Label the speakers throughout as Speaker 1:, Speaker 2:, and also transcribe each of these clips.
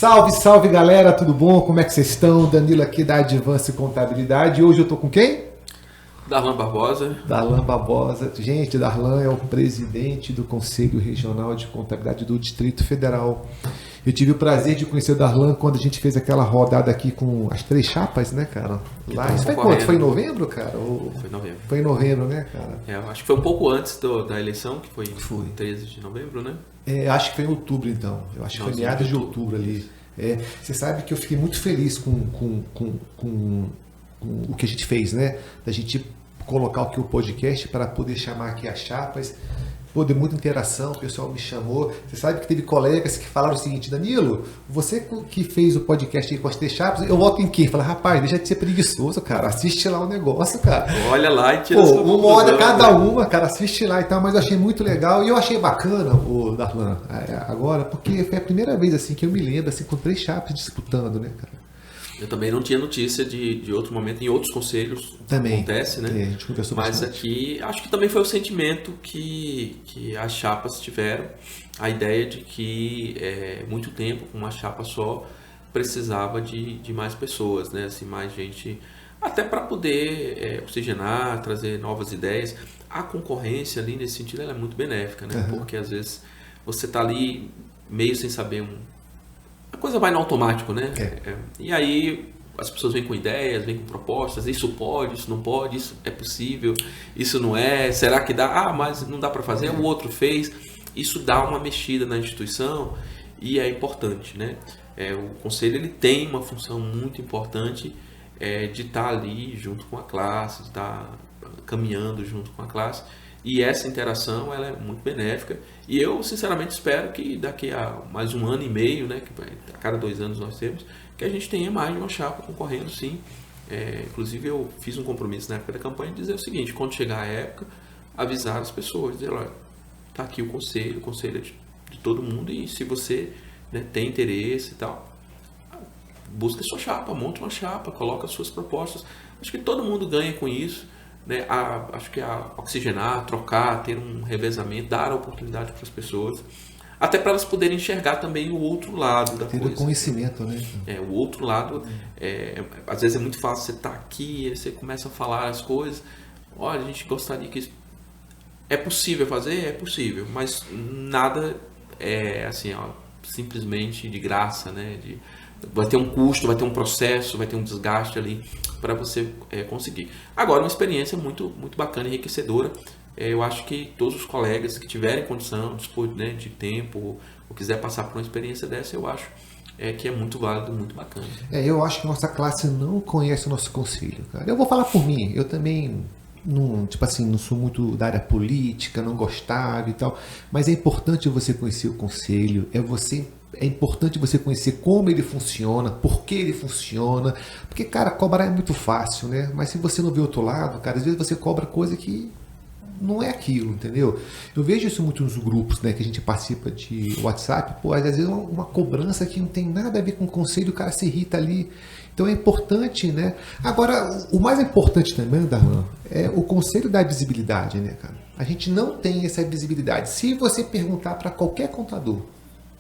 Speaker 1: Salve, salve galera, tudo bom? Como é que vocês estão? Danilo aqui da Advance Contabilidade. Hoje eu tô com quem?
Speaker 2: Darlan Barbosa.
Speaker 1: Darlan Barbosa. Gente, Darlan é o presidente do Conselho Regional de Contabilidade do Distrito Federal. Eu tive o prazer de conhecer o Darlan quando a gente fez aquela rodada aqui com as 3 chapas, né, cara? Lá, isso foi quanto? Foi em novembro, cara?
Speaker 2: Foi em novembro.
Speaker 1: Foi em novembro, né, cara?
Speaker 2: Eu acho que foi um pouco antes da eleição, que foi 13 de novembro, né?
Speaker 1: Acho que foi em outubro, então. Eu acho que foi meados de outubro ali. Você sabe que eu fiquei muito feliz com o que a gente fez, né? Da gente colocar aqui o podcast para poder chamar aqui as chapas. Pô, deu muita interação, o pessoal me chamou. Você sabe que teve colegas que falaram o seguinte: Danilo, você que fez o podcast aí com as 3 chapas, eu voto em quem? Fala, rapaz, deixa de ser preguiçoso, cara. Assiste lá o negócio, cara.
Speaker 2: Olha lá e tira
Speaker 1: sua conclusão. 1 hora cada uma, cara. Assiste lá e tal. Mas eu achei muito legal. E eu achei bacana, o Darlan, agora, porque foi a primeira vez assim que eu me lembro, assim, com 3 chapas disputando, né, cara?
Speaker 2: Eu também não tinha notícia de outro momento, em outros conselhos também acontece, né?
Speaker 1: A gente conversou
Speaker 2: Mas
Speaker 1: bastante.
Speaker 2: Aqui, acho que também foi o sentimento que as chapas tiveram, a ideia de que muito tempo, com uma chapa só, precisava de mais pessoas, né? Assim, mais gente, até para poder oxigenar, trazer novas ideias. A concorrência ali, nesse sentido, ela é muito benéfica, né?
Speaker 1: Uhum.
Speaker 2: Porque às vezes você está ali meio sem saber a coisa vai no automático, né? E aí as pessoas vêm com ideias, vêm com propostas, isso pode, isso não pode, isso é possível, isso não é, será que dá? Ah, mas não dá para fazer, o outro fez. Isso dá uma mexida na instituição e é importante, né? O conselho ele tem uma função muito importante de estar ali junto com a classe, de estar caminhando junto com a classe. E essa interação ela é muito benéfica e eu sinceramente espero que daqui a mais 1 ano e meio, né, que a cada 2 anos nós temos, que a gente tenha mais de uma chapa concorrendo, sim. Inclusive eu fiz um compromisso na época da campanha de dizer o seguinte: quando chegar a época, avisar as pessoas, dizer, olha, está aqui o conselho é de todo mundo e se você, né, tem interesse e tal, busque sua chapa, monte uma chapa, coloque as suas propostas. Acho que todo mundo ganha com isso. Né, acho que oxigenar, trocar, ter um revezamento, dar a oportunidade para as pessoas, até para elas poderem enxergar também o outro lado da coisa.
Speaker 1: Ter o conhecimento, né?
Speaker 2: O outro lado, às vezes é muito fácil você estar aqui, você começa a falar as coisas, olha, a gente gostaria que isso... É possível fazer? É possível, mas nada é assim, simplesmente de graça, né? Vai ter um custo, vai ter um processo, vai ter um desgaste ali para você conseguir. Agora, uma experiência muito, muito bacana e enriquecedora. Eu acho que todos os colegas que tiverem condição, dispor, né, de tempo, ou quiser passar por uma experiência dessa, eu acho que é muito válido, muito bacana.
Speaker 1: Eu acho que nossa classe não conhece o nosso conselho, cara. Eu vou falar por mim, eu também não sou muito da área política, não gostava e tal, mas é importante você conhecer o conselho, é importante você conhecer como ele funciona, por que ele funciona, porque, cara, cobrar é muito fácil, né? Mas se você não vê o outro lado, cara, às vezes você cobra coisa que não é aquilo, entendeu? Eu vejo isso muito nos grupos, né, que a gente participa de WhatsApp, às vezes é uma cobrança que não tem nada a ver com o conselho, o cara se irrita ali. Então é importante, né? Agora, o mais importante também, Darlan, é o conselho da visibilidade, né, cara? A gente não tem essa visibilidade. Se você perguntar para qualquer contador,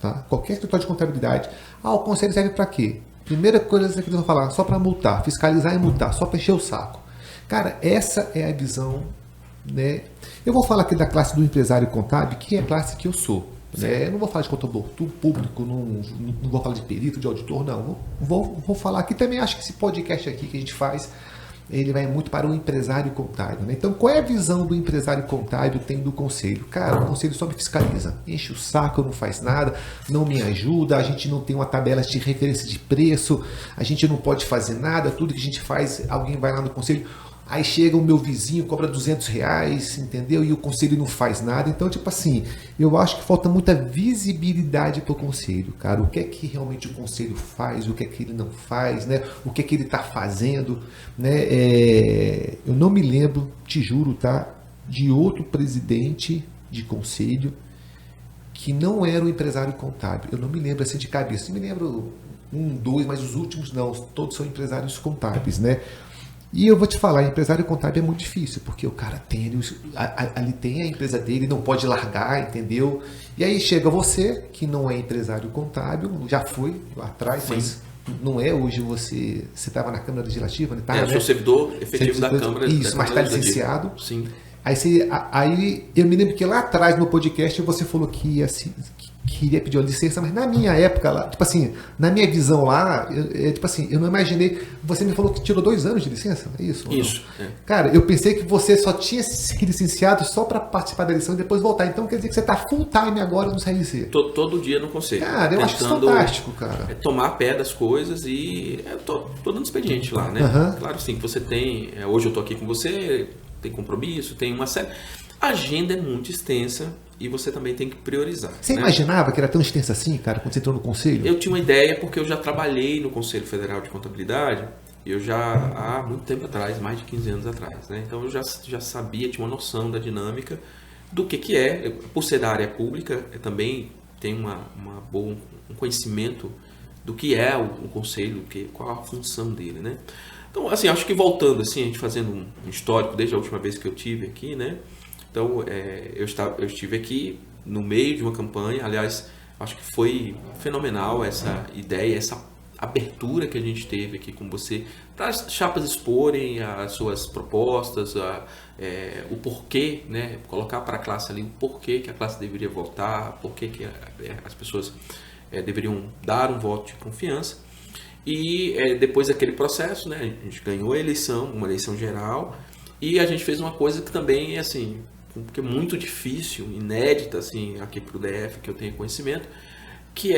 Speaker 1: tá? Qualquer escritório de contabilidade, o conselho serve para quê? Primeira coisa que eles vão falar, só para multar, fiscalizar e multar, só para encher o saco. Cara, essa é a visão, né? Eu vou falar aqui da classe do empresário contábil, que é a classe que eu sou. Eu não vou falar de contador público, não vou falar de perito, de auditor, não. Vou falar aqui também, acho que esse podcast aqui que a gente faz, ele vai muito para o empresário contábil, né? Então, qual é a visão do empresário contábil tem do conselho? Cara, o conselho só me fiscaliza, enche o saco, não faz nada, não me ajuda, a gente não tem uma tabela de referência de preço, a gente não pode fazer nada, tudo que a gente faz, alguém vai lá no conselho, aí chega o meu vizinho, cobra R$200, entendeu? E o conselho não faz nada. Então, eu acho que falta muita visibilidade para o conselho, cara. O que é que realmente o conselho faz, o que é que ele não faz, né? O que é que ele está fazendo, né? Eu não me lembro, te juro, tá? De outro presidente de conselho que não era um empresário contábil. Eu não me lembro assim de cabeça. Eu me lembro 1, 2, mas os últimos não. Todos são empresários contábeis, né? E eu vou te falar, empresário contábil é muito difícil, porque o cara tem ali tem a empresa dele, não pode largar, entendeu? E aí chega você, que não é empresário contábil, já foi lá atrás, sim, mas não é hoje você estava na Câmara Legislativa, né?
Speaker 2: Eu sou servidor efetivo da Câmara.
Speaker 1: Isso, mas está licenciado.
Speaker 2: Sim.
Speaker 1: Aí eu me lembro que lá atrás no podcast você falou que queria pedir uma licença, mas na minha época lá, tipo assim, na minha visão lá, tipo assim, eu não imaginei. Você me falou que tirou 2 anos de licença, é isso?
Speaker 2: Isso.
Speaker 1: Cara, eu pensei que você só tinha se licenciado só para participar da eleição e depois voltar. Então quer dizer que você está full time agora no CRC?
Speaker 2: Todo dia no conselho.
Speaker 1: Cara, eu acho isso fantástico, cara.
Speaker 2: Tomar pé das coisas e tô dando expediente lá, né? Claro, sim, que você tem. Hoje eu tô aqui com você, tem compromisso, tem uma série. A agenda é muito extensa e você também tem que priorizar.
Speaker 1: Você imaginava que era tão extensa assim, cara, quando você entrou no conselho?
Speaker 2: Eu tinha uma ideia porque eu já trabalhei no Conselho Federal de Contabilidade, há muito tempo atrás, mais de 15 anos atrás, né? Então eu já sabia, tinha uma noção da dinâmica do que é. Por ser da área pública, eu também tenho um conhecimento do que é o conselho, qual a função dele, né? Então, assim, acho que voltando, assim, a gente fazendo um histórico desde a última vez que eu tive aqui, né? Então, eu estive aqui no meio de uma campanha, aliás, acho que foi fenomenal essa ideia, essa abertura que a gente teve aqui com você, para as chapas exporem as suas propostas, o porquê, né? Colocar para a classe ali o porquê que a classe deveria votar, porquê que as pessoas deveriam dar um voto de confiança. E depois daquele processo, né, a gente ganhou a eleição, uma eleição geral, e a gente fez uma coisa que também, assim, que é muito difícil, inédita, assim, aqui para o DF, que eu tenho conhecimento, que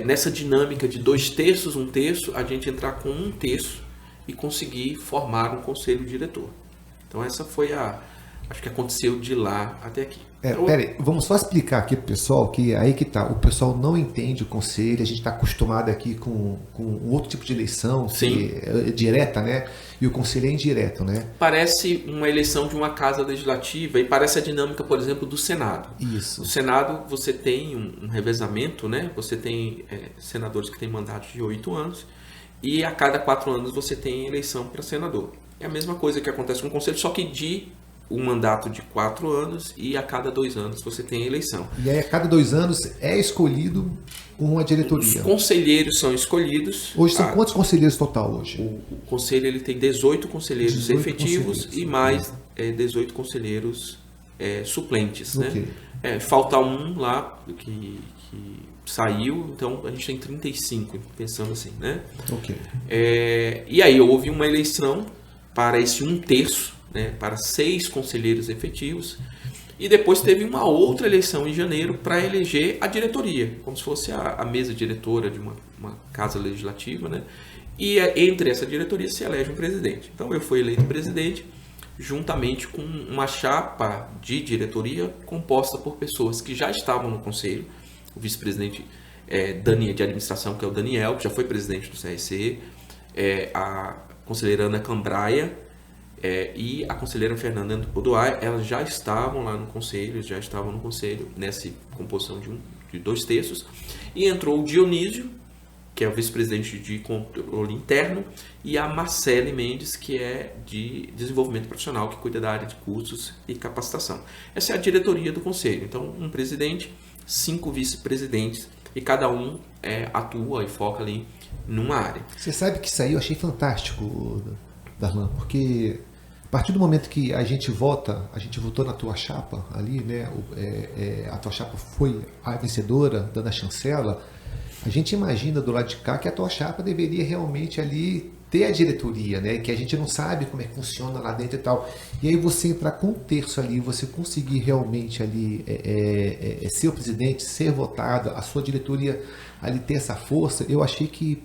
Speaker 2: nessa dinâmica de 2/3, 1/3, a gente entrar com 1/3 e conseguir formar um conselho diretor. Então essa foi acho que aconteceu de lá até aqui.
Speaker 1: Peraí, vamos só explicar aqui pro pessoal que aí que tá, o pessoal não entende o conselho, a gente está acostumado aqui com um outro tipo de eleição, que é direta, né? E o conselho é indireto, né?
Speaker 2: Parece uma eleição de uma casa legislativa e parece a dinâmica, por exemplo, do Senado.
Speaker 1: Isso.
Speaker 2: No Senado você tem um revezamento, né? Você tem senadores que têm mandato de 8 anos e a cada 4 anos você tem eleição para senador. É a mesma coisa que acontece com o conselho, só que de um mandato de 4 anos e a cada 2 anos você tem eleição.
Speaker 1: E aí a cada 2 anos é escolhido uma diretoria.
Speaker 2: Os conselheiros são escolhidos.
Speaker 1: Hoje são quantos conselheiros total hoje?
Speaker 2: O conselho ele tem 18 conselheiros efetivos e mais 18 conselheiros suplentes.
Speaker 1: Okay.
Speaker 2: Né? Falta um lá que saiu, então a gente tem 35, pensando assim. Né?
Speaker 1: Okay.
Speaker 2: E aí houve uma eleição para esse 1/3, né, para 6 conselheiros efetivos, e depois teve uma outra eleição em janeiro para eleger a diretoria, como se fosse a mesa diretora de uma casa legislativa, né? E entre essa diretoria se elege um presidente. Então eu fui eleito presidente juntamente com uma chapa de diretoria composta por pessoas que já estavam no conselho, o vice-presidente de administração, que é o Daniel, que já foi presidente do CRC, a conselheira Ana Cambraia, e a conselheira Fernanda Oduar, elas já estavam lá no conselho, nessa composição de 2/3, e entrou o Dionísio, que é o vice-presidente de controle interno, e a Marcele Mendes, que é de desenvolvimento profissional, que cuida da área de cursos e capacitação. Essa é a diretoria do conselho. Então, um presidente, 5 vice-presidentes, e cada um atua e foca ali numa área.
Speaker 1: Você sabe que isso aí eu achei fantástico, Darlan, porque a partir do momento que a gente votou na tua chapa ali, né? A tua chapa foi a vencedora, dando a chancela. A gente imagina do lado de cá que a tua chapa deveria realmente ali ter a diretoria, né? Que a gente não sabe como é que funciona lá dentro e tal. E aí você entrar com 1/3 ali, você conseguir realmente ali ser o presidente, ser votado, a sua diretoria ali ter essa força, eu achei que,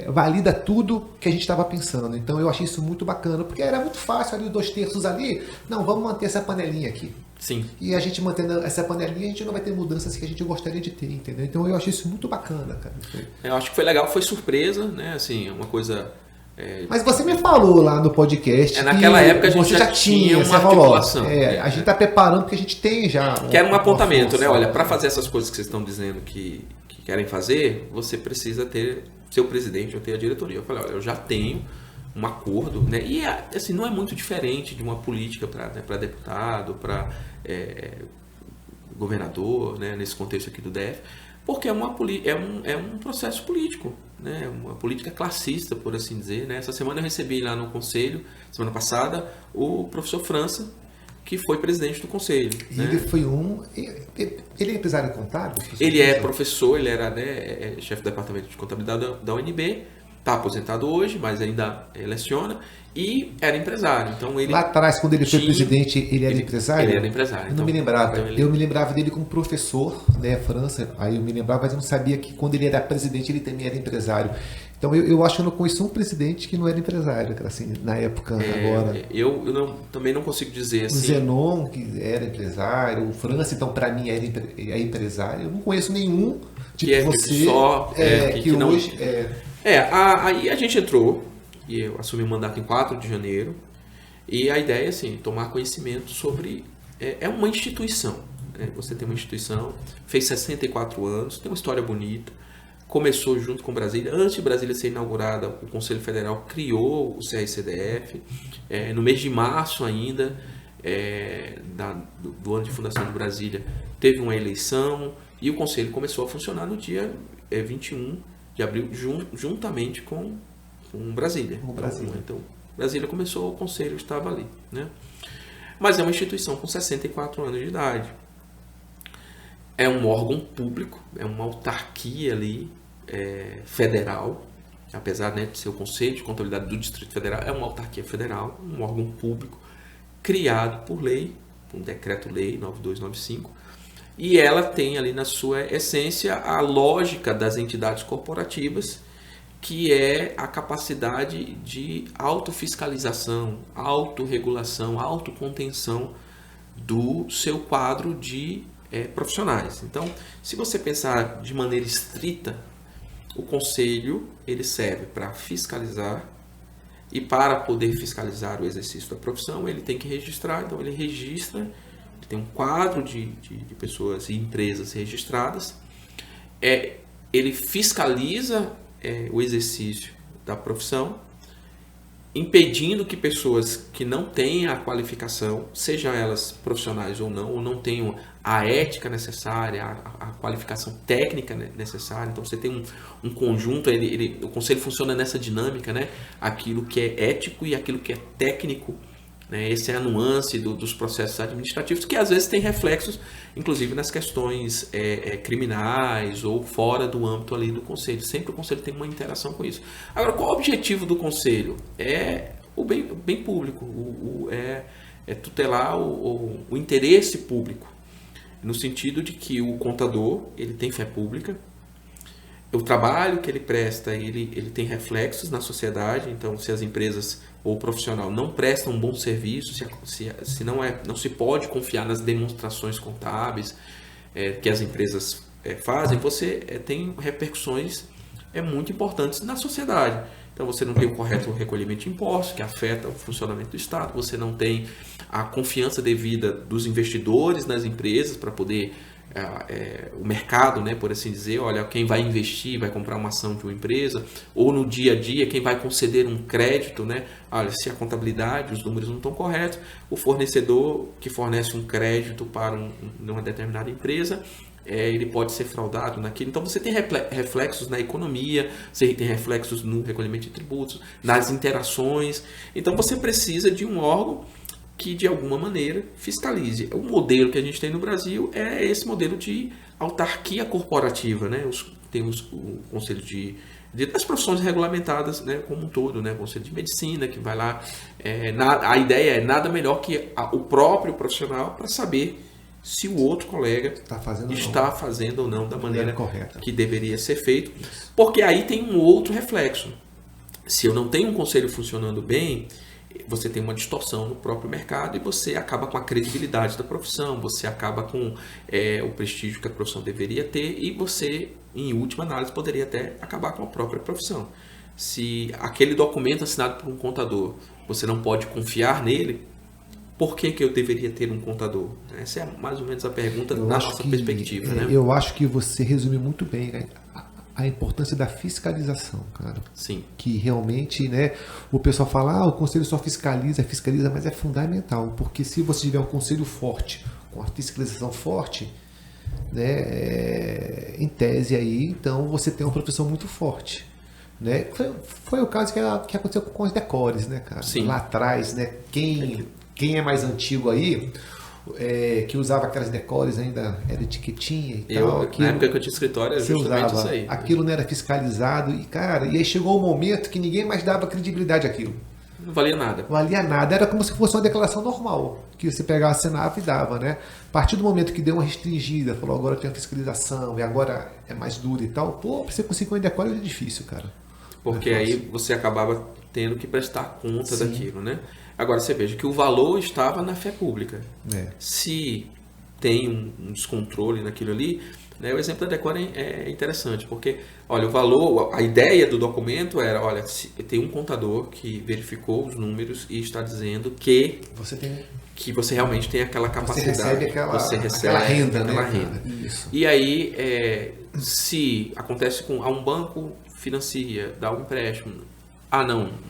Speaker 1: valida tudo que a gente estava pensando. Então eu achei isso muito bacana, porque era muito fácil ali, 2/3 ali, não, vamos manter essa panelinha aqui.
Speaker 2: Sim.
Speaker 1: E a gente mantendo essa panelinha, a gente não vai ter mudanças que a gente gostaria de ter, entendeu? Então eu achei isso muito bacana, cara.
Speaker 2: Eu acho que foi legal, foi surpresa, né? Assim, uma coisa...
Speaker 1: Mas você me falou lá no podcast
Speaker 2: naquela época a gente já tinha uma articulação.
Speaker 1: A gente está preparando porque a já tem já...
Speaker 2: Que era um apontamento, né? Olha, para fazer essas coisas que vocês estão dizendo que querem fazer, você precisa ser o presidente ou ter a diretoria. Eu falei, olha, eu já tenho um acordo, né? E assim, não é muito diferente de uma política para deputado, para governador, né? Nesse contexto aqui do DF, porque é um processo político, né? Uma política classista, por assim dizer, né? Essa semana eu recebi lá no conselho, semana passada, o professor França, que foi presidente do conselho.
Speaker 1: E
Speaker 2: né?
Speaker 1: ele foi ele é empresário contábil?
Speaker 2: Ele é professor, ele era, né, chefe do departamento de contabilidade da UNB, está aposentado hoje, mas ainda leciona, e era empresário. Então ele
Speaker 1: lá atrás, quando ele foi presidente, ele era empresário?
Speaker 2: Ele era empresário.
Speaker 1: Eu não me lembrava. Então eu me lembrava dele como professor, né, França, aí eu me lembrava, mas eu não sabia que quando ele era presidente, ele também era empresário. Então eu acho que eu não conheço um presidente que não era empresário, assim, na época, agora.
Speaker 2: Eu também não consigo dizer assim.
Speaker 1: O Zenon, que era empresário, o França, então, para mim, é empresário. Eu não conheço nenhum, tipo você, que não... hoje...
Speaker 2: Aí a gente entrou, e eu assumi o mandato em 4 de janeiro, e a ideia é, assim, tomar conhecimento sobre... É uma instituição, né? Você tem uma instituição, fez 64 anos, tem uma história bonita, começou junto com Brasília. Antes de Brasília ser inaugurada, o Conselho Federal criou o CRCDF. No mês de março ainda, do ano de fundação de Brasília, teve uma eleição e o Conselho começou a funcionar no dia 21 de abril, juntamente com Brasília. Então, Brasília começou, o Conselho estava ali. Né? Mas é uma instituição com 64 anos de idade. É um órgão público, é uma autarquia ali, federal, apesar, né, de ser o Conselho de Contabilidade do Distrito Federal, é uma autarquia federal, um órgão público, criado por lei, um decreto-lei 9295, e ela tem ali na sua essência a lógica das entidades corporativas, que é a capacidade de autofiscalização, autorregulação, autocontenção do seu quadro de profissionais. Então, se você pensar de maneira estrita, o conselho ele serve para fiscalizar, e para poder fiscalizar o exercício da profissão, ele tem que registrar. Então, ele registra, ele tem um quadro de pessoas e empresas registradas, ele fiscaliza o exercício da profissão, impedindo que pessoas que não tenham a qualificação, sejam elas profissionais ou não tenham a ética necessária, a qualificação técnica necessária. Então você tem um conjunto, o conselho funciona nessa dinâmica, né? Aquilo que é ético e aquilo que é técnico, né? Essa é a nuance dos processos administrativos, que às vezes tem reflexos, inclusive nas questões criminais ou fora do âmbito ali do conselho. Sempre o conselho tem uma interação com isso. Agora, qual o objetivo do conselho? É o bem público, tutelar o interesse público, no sentido de que o contador ele tem fé pública, o trabalho que ele presta ele tem reflexos na sociedade. Então, se as empresas ou o profissional não prestam um bom serviço, se não se pode confiar nas demonstrações contábeis que as empresas fazem, você tem repercussões muito importantes na sociedade. Então, você não tem o correto recolhimento de impostos, que afeta o funcionamento do Estado, você não tem a confiança devida dos investidores nas empresas para poder o mercado, né, por assim dizer, olha, quem vai investir, vai comprar uma ação de uma empresa, ou no dia a dia, quem vai conceder um crédito, né, olha, se a contabilidade, os números não estão corretos, o fornecedor que fornece um crédito para uma determinada empresa, ele pode ser fraudado naquilo. Então você tem reflexos na economia, você tem reflexos no recolhimento de tributos, nas interações. Então você precisa de um órgão que de alguma maneira fiscalize. O modelo que a gente tem no Brasil é esse modelo de autarquia corporativa, né? Tem o conselho das profissões regulamentadas, né, como um todo, né? O conselho de medicina que vai lá. A ideia é nada melhor que o próprio profissional para saber se o outro colega está fazendo ou não da maneira correta que deveria ser feito. Porque aí tem um outro reflexo. Se eu não tenho um conselho funcionando bem, você tem uma distorção no próprio mercado e você acaba com a credibilidade da profissão, você acaba com o prestígio que a profissão deveria ter e você, em última análise, poderia até acabar com a própria profissão. Se aquele documento assinado por um contador, você não pode confiar nele, por que eu deveria ter um contador? Essa é mais ou menos a pergunta da nossa perspectiva. Né?
Speaker 1: Eu acho que você resume muito bem a importância da fiscalização, cara.
Speaker 2: Sim.
Speaker 1: Que realmente, né, o pessoal fala, o conselho só fiscaliza, mas é fundamental, porque se você tiver um conselho forte, com a fiscalização forte, né, em tese aí, então você tem uma profissão muito forte. Né? Foi o caso que aconteceu com os decores, né, cara?
Speaker 2: Sim.
Speaker 1: Lá atrás, né? Quem é mais antigo aí, que usava aquelas decores ainda, era etiquetinha e tal.
Speaker 2: Na época que eu tinha escritório, era justamente isso aí.
Speaker 1: Aquilo não era fiscalizado e, cara, e aí chegou um momento que ninguém mais dava credibilidade àquilo.
Speaker 2: Não valia nada.
Speaker 1: Valia nada, era como se fosse uma declaração normal, que você pegava, assinava e dava, né? A partir do momento que deu uma restringida, falou, agora tem a fiscalização e agora é mais duro e tal, pra você conseguir um decoro é difícil, cara.
Speaker 2: Porque aí você acabava tendo que prestar conta daquilo, né? Agora você veja que o valor estava na fé pública. Se tem um descontrole naquilo ali, né, o exemplo da Decor é interessante, porque, olha, o valor, a ideia do documento era, olha, tem um contador que verificou os números e está dizendo que você realmente tem aquela capacidade.
Speaker 1: Você recebe aquela renda,
Speaker 2: aquela
Speaker 1: né?
Speaker 2: renda.
Speaker 1: Isso.
Speaker 2: E aí, se acontece com um banco financia, dá um empréstimo,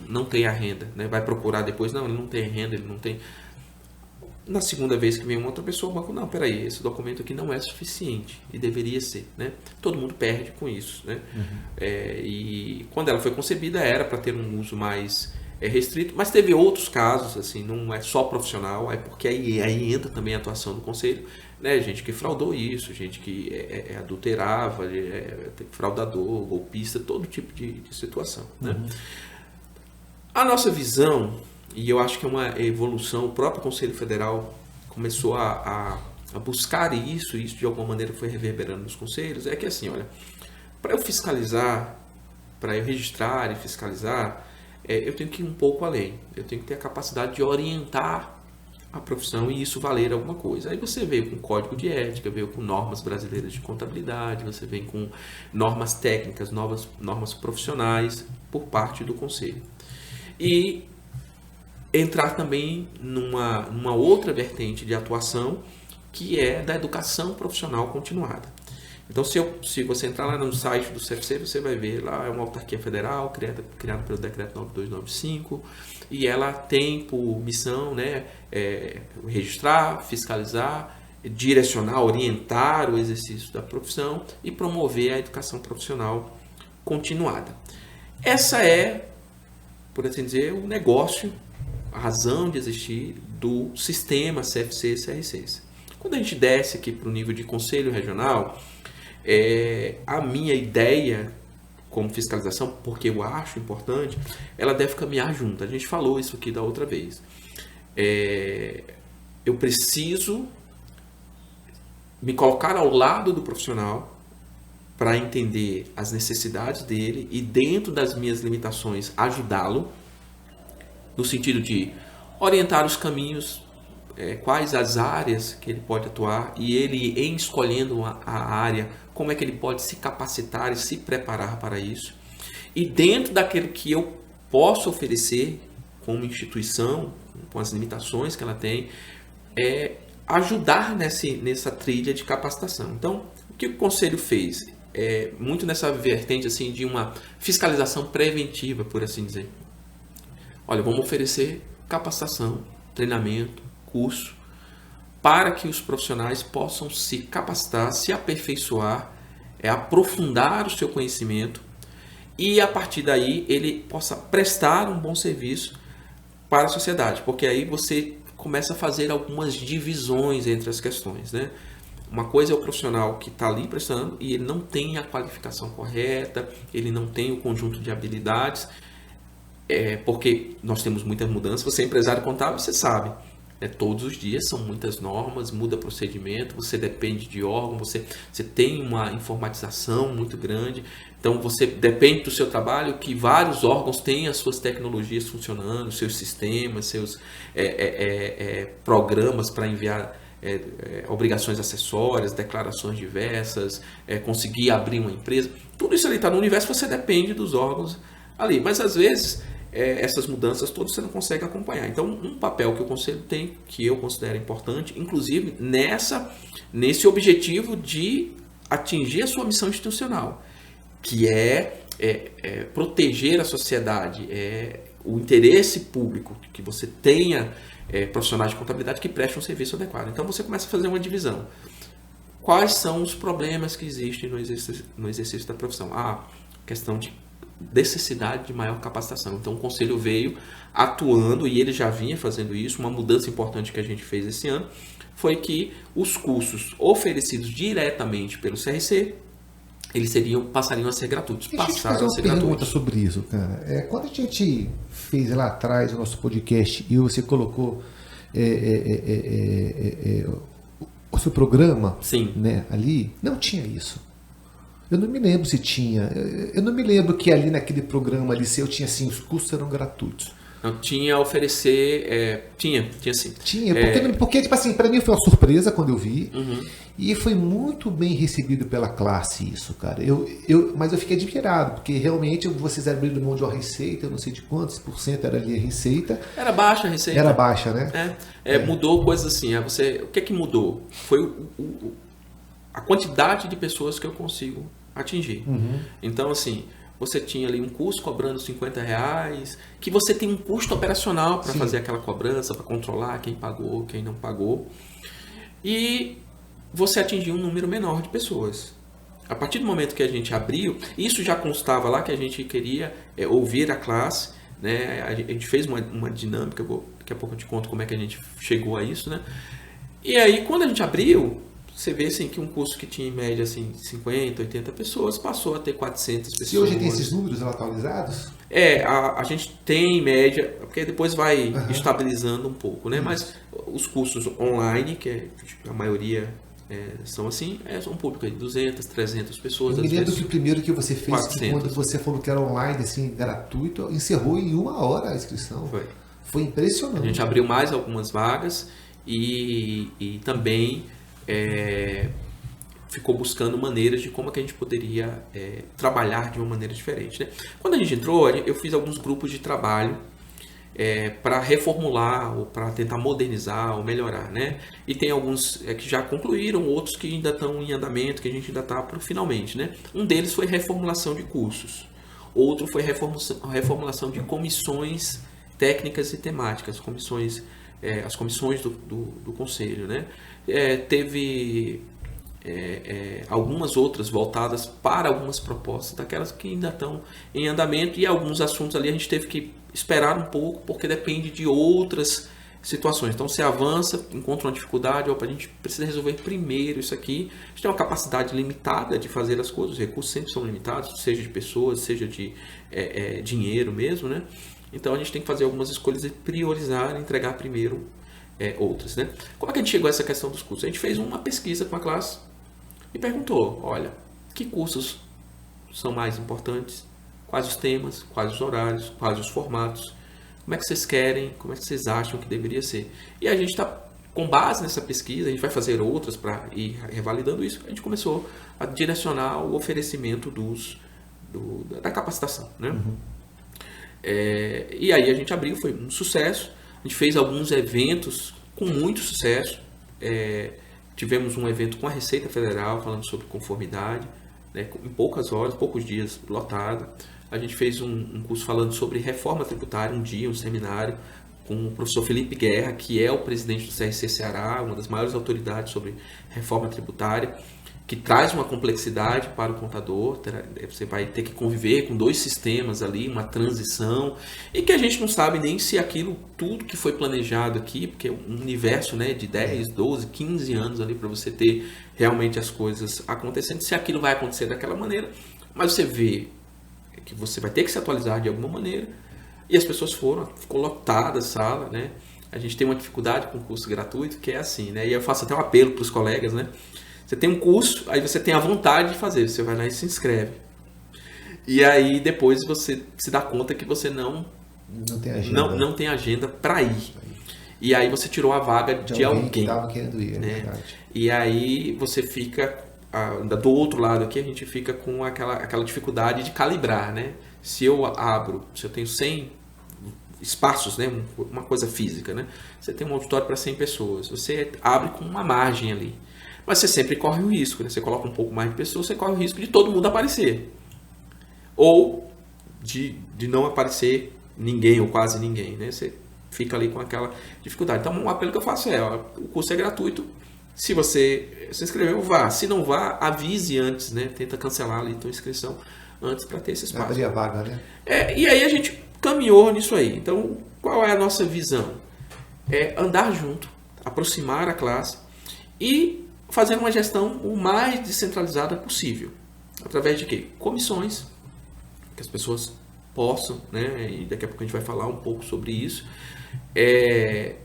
Speaker 2: não tem a renda, né? Vai procurar depois, ele não tem renda, ele não tem. Na segunda vez que vem uma outra pessoa, o banco, peraí, esse documento aqui não é suficiente e deveria ser, né? Todo mundo perde com isso, né? E quando ela foi concebida era para ter um uso mais restrito, mas teve outros casos, assim, não é só profissional, porque aí entra também a atuação do conselho, né? Gente que fraudou isso, gente que adulterava, fraudador, golpista, todo tipo de situação, né? A nossa visão, e eu acho que é uma evolução, o próprio Conselho Federal começou a buscar isso de alguma maneira foi reverberando nos conselhos, é que assim, olha, para eu fiscalizar, para eu registrar e fiscalizar, eu tenho que ir um pouco além, eu tenho que ter a capacidade de orientar a profissão e isso valer alguma coisa. Aí você veio com código de ética, veio com normas brasileiras de contabilidade, você vem com normas técnicas, normas profissionais por parte do conselho. E entrar também numa outra vertente de atuação, que é da educação profissional continuada. Então, se você entrar lá no site do CFC, você vai ver lá, é uma autarquia federal criada pelo decreto 9295, e ela tem por missão, né, registrar, fiscalizar, direcionar, orientar o exercício da profissão e promover a educação profissional continuada. Essa é, por assim dizer, o negócio, a razão de existir do sistema CFC e CR6. Quando a gente desce aqui para o nível de conselho regional, a minha ideia como fiscalização, porque eu acho importante, ela deve caminhar junto. A gente falou isso aqui da outra vez. Eu preciso me colocar ao lado do profissional para entender as necessidades dele e, dentro das minhas limitações, ajudá-lo no sentido de orientar os caminhos, quais as áreas que ele pode atuar, e ele, em escolhendo a área, como é que ele pode se capacitar e se preparar para isso. E dentro daquilo que eu posso oferecer como instituição, com as limitações que ela tem, ajudar nessa trilha de capacitação. Então, o que o Conselho fez? Muito nessa vertente assim, de uma fiscalização preventiva, por assim dizer. Olha, vamos oferecer capacitação, treinamento, curso, para que os profissionais possam se capacitar, se aperfeiçoar, aprofundar o seu conhecimento e, a partir daí, ele possa prestar um bom serviço para a sociedade, porque aí você começa a fazer algumas divisões entre as questões, né? Uma coisa é o profissional que está ali prestando e ele não tem a qualificação correta, ele não tem o conjunto de habilidades, porque nós temos muitas mudanças. Você é empresário contábil, você sabe. Todos os dias são muitas normas, muda procedimento, você depende de órgão, você tem uma informatização muito grande, então você depende do seu trabalho, que vários órgãos têm as suas tecnologias funcionando, seus sistemas, seus programas para enviar obrigações acessórias, declarações diversas, conseguir abrir uma empresa, tudo isso ali está no universo, você depende dos órgãos ali, mas às vezes essas mudanças todas você não consegue acompanhar. Então, um papel que o Conselho tem, que eu considero importante, inclusive nesse objetivo de atingir a sua missão institucional, que é proteger a sociedade, o interesse público, que você tenha profissionais de contabilidade que prestem um serviço adequado. Então você começa a fazer uma divisão. Quais são os problemas que existem no exercício da profissão? Questão de necessidade de maior capacitação. Então o conselho veio atuando, e ele já vinha fazendo isso. Uma mudança importante que a gente fez esse ano foi que os cursos oferecidos diretamente pelo CRC, eles passariam a ser gratuitos.
Speaker 1: Deixa eu te fazer uma pergunta sobre isso, cara. Quando a gente fez lá atrás o nosso podcast e você colocou o seu programa,
Speaker 2: sim,
Speaker 1: né, ali, não tinha isso. Eu não me lembro se tinha. Eu não me lembro que ali naquele programa ali seu tinha assim, os cursos eram gratuitos.
Speaker 2: Não, tinha a oferecer. Tinha sim.
Speaker 1: Tinha, porque tipo assim, para mim foi uma surpresa quando eu vi. E foi muito bem recebido pela classe isso, cara. Mas eu fiquei admirado, porque realmente vocês abriram mão de uma receita, eu não sei de quantos por cento era ali a receita.
Speaker 2: Era baixa a receita.
Speaker 1: Era baixa, né?
Speaker 2: Mudou coisas assim. O que mudou? Foi a quantidade de pessoas que eu consigo atingir. Então, assim, você tinha ali um custo cobrando R$50, que você tem um custo operacional para fazer aquela cobrança, para controlar quem pagou, quem não pagou. E você atingiu um número menor de pessoas. A partir do momento que a gente abriu, isso já constava lá que a gente queria ouvir a classe, né? A gente fez uma dinâmica, daqui a pouco eu te conto como é que a gente chegou a isso, né? E aí, quando a gente abriu, você vê assim, que um curso que tinha em média assim, 50, 80 pessoas passou a ter 400 pessoas.
Speaker 1: E hoje tem esses números atualizados?
Speaker 2: A gente tem em média, porque depois vai estabilizando um pouco, né? Mas os cursos online, que a maioria são assim, são um público de 200, 300 pessoas.
Speaker 1: Eu me lembro que o primeiro que você fez,
Speaker 2: 400.
Speaker 1: que quando você falou que era online, assim, gratuito, encerrou em 1 hora a inscrição. Foi impressionante.
Speaker 2: A gente abriu mais algumas vagas e também ficou buscando maneiras de como que a gente poderia trabalhar de uma maneira diferente, né? Quando a gente entrou, eu fiz alguns grupos de trabalho para reformular ou para tentar modernizar ou melhorar, né? E tem alguns que já concluíram, outros que ainda estão em andamento, que a gente ainda está para finalmente, né? Um deles foi reformulação de cursos, outro foi reformulação de comissões técnicas e temáticas, as comissões do conselho, né? Teve algumas outras voltadas para algumas propostas, daquelas que ainda estão em andamento, e alguns assuntos ali a gente teve que esperar um pouco, porque depende de outras situações. Então você avança, encontra uma dificuldade, a gente precisa resolver primeiro isso aqui. A gente tem uma capacidade limitada de fazer as coisas, os recursos sempre são limitados, seja de pessoas, seja de dinheiro mesmo, né? Então a gente tem que fazer algumas escolhas e priorizar, entregar primeiro outras, né? Como é que a gente chegou a essa questão dos cursos? A gente fez uma pesquisa com a classe e perguntou, olha, que cursos são mais importantes? Quais os temas, quais os horários, quais os formatos? Como é que vocês querem? Como é que vocês acham que deveria ser? E a gente está, com base nessa pesquisa, a gente vai fazer outras para ir revalidando isso, a gente começou a direcionar o oferecimento da capacitação, né? E aí a gente abriu, foi um sucesso. A gente fez alguns eventos com muito sucesso. Tivemos um evento com a Receita Federal falando sobre conformidade, né, em poucas horas, poucos dias, lotado. A gente fez um curso falando sobre reforma tributária, um seminário, com o professor Felipe Guerra, que é o presidente do CRC Ceará, uma das maiores autoridades sobre reforma tributária, que traz uma complexidade para o contador. Você vai ter que conviver com 2 sistemas ali, uma transição, e que a gente não sabe nem se aquilo, tudo que foi planejado aqui, porque é um universo, né, de 10, 12, 15 anos ali para você ter realmente as coisas acontecendo, se aquilo vai acontecer daquela maneira. Mas você vê que você vai ter que se atualizar de alguma maneira, e as pessoas ficou lotada a sala, né? A gente tem uma dificuldade com o curso gratuito, que é assim, né? E eu faço até um apelo para os colegas, né? Você tem um curso, aí você tem a vontade de fazer, você vai lá e se inscreve. E aí depois você se dá conta que você não tem agenda para ir. E aí você tirou a vaga de alguém
Speaker 1: que estava querendo ir,
Speaker 2: né? E aí você fica, do outro lado aqui, a gente fica com aquela dificuldade de calibrar, né? Se eu tenho 100 espaços, né? Uma coisa física, né? Você tem um auditório para 100 pessoas, você abre com uma margem ali. Mas você sempre corre o risco, né? Você coloca um pouco mais de pessoas, você corre o risco de todo mundo aparecer. ou de não aparecer ninguém ou quase ninguém, né? Você fica ali com aquela dificuldade. Então, um apelo que eu faço é, ó, o curso é gratuito. Se você se inscreveu, vá. Se não vá, avise antes, né? Tenta cancelar ali a tua inscrição antes para ter esse espaço.
Speaker 1: Abrir a vaga, né?
Speaker 2: E aí a gente caminhou nisso aí. Então, qual é a nossa visão? É andar junto, aproximar a classe e fazer uma gestão o mais descentralizada possível. Através de quê? Comissões, que as pessoas possam, né? E daqui a pouco a gente vai falar um pouco sobre isso.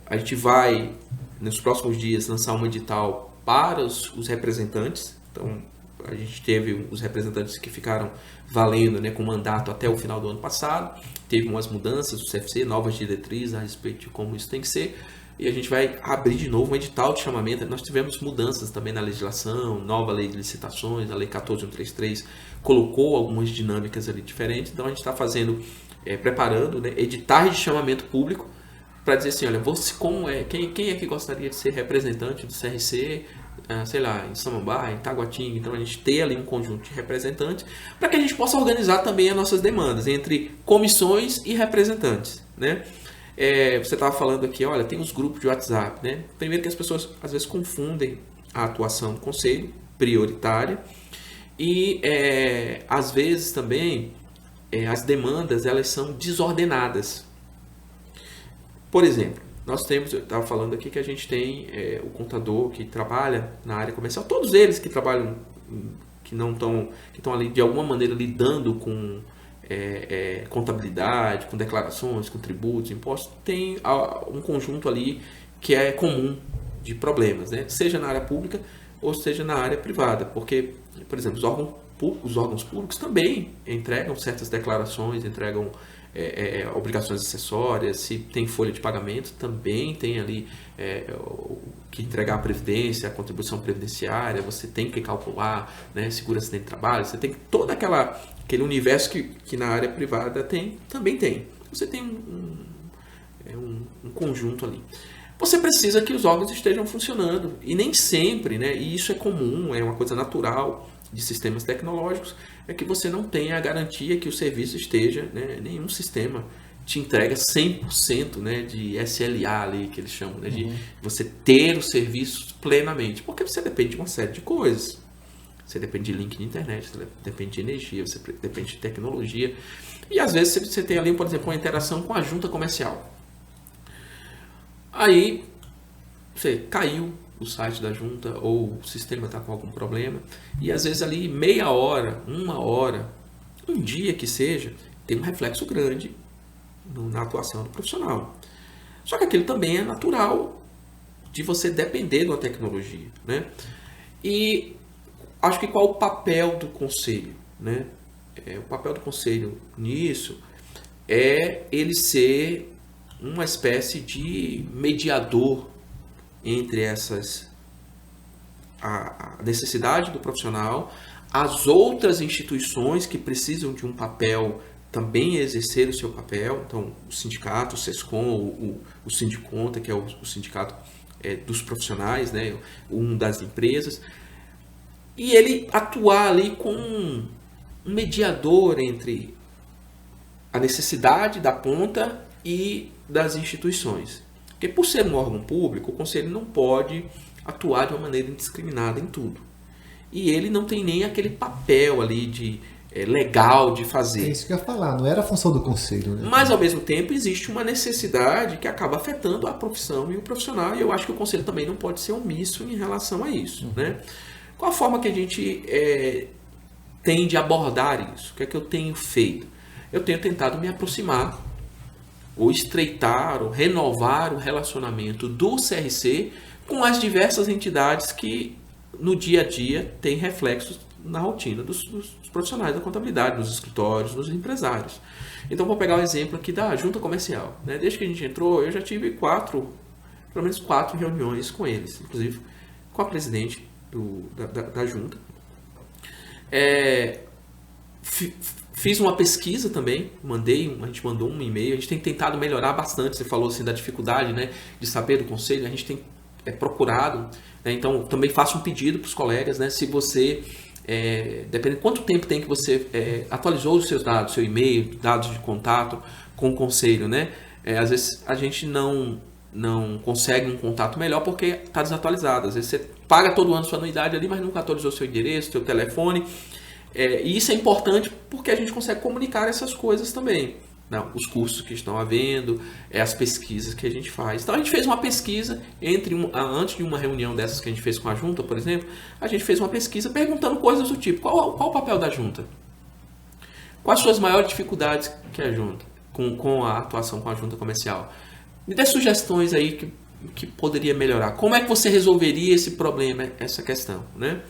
Speaker 2: A gente vai, nos próximos dias, lançar um edital para os representantes. Então, a gente teve os representantes que ficaram valendo, né, com mandato até o final do ano passado. Teve umas mudanças do CFC, novas diretrizes a respeito de como isso tem que ser. E a gente vai abrir de novo um edital de chamamento. Nós tivemos mudanças também na legislação, nova lei de licitações, a lei 14133 colocou algumas dinâmicas ali diferentes. Então a gente está fazendo, preparando, né, editais de chamamento público para dizer assim, olha, você, quem é que gostaria de ser representante do CRC, sei lá, em Samambaia, em Taguatinga. Então a gente tem ali um conjunto de representantes para que a gente possa organizar também as nossas demandas entre comissões e representantes, né? Você estava falando aqui, olha, tem os grupos de WhatsApp, né? Primeiro que as pessoas às vezes confundem a atuação do conselho prioritária e às vezes também as demandas elas são desordenadas. Por exemplo, nós temos, eu estava falando aqui que a gente tem o contador que trabalha na área comercial, todos eles que trabalham, que estão ali de alguma maneira lidando com contabilidade, com declarações, com tributos, impostos, tem um conjunto ali que é comum de problemas, né? Seja na área pública ou seja na área privada, porque, por exemplo, os órgãos públicos também entregam certas declarações, entregam obrigações acessórias, se tem folha de pagamento, também tem ali que entregar a previdência, a contribuição previdenciária, você tem que calcular, né, seguro acidente de trabalho, você tem todo aquele universo que na área privada também tem. Você tem um conjunto ali. Você precisa que os órgãos estejam funcionando, e nem sempre, né, e isso é comum, é uma coisa natural de sistemas tecnológicos, é que você não tenha a garantia que o serviço esteja, né, nenhum sistema te entrega 100%, né, de SLA ali, que eles chamam, né, de você ter os serviços plenamente, porque você depende de uma série de coisas. Você depende de link de internet, você depende de energia, você depende de tecnologia, e às vezes você tem ali, por exemplo, uma interação com a junta comercial. Aí você caiu o site da junta ou o sistema está com algum problema e às vezes ali meia hora, uma hora, um dia que seja, tem um reflexo grande na atuação do profissional. Só que aquilo também é natural de você depender de uma tecnologia, né? E acho que qual o papel do conselho, né? O papel do conselho nisso é ele ser uma espécie de mediador entre a necessidade do profissional, as outras instituições que precisam de um papel também exercer o seu papel, então o sindicato, o SESCOM, o Sindiconta, que é o sindicato dos profissionais, né, um das empresas, e ele atuar ali como um mediador entre a necessidade da ponta e das instituições. Porque por ser um órgão público, o conselho não pode atuar de uma maneira indiscriminada em tudo. E ele não tem nem aquele papel ali legal de fazer.
Speaker 1: É isso que eu ia falar, não era a função do conselho, né?
Speaker 2: Mas ao mesmo tempo existe uma necessidade que acaba afetando a profissão e o profissional, e eu acho que o conselho também não pode ser omisso em relação a isso, né? Qual a forma que a gente tem de abordar isso? O que é que eu tenho feito? Eu tenho tentado me aproximar ou estreitar, ou renovar o relacionamento do CRC com as diversas entidades que no dia a dia têm reflexos na rotina dos profissionais da contabilidade, nos escritórios, nos empresários. Então vou pegar o exemplo aqui da junta comercial, né? Desde que a gente entrou, eu já tive pelo menos quatro reuniões com eles, inclusive com a presidente da junta. Fiz uma pesquisa também, a gente mandou um e-mail, a gente tem tentado melhorar bastante. Você falou assim da dificuldade, né, de saber do conselho, a gente tem procurado, né, então também faço um pedido para os colegas, né, se você dependendo de quanto tempo tem que você atualizou os seus dados, seu e-mail, dados de contato com o conselho, né? Às vezes a gente não consegue um contato melhor porque está desatualizado. Às vezes você paga todo ano sua anuidade ali, mas nunca atualizou seu endereço, seu telefone. E isso é importante porque a gente consegue comunicar essas coisas também. Não, os cursos que estão havendo, as pesquisas que a gente faz. Então a gente fez uma pesquisa antes de uma reunião dessas que a gente fez com a junta, por exemplo, a gente fez uma pesquisa perguntando coisas do tipo: qual o papel da junta? Quais as suas maiores dificuldades que a junta, com a atuação com a junta comercial? Me dê sugestões aí que poderia melhorar. Como é que você resolveria esse problema, essa questão, né?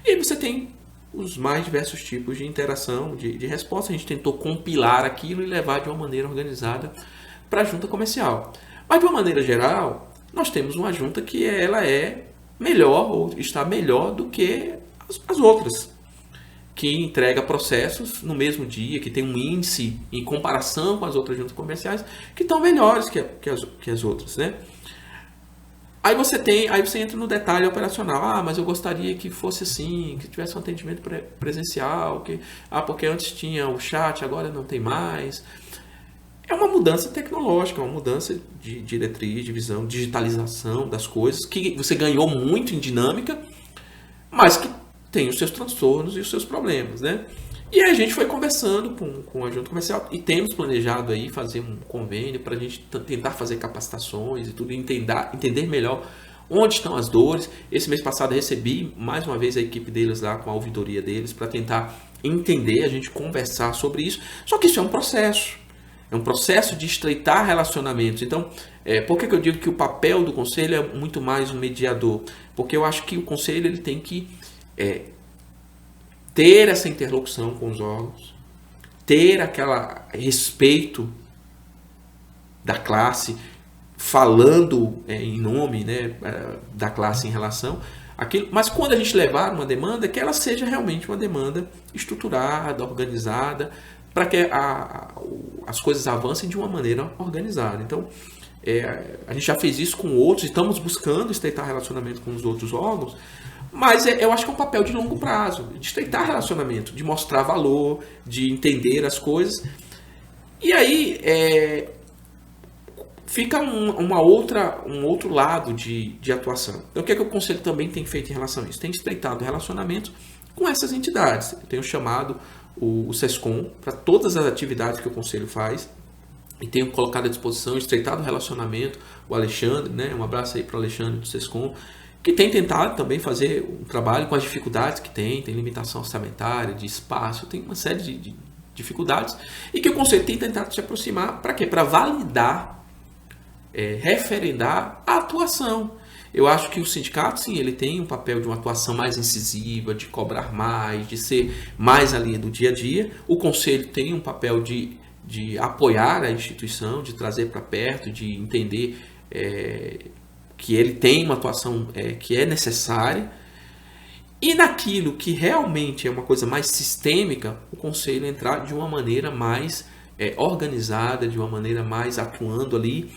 Speaker 2: E aí você tem os mais diversos tipos de interação, de resposta. A gente tentou compilar aquilo e levar de uma maneira organizada para a junta comercial. Mas de uma maneira geral, nós temos uma junta que ela é melhor ou está melhor do que as outras, que entrega processos no mesmo dia, que tem um índice em comparação com as outras juntas comerciais que estão melhores que as outras, né? Aí você entra no detalhe operacional. Mas eu gostaria que fosse assim, que tivesse um atendimento presencial, porque antes tinha o chat, agora não tem mais. É uma mudança tecnológica, uma mudança de diretriz, de visão, digitalização das coisas, que você ganhou muito em dinâmica, mas que tem os seus transtornos e os seus problemas, né? E aí a gente foi conversando com a junta comercial e temos planejado aí fazer um convênio para a gente tentar fazer capacitações e tudo, e entender melhor onde estão as dores. Esse mês passado eu recebi mais uma vez a equipe deles lá com a ouvidoria deles para tentar entender, a gente conversar sobre isso. Só que isso é um processo de estreitar relacionamentos. Então, por que eu digo que o papel do conselho é muito mais um mediador? Porque eu acho que o conselho ele tem que ter essa interlocução com os órgãos, ter aquele respeito da classe, falando em nome, né, da classe em relação àquilo, mas quando a gente levar uma demanda, que ela seja realmente uma demanda estruturada, organizada, para que as coisas avancem de uma maneira organizada. Então, a gente já fez isso com outros, estamos buscando estreitar relacionamento com os outros órgãos, mas eu acho que é um papel de longo prazo, de estreitar relacionamento, de mostrar valor, de entender as coisas. E aí fica um outro lado de atuação. Então o que o Conselho também tem feito em relação a isso? Tem estreitado relacionamento com essas entidades. Eu tenho chamado o SESCOM para todas as atividades que o Conselho faz e tenho colocado à disposição, estreitado o relacionamento, o Alexandre, né? Um abraço aí para o Alexandre do SESCOM, que tem tentado também fazer um trabalho com as dificuldades que tem limitação orçamentária, de espaço, tem uma série de dificuldades, e que o Conselho tem tentado se aproximar para quê? Para validar, referendar a atuação. Eu acho que o sindicato, sim, ele tem um papel de uma atuação mais incisiva, de cobrar mais, de ser mais ali do dia a dia. O Conselho tem um papel de apoiar a instituição, de trazer para perto, de entender que ele tem uma atuação que é necessária, e naquilo que realmente é uma coisa mais sistêmica, o Conselho entrar de uma maneira mais organizada, de uma maneira mais atuando ali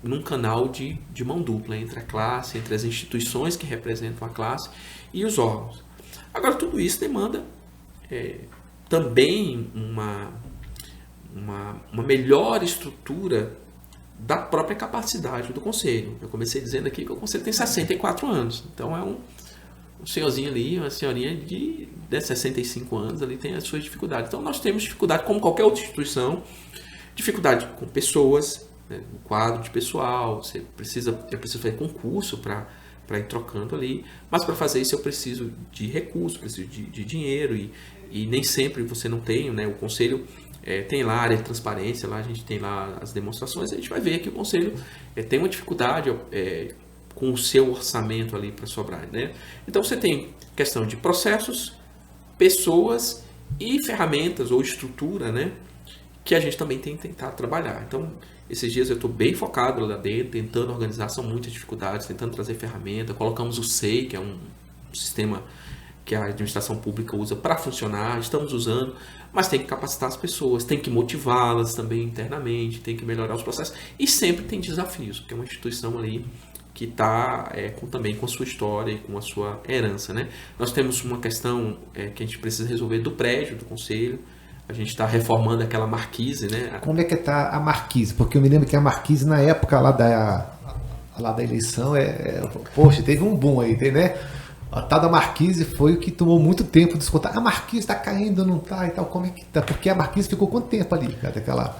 Speaker 2: num canal de mão dupla entre a classe, entre as instituições que representam a classe e os órgãos. Agora, tudo isso demanda também uma melhor estrutura da própria capacidade do Conselho. Eu comecei dizendo aqui que o Conselho tem 64 anos. Então é um senhorzinho ali, uma senhorinha de 65 anos ali tem as suas dificuldades. Então nós temos dificuldade, como qualquer outra instituição, dificuldade com pessoas, né, o quadro de pessoal. Eu preciso fazer concurso para ir trocando ali. Mas para fazer isso eu preciso de recursos, preciso de dinheiro e nem sempre você não tem, né? O Conselho tem lá a área de transparência, lá a gente tem lá as demonstrações, a gente vai ver que o Conselho tem uma dificuldade com o seu orçamento ali para sobrar, né? Então você tem questão de processos, pessoas e ferramentas ou estrutura, né? Que a gente também tem que tentar trabalhar. Então, esses dias eu estou bem focado lá dentro, tentando organizar, são muitas dificuldades, tentando trazer ferramenta. Colocamos o SEI, que é um sistema que a administração pública usa para funcionar, estamos usando, mas tem que capacitar as pessoas, tem que motivá-las também internamente, tem que melhorar os processos, e sempre tem desafios, porque é uma instituição ali que está também com a sua história e com a sua herança, né? Nós temos uma questão que a gente precisa resolver do prédio, do conselho. A gente está reformando aquela marquise, né?
Speaker 1: Como é que está a marquise? Porque eu me lembro que a marquise, na época lá da eleição, poxa, teve um boom aí, né? A tal da marquise foi o que tomou muito tempo de descontar. A marquise está caindo, não está e tal. Como é que tá? Porque a marquise ficou quanto tempo ali, cara?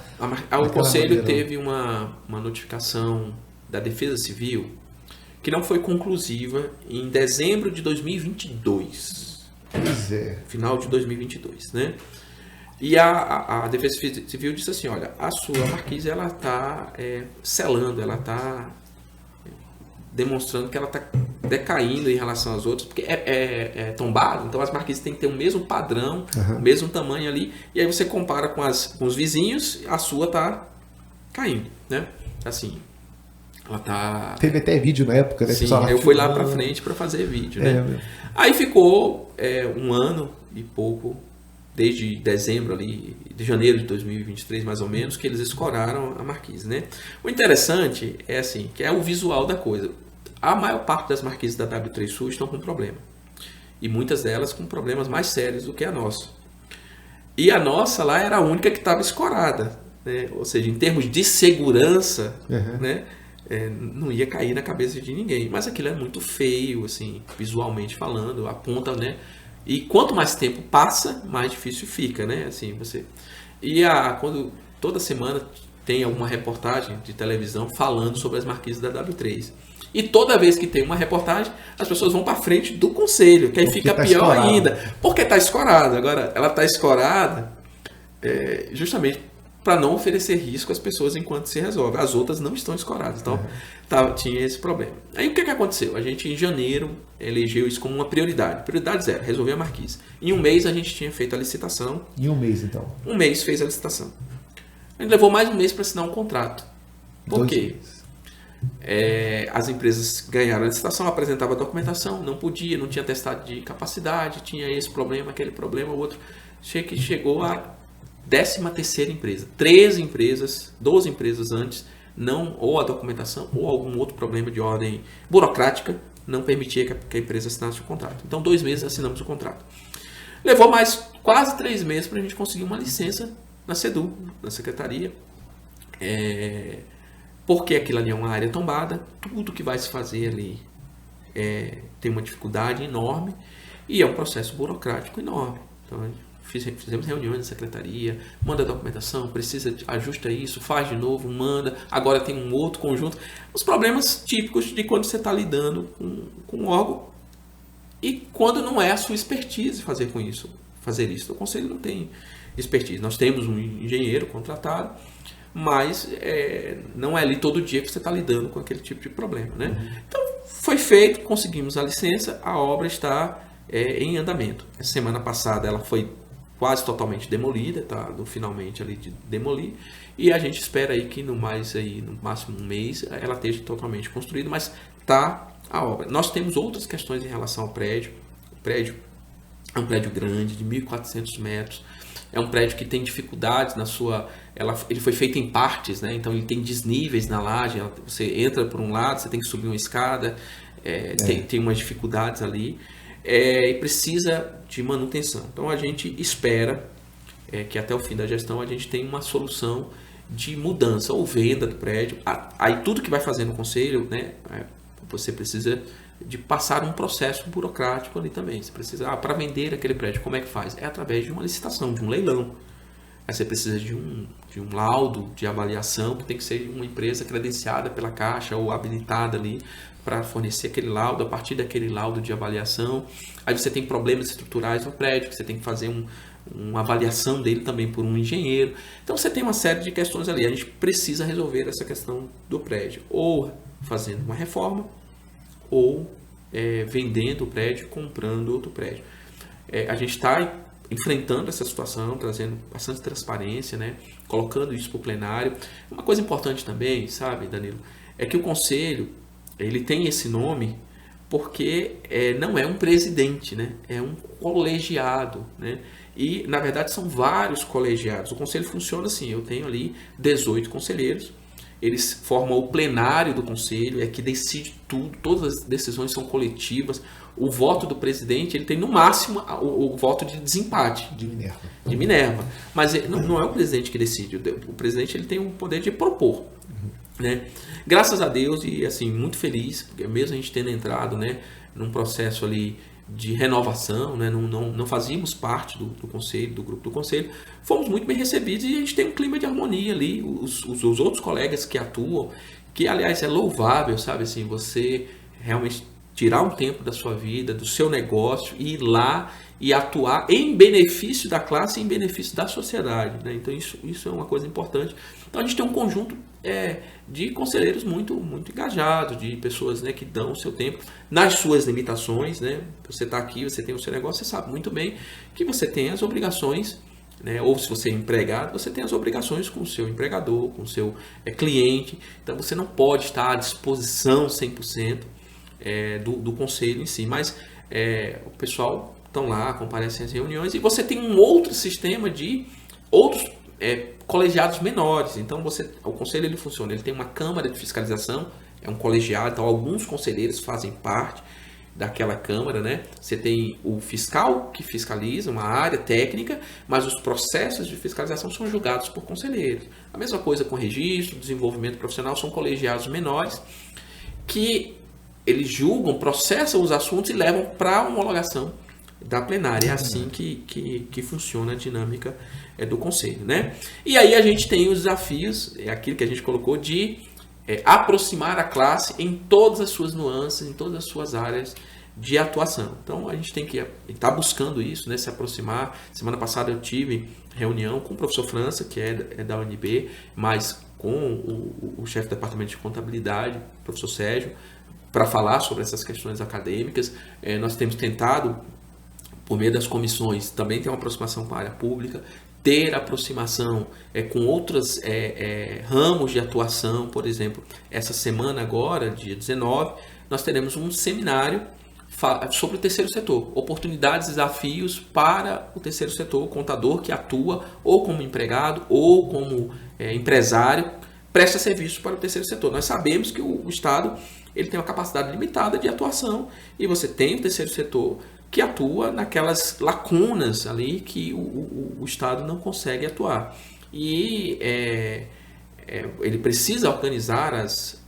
Speaker 2: O conselho teve uma notificação da Defesa Civil que não foi conclusiva em dezembro de 2022.
Speaker 1: Pois é.
Speaker 2: Final de 2022, né? E a Defesa Civil disse assim, olha, a sua marquise ela está selando, ela está demonstrando que ela está decaindo em relação às outras, porque é tombado, então as marquises têm que ter o mesmo padrão, o mesmo tamanho ali, e aí você compara com os vizinhos, a sua está caindo, né? Assim, ela tá...
Speaker 1: Teve até vídeo na época, né?
Speaker 2: Sim, eu fui lá para frente para fazer vídeo, né? Aí ficou um ano e pouco, desde dezembro ali, de janeiro de 2023 mais ou menos, que eles escoraram a marquise, né? O interessante é assim, que é o visual da coisa. A maior parte das marquises da W3 Sul estão com problema. E muitas delas com problemas mais sérios do que a nossa. E a nossa lá era a única que estava escorada, né? Ou seja, em termos de segurança, né? Não ia cair na cabeça de ninguém. Mas aquilo é muito feio, assim, visualmente falando, a ponta, né? E quanto mais tempo passa, mais difícil fica, né? Assim, você... E quando toda semana tem alguma reportagem de televisão falando sobre as marquises da W3. E toda vez que tem uma reportagem, as pessoas vão para frente do conselho, que aí fica pior ainda. Porque está escorada. Agora, ela está escorada justamente para não oferecer risco às pessoas enquanto se resolve. As outras não estão escoradas. Então, tinha esse problema. Aí, o que aconteceu? A gente, em janeiro, elegeu isso como uma prioridade. Prioridade 0, resolver a marquise. Em um mês, a gente tinha feito a licitação.
Speaker 1: Em um mês, então?
Speaker 2: Um mês fez a licitação. A gente levou mais um mês para assinar um contrato. Por quê? As empresas ganharam a licitação, apresentavam a documentação, não podia, não tinha testado de capacidade, tinha esse problema, aquele problema, o outro. Chegou a 13ª empresa. 13 empresas, 12 empresas antes, não, ou a documentação, ou algum outro problema de ordem burocrática, não permitia que a empresa assinasse o contrato. Então, 2 meses assinamos o contrato. Levou mais quase 3 meses para a gente conseguir uma licença na SEDU, na Secretaria. Porque aquilo ali é uma área tombada, tudo que vai se fazer ali tem uma dificuldade enorme e é um processo burocrático enorme. Então, fizemos reuniões na secretaria, manda a documentação, precisa, ajusta isso, faz de novo, manda, agora tem um outro conjunto. Os problemas típicos de quando você está lidando com um órgão e quando não é a sua expertise fazer isso. O conselho não tem expertise. Nós temos um engenheiro contratado, mas não é ali todo dia que você está lidando com aquele tipo de problema, né? Então, foi feito, conseguimos a licença, a obra está em andamento. A semana passada ela foi quase totalmente demolida, tá? Finalmente ali de demolir, e a gente espera aí que no máximo um mês ela esteja totalmente construída, mas está a obra. Nós temos outras questões em relação ao prédio. O prédio é um prédio grande, de 1.400 metros, é um prédio que tem dificuldades na sua... Ele foi feito em partes, né? Então ele tem desníveis na laje, você entra por um lado, você tem que subir uma escada, tem umas dificuldades ali, e precisa de manutenção. Então a gente espera que até o fim da gestão a gente tenha uma solução de mudança ou venda do prédio. Aí tudo que vai fazer no conselho, né? Você precisa de passar um processo burocrático ali também. Você precisa, para vender aquele prédio, como é que faz? É através de uma licitação, de um leilão. Aí você precisa de um laudo de avaliação, que tem que ser uma empresa credenciada pela Caixa ou habilitada ali para fornecer aquele laudo. A partir daquele laudo de avaliação, aí você tem problemas estruturais no prédio, que você tem que fazer uma avaliação dele também por um engenheiro. Então você tem uma série de questões ali. A gente precisa resolver essa questão do prédio, ou fazendo uma reforma, ou vendendo o prédio, comprando outro prédio. A gente está enfrentando essa situação, trazendo bastante transparência, né? Colocando isso para o plenário. Uma coisa importante também, sabe, Danilo, é que o conselho ele tem esse nome porque não é um presidente, né? É um colegiado, né? E, na verdade, são vários colegiados. O conselho funciona assim, eu tenho ali 18 conselheiros eles formam o plenário do conselho, é que decide tudo, todas as decisões são coletivas. O voto do presidente, ele tem no máximo o voto de desempate. De Minerva. Mas não é o presidente que decide, o presidente ele tem o poder de propor. Né? Graças a Deus, e assim, muito feliz, mesmo a gente tendo entrado, né, num processo ali de renovação, né, não fazíamos parte do conselho, do grupo do conselho, fomos muito bem recebidos e a gente tem um clima de harmonia ali, os outros colegas que atuam, que aliás é louvável, sabe, assim, você realmente tirar um tempo da sua vida, do seu negócio, e ir lá e atuar em benefício da classe e em benefício da sociedade. Né? Então isso é uma coisa importante. Então a gente tem um conjunto de conselheiros muito engajados, de pessoas, né, que dão o seu tempo nas suas limitações. Né? Você está aqui, você tem o seu negócio, você sabe muito bem que você tem as obrigações, né? Ou se você é empregado, você tem as obrigações com o seu empregador, com o seu cliente. Então você não pode estar à disposição 100% do conselho em si, mas o pessoal estão lá, comparecem às reuniões, e você tem um outro sistema de outros colegiados menores. Então o conselho ele funciona, ele tem uma câmara de fiscalização, é um colegiado, então alguns conselheiros fazem parte daquela câmara, né? Você tem o fiscal que fiscaliza uma área técnica, mas os processos de fiscalização são julgados por conselheiros. A mesma coisa com registro, desenvolvimento profissional, são colegiados menores que eles julgam, processam os assuntos e levam para a homologação da plenária. É assim que funciona a dinâmica do conselho, né? E aí a gente tem os desafios, aquilo que a gente colocou, de aproximar a classe em todas as suas nuances, em todas as suas áreas de atuação. Então a gente tem que estar buscando isso, né? Se aproximar. Semana passada eu tive reunião com o professor França, que é da UNB, mas com o chefe do departamento de contabilidade, o professor Sérgio, para falar sobre essas questões acadêmicas. Nós temos tentado, por meio das comissões, também ter uma aproximação com a área pública, ter aproximação com outros ramos de atuação. Por exemplo, essa semana agora, dia 19, nós teremos um seminário sobre o terceiro setor, oportunidades e desafios para o terceiro setor, o contador que atua ou como empregado ou como empresário, presta serviço para o terceiro setor. Nós sabemos que o Estado ele tem uma capacidade limitada de atuação, e você tem o terceiro setor que atua naquelas lacunas ali que o Estado não consegue atuar. E ele precisa organizar as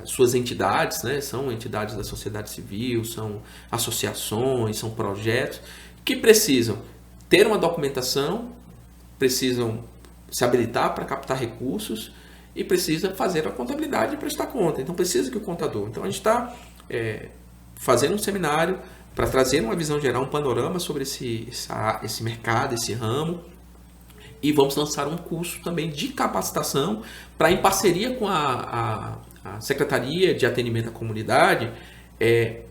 Speaker 2: suas entidades, né? São entidades da sociedade civil, são associações, são projetos que precisam ter uma documentação, precisam se habilitar para captar recursos e precisa fazer a contabilidade e prestar conta. Então precisa que o contador... Então a gente está fazendo um seminário para trazer uma visão geral, um panorama sobre esse mercado, esse ramo, e vamos lançar um curso também de capacitação para, em parceria com a Secretaria de Atendimento à Comunidade,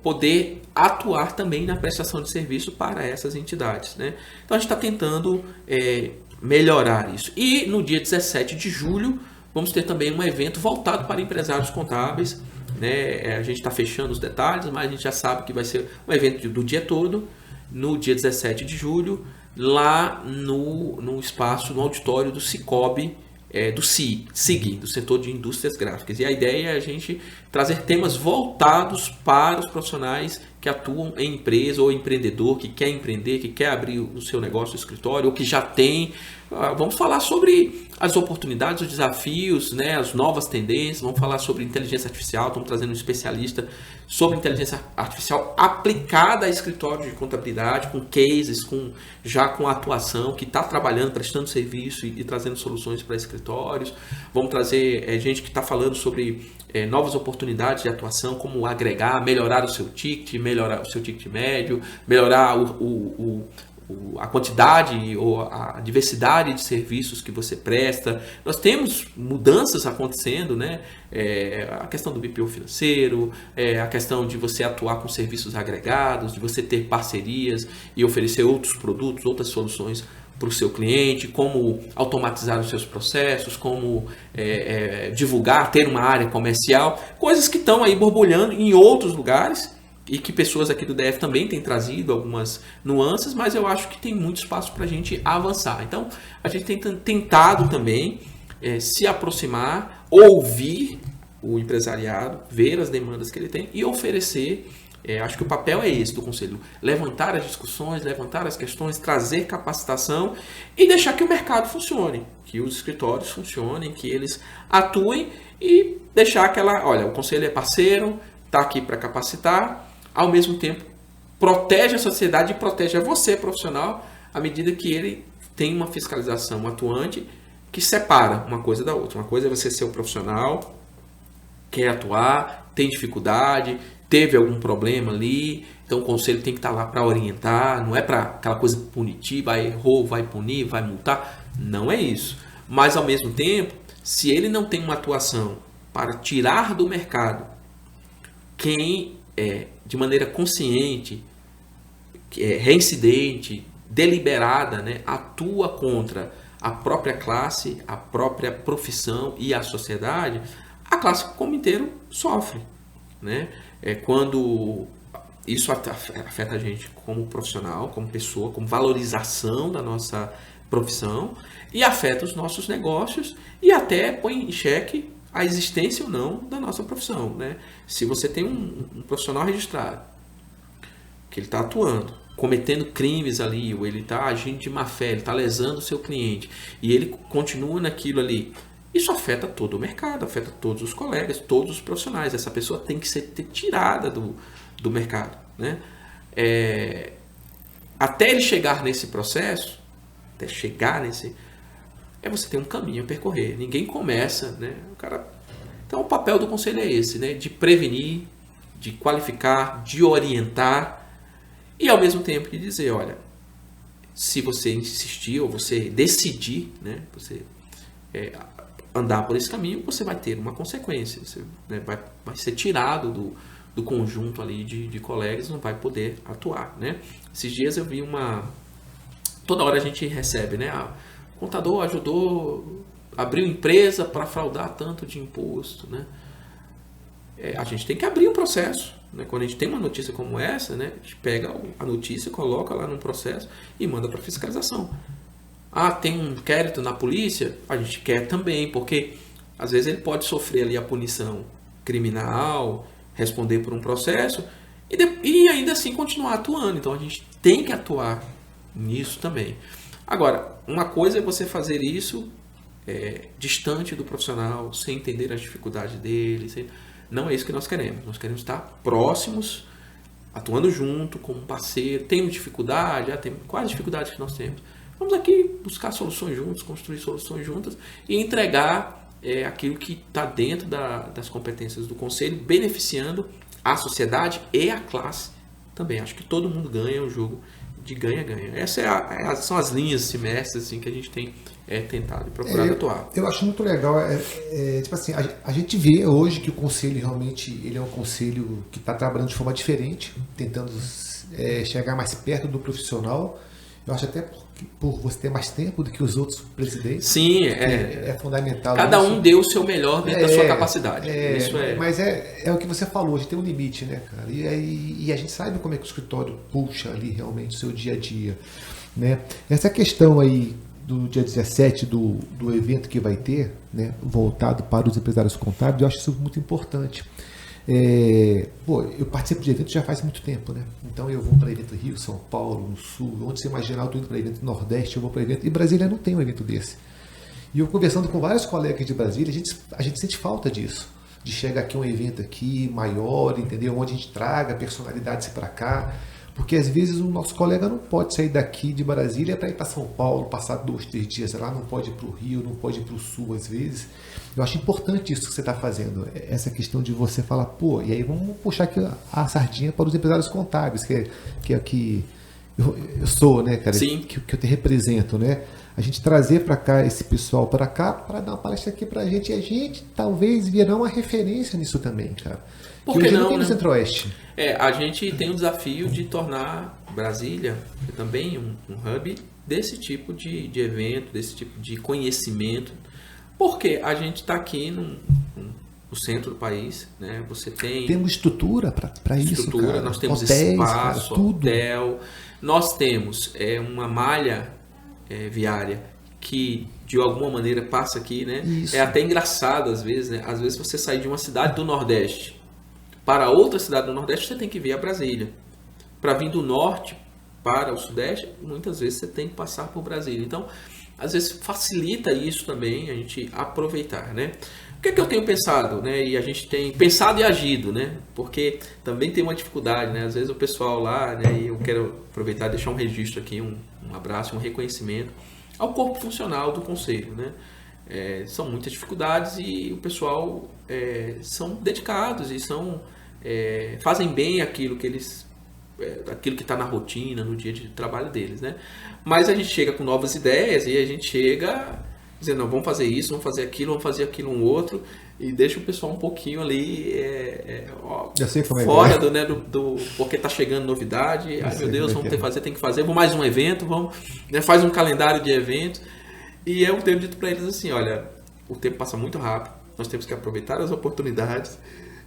Speaker 2: poder atuar também na prestação de serviço para essas entidades. Né? Então a gente está tentando melhorar isso. E no dia 17 de julho vamos ter também um evento voltado para empresários contábeis. Né? A gente está fechando os detalhes, mas a gente já sabe que vai ser um evento do dia todo, no dia 17 de julho, lá no espaço, no auditório do Cicobi, do SIG, do setor de indústrias gráficas. E a ideia é a gente trazer temas voltados para os profissionais que atuam em empresa, ou empreendedor que quer empreender, que quer abrir o seu negócio, o escritório, ou que já tem. Vamos falar sobre as oportunidades, os desafios, né, as novas tendências. Vamos falar sobre inteligência artificial. Estamos trazendo um especialista sobre inteligência artificial aplicada a escritório de contabilidade, com cases, já com atuação, que está trabalhando, prestando serviço e trazendo soluções para escritórios. Vamos trazer gente que está falando sobre novas oportunidades de atuação, como agregar, melhorar o seu ticket, melhorar o seu ticket médio, melhorar a quantidade ou a diversidade de serviços que você presta. Nós temos mudanças acontecendo, né? A questão do BPO financeiro, a questão de você atuar com serviços agregados, de você ter parcerias e oferecer outros produtos, outras soluções para o seu cliente, como automatizar os seus processos, como divulgar, ter uma área comercial, coisas que estão aí borbulhando em outros lugares e que pessoas aqui do DF também têm trazido algumas nuances, mas eu acho que tem muito espaço para a gente avançar. Então, a gente tem tentado também se aproximar, ouvir o empresariado, ver as demandas que ele tem e oferecer. Acho que o papel é esse do conselho: levantar as discussões, levantar as questões, trazer capacitação e deixar que o mercado funcione, que os escritórios funcionem, que eles atuem e deixar olha, o conselho é parceiro, está aqui para capacitar, ao mesmo tempo protege a sociedade e protege a você, profissional, à medida que ele tem uma fiscalização atuante que separa uma coisa da outra. Uma coisa é você ser o profissional, quer atuar, tem dificuldade, teve algum problema ali, então o conselho tem que estar lá para orientar, não é para aquela coisa punitiva, errou, vai punir, vai multar, não é isso. Mas ao mesmo tempo, se ele não tem uma atuação para tirar do mercado quem de maneira consciente, reincidente, deliberada, né, atua contra a própria classe, a própria profissão e a sociedade, a classe como inteiro sofre, né? Quando isso afeta a gente como profissional, como pessoa, como valorização da nossa profissão, e afeta os nossos negócios e até põe em xeque a existência ou não da nossa profissão, né? Se você tem um profissional registrado, que ele está atuando, cometendo crimes ali, ou ele está agindo de má fé, ele está lesando o seu cliente, e ele continua naquilo ali, isso afeta todo o mercado, afeta todos os colegas, todos os profissionais. Essa pessoa tem que ser tirada do mercado, né? Até ele chegar nesse processo, você tem um caminho a percorrer. Ninguém começa, né? Então o papel do conselho é esse, né? De prevenir, de qualificar, de orientar e ao mesmo tempo de dizer, olha, se você insistir ou você decidir, né? Você andar por esse caminho, você vai ter uma consequência. Você, né, vai ser tirado do conjunto ali de colegas, não vai poder atuar, né? Esses dias eu vi toda hora a gente recebe, né? O contador ajudou, abriu empresa para fraudar tanto de imposto, né? A gente tem que abrir um processo, né? Quando a gente tem uma notícia como essa, né? A gente pega a notícia, coloca lá no processo e manda para fiscalização. Tem um inquérito na polícia? A gente quer também, porque às vezes ele pode sofrer ali a punição criminal, responder por um processo e ainda assim continuar atuando. Então a gente tem que atuar nisso também. Agora, uma coisa é você fazer isso distante do profissional, sem entender as dificuldades dele. Não é isso que nós queremos. Nós queremos estar próximos, atuando junto, como parceiro. Temos dificuldade? Quais as dificuldades que nós temos? Vamos aqui buscar soluções juntos, construir soluções juntas e entregar aquilo que está dentro das competências do conselho, beneficiando a sociedade e a classe também. Acho que todo mundo ganha o jogo de ganha-ganha. Essas são as linhas semestres assim, que a gente tem tentado e procurado atuar.
Speaker 1: Eu acho muito legal. Tipo assim, a gente vê hoje que o conselho realmente ele é um conselho que está trabalhando de forma diferente, tentando chegar mais perto do profissional. Eu acho até por você ter mais tempo do que os outros presidentes.
Speaker 2: Sim,
Speaker 1: é fundamental.
Speaker 2: Cada um deu o seu melhor dentro da sua capacidade.
Speaker 1: Mas é o que você falou, a gente tem um limite, né, cara? E a gente sabe como é que o escritório puxa ali realmente o seu dia a dia, né? Essa questão aí do dia 17 do evento que vai ter, né, voltado para os empresários contábeis, eu acho isso muito importante. Eu participo de eventos já faz muito tempo, né? Então eu vou para evento Rio, São Paulo, no Sul, onde você imaginar, eu estou indo para evento Nordeste, eu vou para evento, e Brasília não tem um evento desse. E eu conversando com vários colegas de Brasília, a gente sente falta disso, de chegar aqui um evento aqui maior, entendeu? Onde a gente traga personalidades para cá, porque às vezes o nosso colega não pode sair daqui de Brasília para ir para São Paulo, passar 2, 3 dias lá, não pode ir para o Rio, não pode ir para o Sul às vezes. Eu acho importante isso que você está fazendo, essa questão de você falar, e aí vamos puxar aqui a sardinha para os empresários contábeis, que é o que eu sou, né, cara?
Speaker 2: Sim.
Speaker 1: Que eu te represento, né? A gente trazer para cá esse pessoal para cá para dar uma palestra aqui para a gente, e a gente talvez virá uma referência nisso também, cara.
Speaker 2: Por que não,
Speaker 1: tem no
Speaker 2: né?
Speaker 1: Centro-Oeste.
Speaker 2: A gente tem o desafio de tornar Brasília também um hub desse tipo de evento, desse tipo de conhecimento, porque a gente está aqui no centro do país, né? Você
Speaker 1: temos estrutura para isso, cara.
Speaker 2: Nós temos
Speaker 1: hotéis,
Speaker 2: espaço,
Speaker 1: cara, tudo.
Speaker 2: hotel, nós temos uma malha viária que de alguma maneira passa aqui, né?
Speaker 1: Isso.
Speaker 2: É até engraçado às vezes, né? Às vezes você sair de uma cidade do Nordeste para outra cidade do Nordeste, você tem que vir a Brasília. Para vir do Norte para o Sudeste, muitas vezes você tem que passar por Brasília. Então, às vezes facilita isso também, a gente aproveitar, né? O que é que eu tenho pensado, né? E a gente tem pensado e agido, né? Porque também tem uma dificuldade, né? Às vezes o pessoal lá, né? E eu quero aproveitar e deixar um registro aqui, um abraço, um reconhecimento ao corpo funcional do Conselho, né? São muitas dificuldades e o pessoal são dedicados e fazem bem aquilo que eles aquilo que está na rotina, no dia de trabalho deles, né? Mas a gente chega com novas ideias e a gente chega dizendo, não, vamos fazer isso, vamos fazer aquilo um outro, e deixa o pessoal um pouquinho ali fora do porque está chegando novidade, ai meu Deus, vamos ter que fazer, tem que fazer, vamos mais um evento, vamos, né, faz um calendário de eventos, e eu tenho dito para eles assim, olha, o tempo passa muito rápido, nós temos que aproveitar as oportunidades,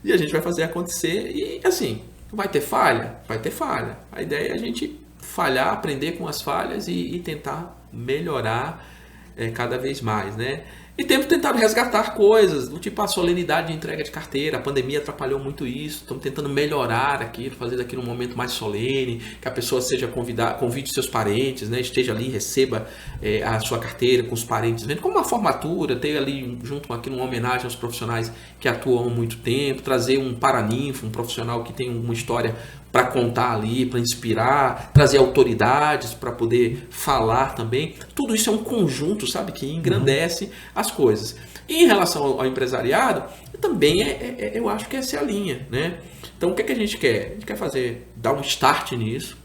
Speaker 2: e a gente vai fazer acontecer, e assim, vai ter falha? Vai ter falha. A ideia é a gente falhar, aprender com as falhas e tentar melhorar cada vez mais, né? E temos tentado resgatar coisas, do tipo a solenidade de entrega de carteira. A pandemia atrapalhou muito isso. Estamos tentando melhorar aquilo, fazer daquilo um momento mais solene, que a pessoa seja convidada, convide seus parentes, né? Esteja ali, receba a sua carteira com os parentes, vendo como uma formatura, ter ali junto com aquilo uma homenagem aos profissionais que atuam há muito tempo, trazer um paraninfo, um profissional que tem uma história para contar ali, para inspirar, trazer autoridades para poder falar também. Tudo isso é um conjunto, sabe, que engrandece as coisas. E em relação ao empresariado, também eu acho que essa é a linha, né? Então o que a gente quer? A gente quer dar um start nisso,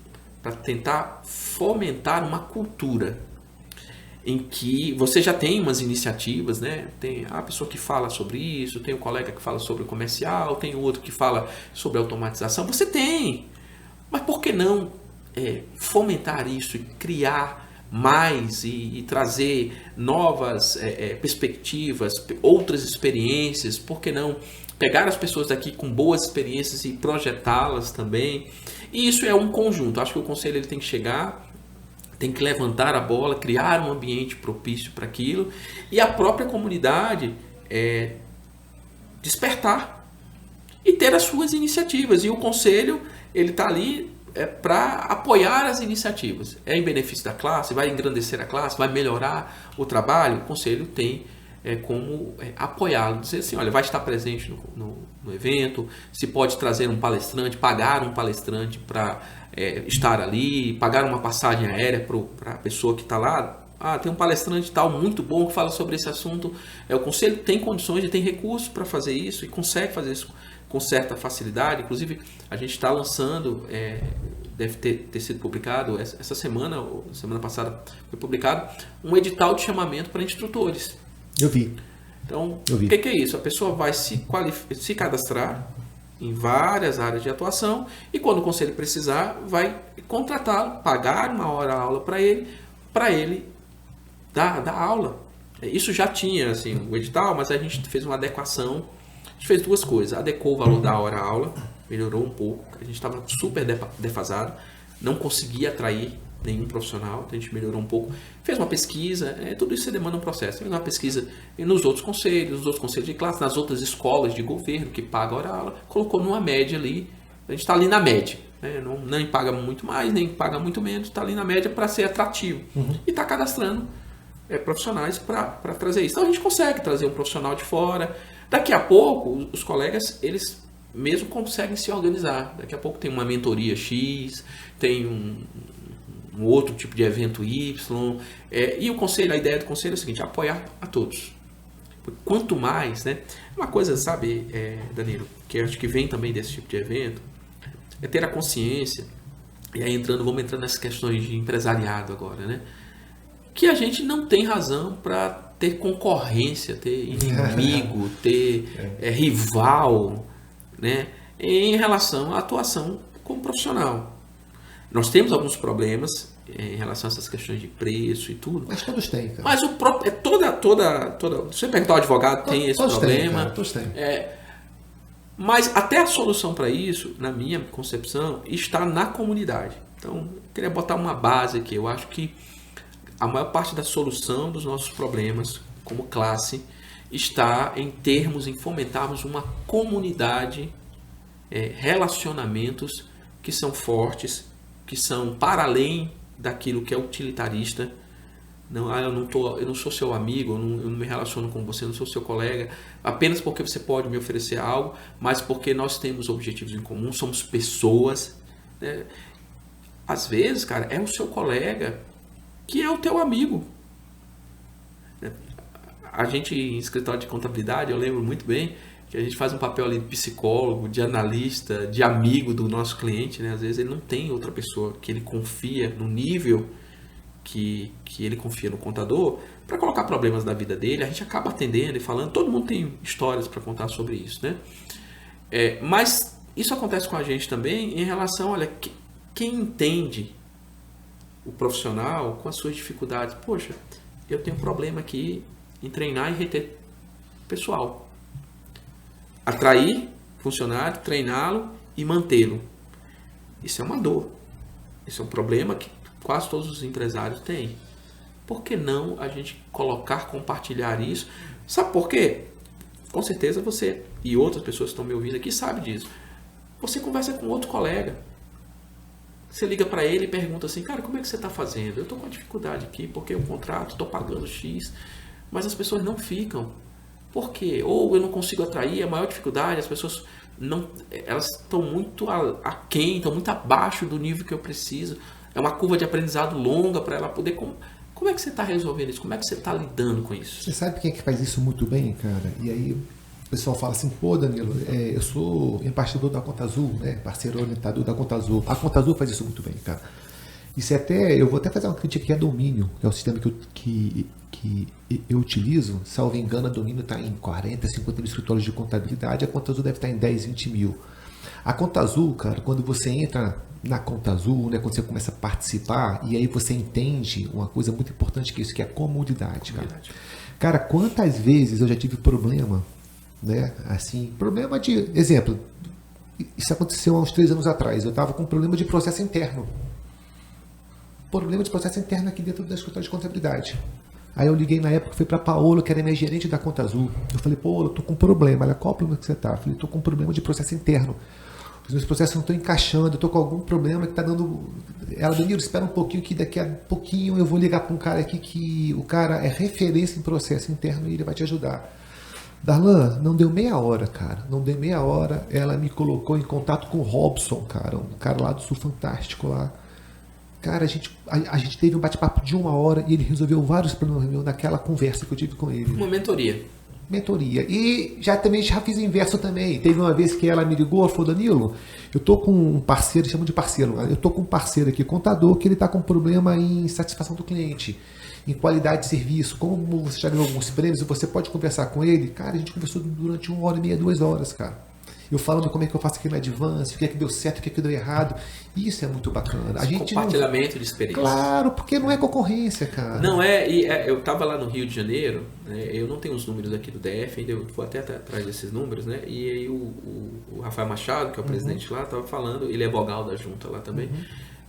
Speaker 2: para tentar fomentar uma cultura em que você já tem umas iniciativas, né? Tem a pessoa que fala sobre isso, tem o colega que fala sobre o comercial, tem o outro que fala sobre automatização. Você tem, mas por que não fomentar isso e criar mais e trazer novas perspectivas, outras experiências? Por que não pegar as pessoas daqui com boas experiências e projetá-las também? E isso é um conjunto. Acho que o conselho ele tem que chegar, tem que levantar a bola, criar um ambiente propício para aquilo e a própria comunidade despertar e ter as suas iniciativas. E o conselho ele está ali para apoiar as iniciativas. É em benefício da classe, vai engrandecer a classe, vai melhorar o trabalho. O conselho tem como apoiá-lo, dizer assim, olha, vai estar presente no evento, se pode trazer um palestrante, pagar um palestrante para estar ali, pagar uma passagem aérea para a pessoa que está lá. Ah, tem um palestrante tal muito bom que fala sobre esse assunto. O conselho tem condições e tem recursos para fazer isso e consegue fazer isso com certa facilidade. Inclusive, a gente está lançando, deve ter sido publicado essa semana, ou semana passada foi publicado, um edital de chamamento para instrutores.
Speaker 1: Eu vi.
Speaker 2: Então, o que é isso? A pessoa vai se cadastrar em várias áreas de atuação e quando o conselho precisar, vai contratá-lo, pagar uma hora aula para ele dar aula. Isso já tinha assim, o edital, mas a gente fez uma adequação. A gente fez duas coisas. Adequou o valor da hora aula, melhorou um pouco. A gente estava super defasado, não conseguia atrair nenhum profissional, então a gente melhorou um pouco. Fez uma pesquisa, tudo isso demanda um processo. Fez uma pesquisa nos outros conselhos de classe, nas outras escolas de governo que pagam a hora aula, colocou numa média ali. A gente está ali na média, né? Não nem paga muito mais, nem paga muito menos, está ali na média para ser atrativo. E está cadastrando profissionais para trazer isso. Então a gente consegue trazer um profissional de fora. Daqui a pouco, os colegas, eles mesmo conseguem se organizar. Daqui a pouco tem uma mentoria X, tem um outro tipo de evento Y. E o conselho, a ideia do conselho é o seguinte, apoiar a todos. Quanto mais, né? Uma coisa, sabe, Danilo, que eu acho que vem também desse tipo de evento, é ter a consciência, e aí vamos entrando nessas questões de empresariado agora, né? Que a gente não tem razão para ter concorrência, ter inimigo, ter rival, né? Em relação à atuação como profissional. Nós temos alguns problemas em relação a essas questões de preço e tudo.
Speaker 1: Mas todos têm, cara.
Speaker 2: Mas toda se você perguntar ao advogado, tem esse problema.
Speaker 1: Todos têm.
Speaker 2: Mas até a solução para isso, na minha concepção, está na comunidade. Então, eu queria botar uma base aqui. Eu acho que a maior parte da solução dos nossos problemas como classe está em termos, em fomentarmos uma comunidade, relacionamentos que são fortes, que são para além daquilo que é utilitarista. Não, eu não sou seu amigo, eu não me relaciono com você, eu não sou seu colega, apenas porque você pode me oferecer algo, mas porque nós temos objetivos em comum, somos pessoas, né? Às vezes, cara, é o seu colega que é o teu amigo. A gente, em escritório de contabilidade, eu lembro muito bem que a gente faz um papel ali de psicólogo, de analista, de amigo do nosso cliente, né? Às vezes ele não tem outra pessoa que ele confia no nível que ele confia no contador para colocar problemas da vida dele. A gente acaba atendendo e falando, todo mundo tem histórias para contar sobre isso, né? Mas isso acontece com a gente também em relação, olha, quem entende o profissional com as suas dificuldades. Poxa, eu tenho um problema aqui em treinar e reter pessoal. Atrair funcionário, treiná-lo e mantê-lo. Isso é uma dor. Isso é um problema que quase todos os empresários têm. Por que não a gente compartilhar isso? Sabe por quê? Com certeza você e outras pessoas que estão me ouvindo aqui sabem disso. Você conversa com outro colega. Você liga para ele e pergunta assim, cara, como é que você está fazendo? Eu estou com uma dificuldade aqui, porque o contrato, estou pagando X, mas as pessoas não ficam. Por quê? Ou eu não consigo atrair, a maior dificuldade, as pessoas não, elas estão muito aquém, estão muito abaixo do nível que eu preciso. É uma curva de aprendizado longa para ela poder... Como é que você está resolvendo isso? Como é que você está lidando com isso?
Speaker 1: Você sabe quem é que faz isso muito bem, cara? E aí o pessoal fala assim, pô, Danilo, eu sou embaixador da Conta Azul, né? Parceiro orientador da Conta Azul. A Conta Azul faz isso muito bem, cara. Isso é eu vou até fazer uma crítica aqui a Domínio, que é o sistema que eu utilizo. Salvo engano, a Domínio está em 40, 50 mil escritórios de contabilidade, a Conta Azul deve estar em 10, 20 mil. A Conta Azul, cara, quando você entra na Conta Azul, né, quando você começa a participar, e aí você entende uma coisa muito importante que é isso, que é a comodidade, cara. Cara, quantas vezes eu já tive problema, né, assim, problema de, exemplo, isso aconteceu há uns 3 anos atrás, eu estava com um problema de processo interno. Problema de processo interno aqui dentro da escritório de contabilidade. Aí eu liguei na época, fui para a Paola, que era minha gerente da Conta Azul. Eu falei, Paola, eu tô com um problema. Ela, qual o problema que você tá? Eu falei, tô com um problema de processo interno. Os meus processos não estão encaixando, eu tô com algum problema que tá dando... Ela, Danilo, espera um pouquinho que daqui a pouquinho eu vou ligar para um cara aqui que o cara é referência em processo interno e ele vai te ajudar. Darlan, não deu meia hora, cara. Não deu meia hora, ela me colocou em contato com o Robson, cara. Um cara lá do Sul Fantástico lá. Cara, a gente teve um bate-papo de 1 hora e ele resolveu vários problemas meus naquela conversa que eu tive com ele.
Speaker 2: Uma mentoria.
Speaker 1: E também já fiz o inverso também. Teve uma vez que ela me ligou e falou, Danilo, eu tô com um parceiro, chamo de parceiro, eu tô com um parceiro aqui, contador, que ele tá com problema em satisfação do cliente, em qualidade de serviço. Como você já ganhou alguns prêmios, você pode conversar com ele. Cara, a gente conversou durante 1 hora e meia, 2 horas, cara. Eu falando como é que eu faço aqui na Advance, o que é que deu certo, o que é que deu errado. Isso é muito bacana.
Speaker 2: Compartilhamento de experiência.
Speaker 1: Claro, porque não é concorrência, cara.
Speaker 2: Não é, eu estava lá no Rio de Janeiro, né, eu não tenho os números aqui do DF, ainda eu vou até atrás desses números, né? E aí o Rafael Machado, que é o presidente lá, estava falando, ele é vogal da junta lá também,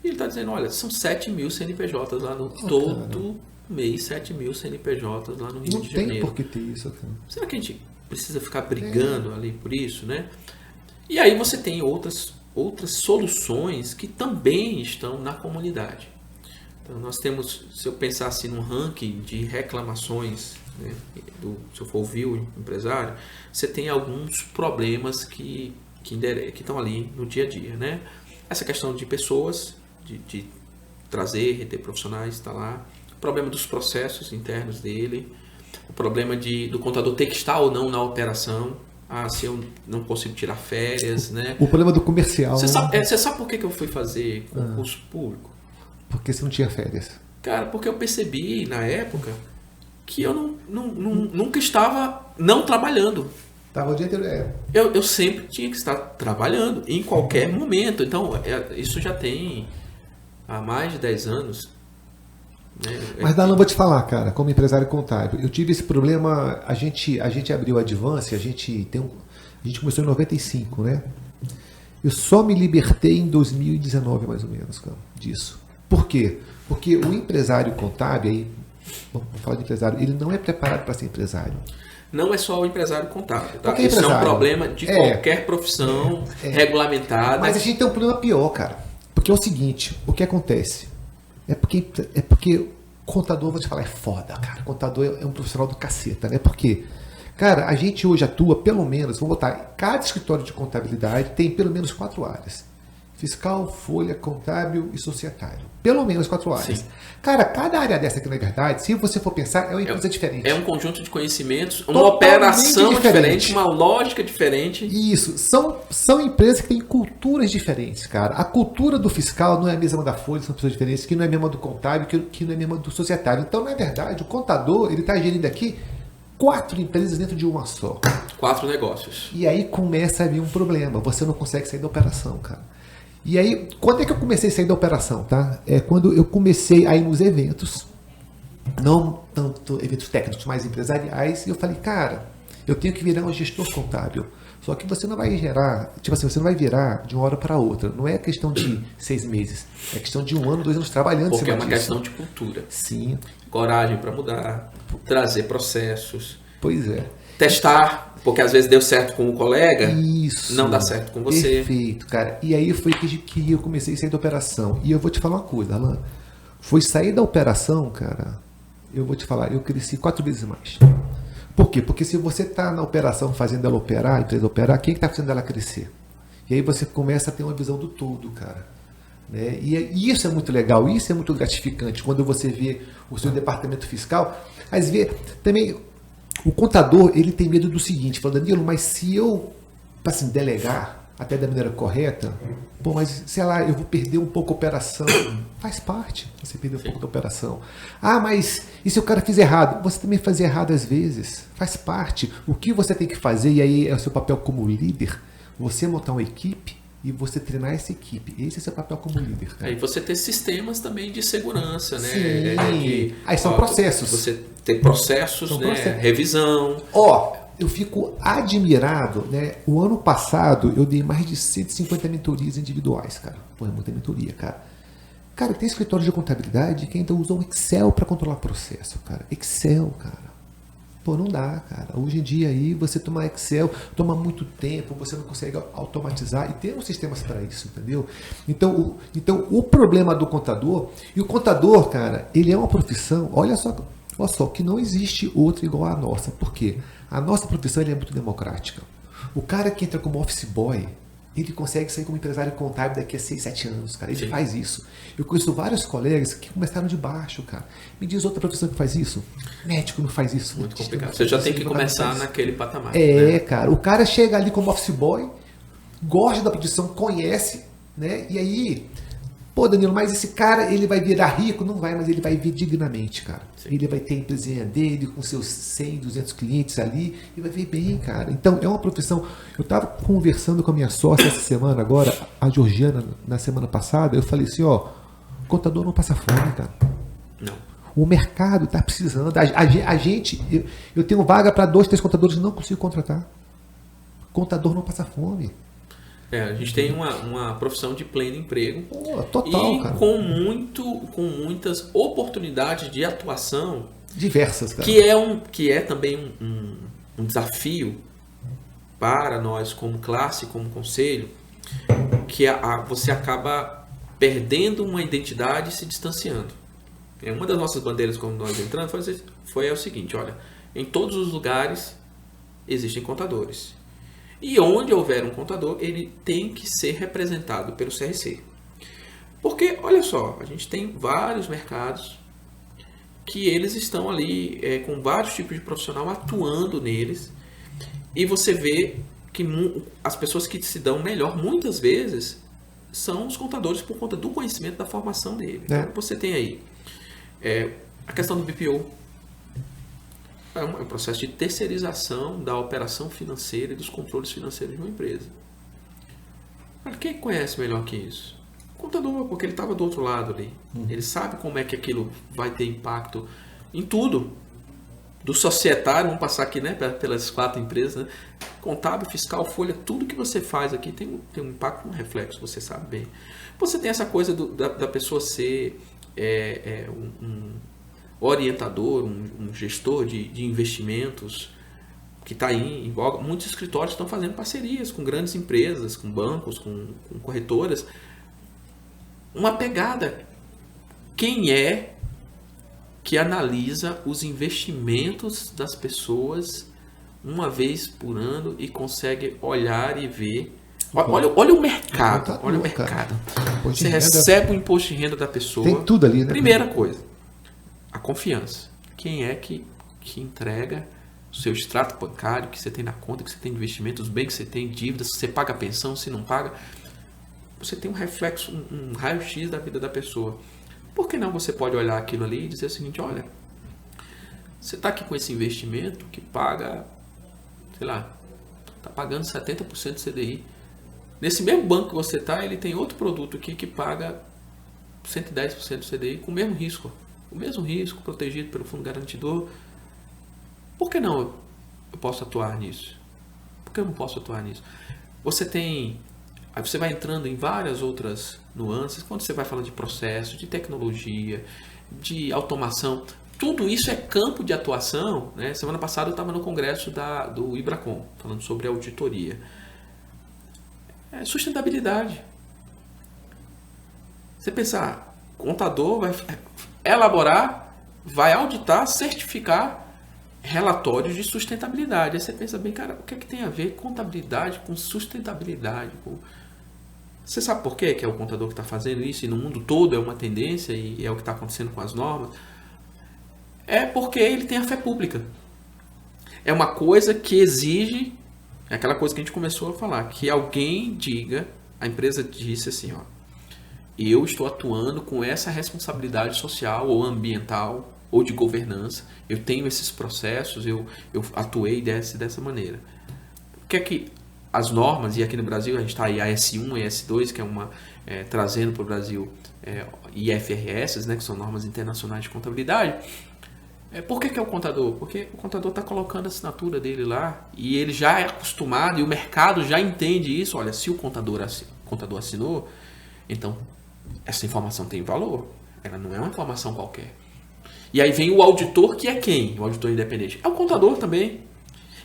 Speaker 2: e ele está dizendo, olha, são 7 mil CNPJs lá no todo mês, 7 mil CNPJs lá no Rio de Janeiro.
Speaker 1: Não tem por que ter isso, cara.
Speaker 2: Será que a gente precisa ficar brigando ali por isso, né? E aí você tem outras soluções que também estão na comunidade. Então nós temos, se eu pensar assim num ranking de reclamações, né, se eu for ouvir o empresário, você tem alguns problemas que estão ali no dia a dia, né? Essa questão de pessoas, de trazer, reter profissionais, está lá. O problema dos processos internos dele, o problema do contador ter que estar ou não na operação. Se eu não consigo tirar férias, né?
Speaker 1: O problema do comercial.
Speaker 2: Você sabe por que eu fui fazer concurso público?
Speaker 1: Porque você não tinha férias.
Speaker 2: Cara, porque eu percebi na época que eu nunca estava não trabalhando.
Speaker 1: Estava o dia inteiro.
Speaker 2: Eu sempre tinha que estar trabalhando, em qualquer momento. Então, isso já tem há mais de 10 anos.
Speaker 1: Mas Darlan, vou te falar, cara, como empresário contábil, eu tive esse problema, a gente abriu a Advance, a gente começou em 95, né? Eu só me libertei em 2019, mais ou menos, cara, disso. Por quê? Porque o empresário contábil, aí, vamos falar de empresário, ele não é preparado para ser empresário.
Speaker 2: Não é só o empresário contábil, tá?
Speaker 1: Qualquer
Speaker 2: Isso é um
Speaker 1: empresário.
Speaker 2: problema de qualquer profissão regulamentada.
Speaker 1: Mas a gente tem um problema pior, cara. Porque é o seguinte, o que acontece? É porque contador, vou te falar, é foda, cara. Contador é um profissional do caceta, né? Porque, cara, a gente hoje atua, pelo menos, vou botar, cada escritório de contabilidade tem pelo menos 4 áreas. Fiscal, folha, contábil e societário. Pelo menos 4 áreas.
Speaker 2: Sim.
Speaker 1: Cara, cada área dessa aqui, na verdade, se você for pensar, é uma empresa diferente.
Speaker 2: É um conjunto de conhecimentos, uma
Speaker 1: Totalmente
Speaker 2: operação
Speaker 1: diferente.
Speaker 2: diferente, uma lógica diferente.
Speaker 1: Isso, são empresas que têm culturas diferentes, cara. A cultura do fiscal não é a mesma da folha, são pessoas diferentes, que não é a mesma do contábil, que não é a mesma do societário. Então, na verdade, o contador, ele está gerindo aqui 4 empresas dentro de uma só.
Speaker 2: 4 negócios.
Speaker 1: E aí começa a vir um problema, você não consegue sair da operação, cara. E aí, quando é que eu comecei a sair da operação, tá? É quando eu comecei a ir nos eventos, não tanto eventos técnicos, mas empresariais, e eu falei, cara, eu tenho que virar um gestor contábil. Só que você não vai gerar, tipo assim, você não vai virar de uma hora para outra. Não é questão de 6 meses, é questão de 1 ano, 2 anos trabalhando.
Speaker 2: Porque é uma
Speaker 1: disso.
Speaker 2: questão de cultura.
Speaker 1: Sim.
Speaker 2: Coragem para mudar, trazer processos.
Speaker 1: Pois é.
Speaker 2: Testar, porque às vezes deu certo com o colega,
Speaker 1: Isso.
Speaker 2: não dá certo com você.
Speaker 1: Perfeito, cara. E aí foi que eu comecei a sair da operação. E eu vou te falar uma coisa, Alan. Foi sair da operação, cara, eu vou te falar, eu cresci 4 vezes mais. Por quê? Porque se você está na operação fazendo ela operar, a empresa operar, quem está fazendo ela crescer? E aí você começa a ter uma visão do todo, cara. Né? E isso é muito legal, isso é muito gratificante. Quando você vê o seu departamento fiscal, às vezes também o contador, ele tem medo do seguinte, fala, Danilo, mas se eu assim, delegar até da maneira correta, pô, mas sei lá, eu vou perder um pouco a operação. Faz parte você perder um pouco da operação. Ah, mas e se o cara fizer errado? Você também faz errado às vezes. Faz parte. O que você tem que fazer, e aí é o seu papel como líder, você montar uma equipe e você treinar essa equipe. Esse é o seu papel como líder. Cara.
Speaker 2: Aí você ter sistemas também de segurança, né?
Speaker 1: Sim. Aí são processos.
Speaker 2: Você ter processos,
Speaker 1: São
Speaker 2: né?
Speaker 1: processos.
Speaker 2: Revisão.
Speaker 1: Eu fico admirado, né? O ano passado eu dei mais de 150 mentorias individuais, cara. Pô, é muita mentoria, cara. Cara, tem escritório de contabilidade que ainda usa o Excel para controlar processo, cara. Excel, cara. Pô, não dá, cara. Hoje em dia aí você tomar Excel toma muito tempo, você não consegue automatizar e tem sistemas para isso, entendeu? Então o problema do contador, e o contador, cara, ele é uma profissão, olha só que não existe outra igual à nossa. Por quê? A nossa profissão é muito democrática. O cara que entra como office boy, ele consegue sair como empresário contábil daqui a 6, 7 anos, cara. Ele faz isso. Eu conheço vários colegas que começaram de baixo, cara. Me diz outra profissão que faz isso? Médico não faz isso.
Speaker 2: Muito complicado. Você já tem que começar naquele patamar.
Speaker 1: Né? Cara. O cara chega ali como office boy, gosta da profissão, conhece, né? E aí, pô, Danilo, mas esse cara, ele vai virar rico? Não vai, mas ele vai vir dignamente, cara. Sim. Ele vai ter a empresinha dele com seus 100, 200 clientes ali e vai ver bem, cara. Então, é uma profissão. Eu estava conversando com a minha sócia essa semana agora, a Georgiana, na semana passada, eu falei assim, contador não passa fome, cara.
Speaker 2: Não.
Speaker 1: O mercado está precisando. A gente, eu tenho vaga para 2, 3 contadores, não consigo contratar. Contador não passa fome.
Speaker 2: A gente tem uma profissão de pleno emprego.
Speaker 1: Total,
Speaker 2: e
Speaker 1: cara.
Speaker 2: com muitas oportunidades de atuação
Speaker 1: diversas, cara.
Speaker 2: Que é também um desafio para nós como classe, como conselho, que você acaba perdendo uma identidade e se distanciando. Uma das nossas bandeiras quando nós entramos foi o seguinte, olha, em todos os lugares existem contadores. E onde houver um contador, ele tem que ser representado pelo CRC. Porque, olha só, a gente tem vários mercados que eles estão ali com vários tipos de profissional atuando neles. E você vê que as pessoas que se dão melhor, muitas vezes, são os contadores por conta do conhecimento da formação dele. Então, você tem aí a questão do BPO. É um processo de terceirização da operação financeira e dos controles financeiros de uma empresa. Quem conhece melhor que isso? O contador, porque ele estava do outro lado ali. Ele sabe como é que aquilo vai ter impacto em tudo. do societário, vamos passar aqui, né, pelas 4 empresas, né? Contábil, fiscal, folha, tudo que você faz aqui tem um impacto, um reflexo, você sabe bem. Você tem essa coisa da pessoa ser um orientador, um gestor de investimentos, que está aí em voga. Muitos escritórios estão fazendo parcerias com grandes empresas, com bancos, com corretoras. Uma pegada. Quem é que analisa os investimentos das pessoas uma vez por ano e consegue olhar e ver? Olha o mercado. Olha o mercado. Você recebe o imposto de renda da pessoa.
Speaker 1: Tem tudo ali, né?
Speaker 2: Primeira coisa, a confiança. Quem é que entrega o seu extrato bancário que você tem na conta, que você tem investimento, os bens que você tem, dívidas, se você paga a pensão, se não paga? Você tem um reflexo, um raio-x da vida da pessoa. Por que não você pode olhar aquilo ali e dizer o seguinte, olha, você está aqui com esse investimento que paga, sei lá, está pagando 70% de CDI. Nesse mesmo banco que você está, ele tem outro produto aqui que paga 110% de CDI com o mesmo risco. O mesmo risco, protegido pelo fundo garantidor. Por que não eu posso atuar nisso? Por que eu não posso atuar nisso? Aí você vai entrando em várias outras nuances, quando você vai falando de processo, de tecnologia, de automação, tudo isso é campo de atuação, né? Semana passada eu estava no congresso do Ibracon, falando sobre auditoria. Sustentabilidade. Você pensar, contador vai elaborar, vai auditar, certificar relatórios de sustentabilidade. Aí você pensa bem, cara, o que é que tem a ver contabilidade com sustentabilidade? Você sabe por quê que é o contador que está fazendo isso e no mundo todo é uma tendência e é o que está acontecendo com as normas? É porque ele tem a fé pública. É uma coisa que exige, é aquela coisa que a gente começou a falar, que alguém diga, a empresa disse assim, ó, eu estou atuando com essa responsabilidade social ou ambiental ou de governança, eu tenho esses processos, eu atuei dessa maneira. O que é que as normas, e aqui no Brasil a gente está aí a S1 e a S2, que é trazendo para o Brasil IFRS, né, que são normas internacionais de contabilidade. Por que é o contador? Porque o contador está colocando a assinatura dele lá e ele já é acostumado e o mercado já entende isso. Olha, se o contador assinou, então essa informação tem valor. Ela não é uma informação qualquer. E aí vem o auditor, que é quem? O auditor independente. É o contador também.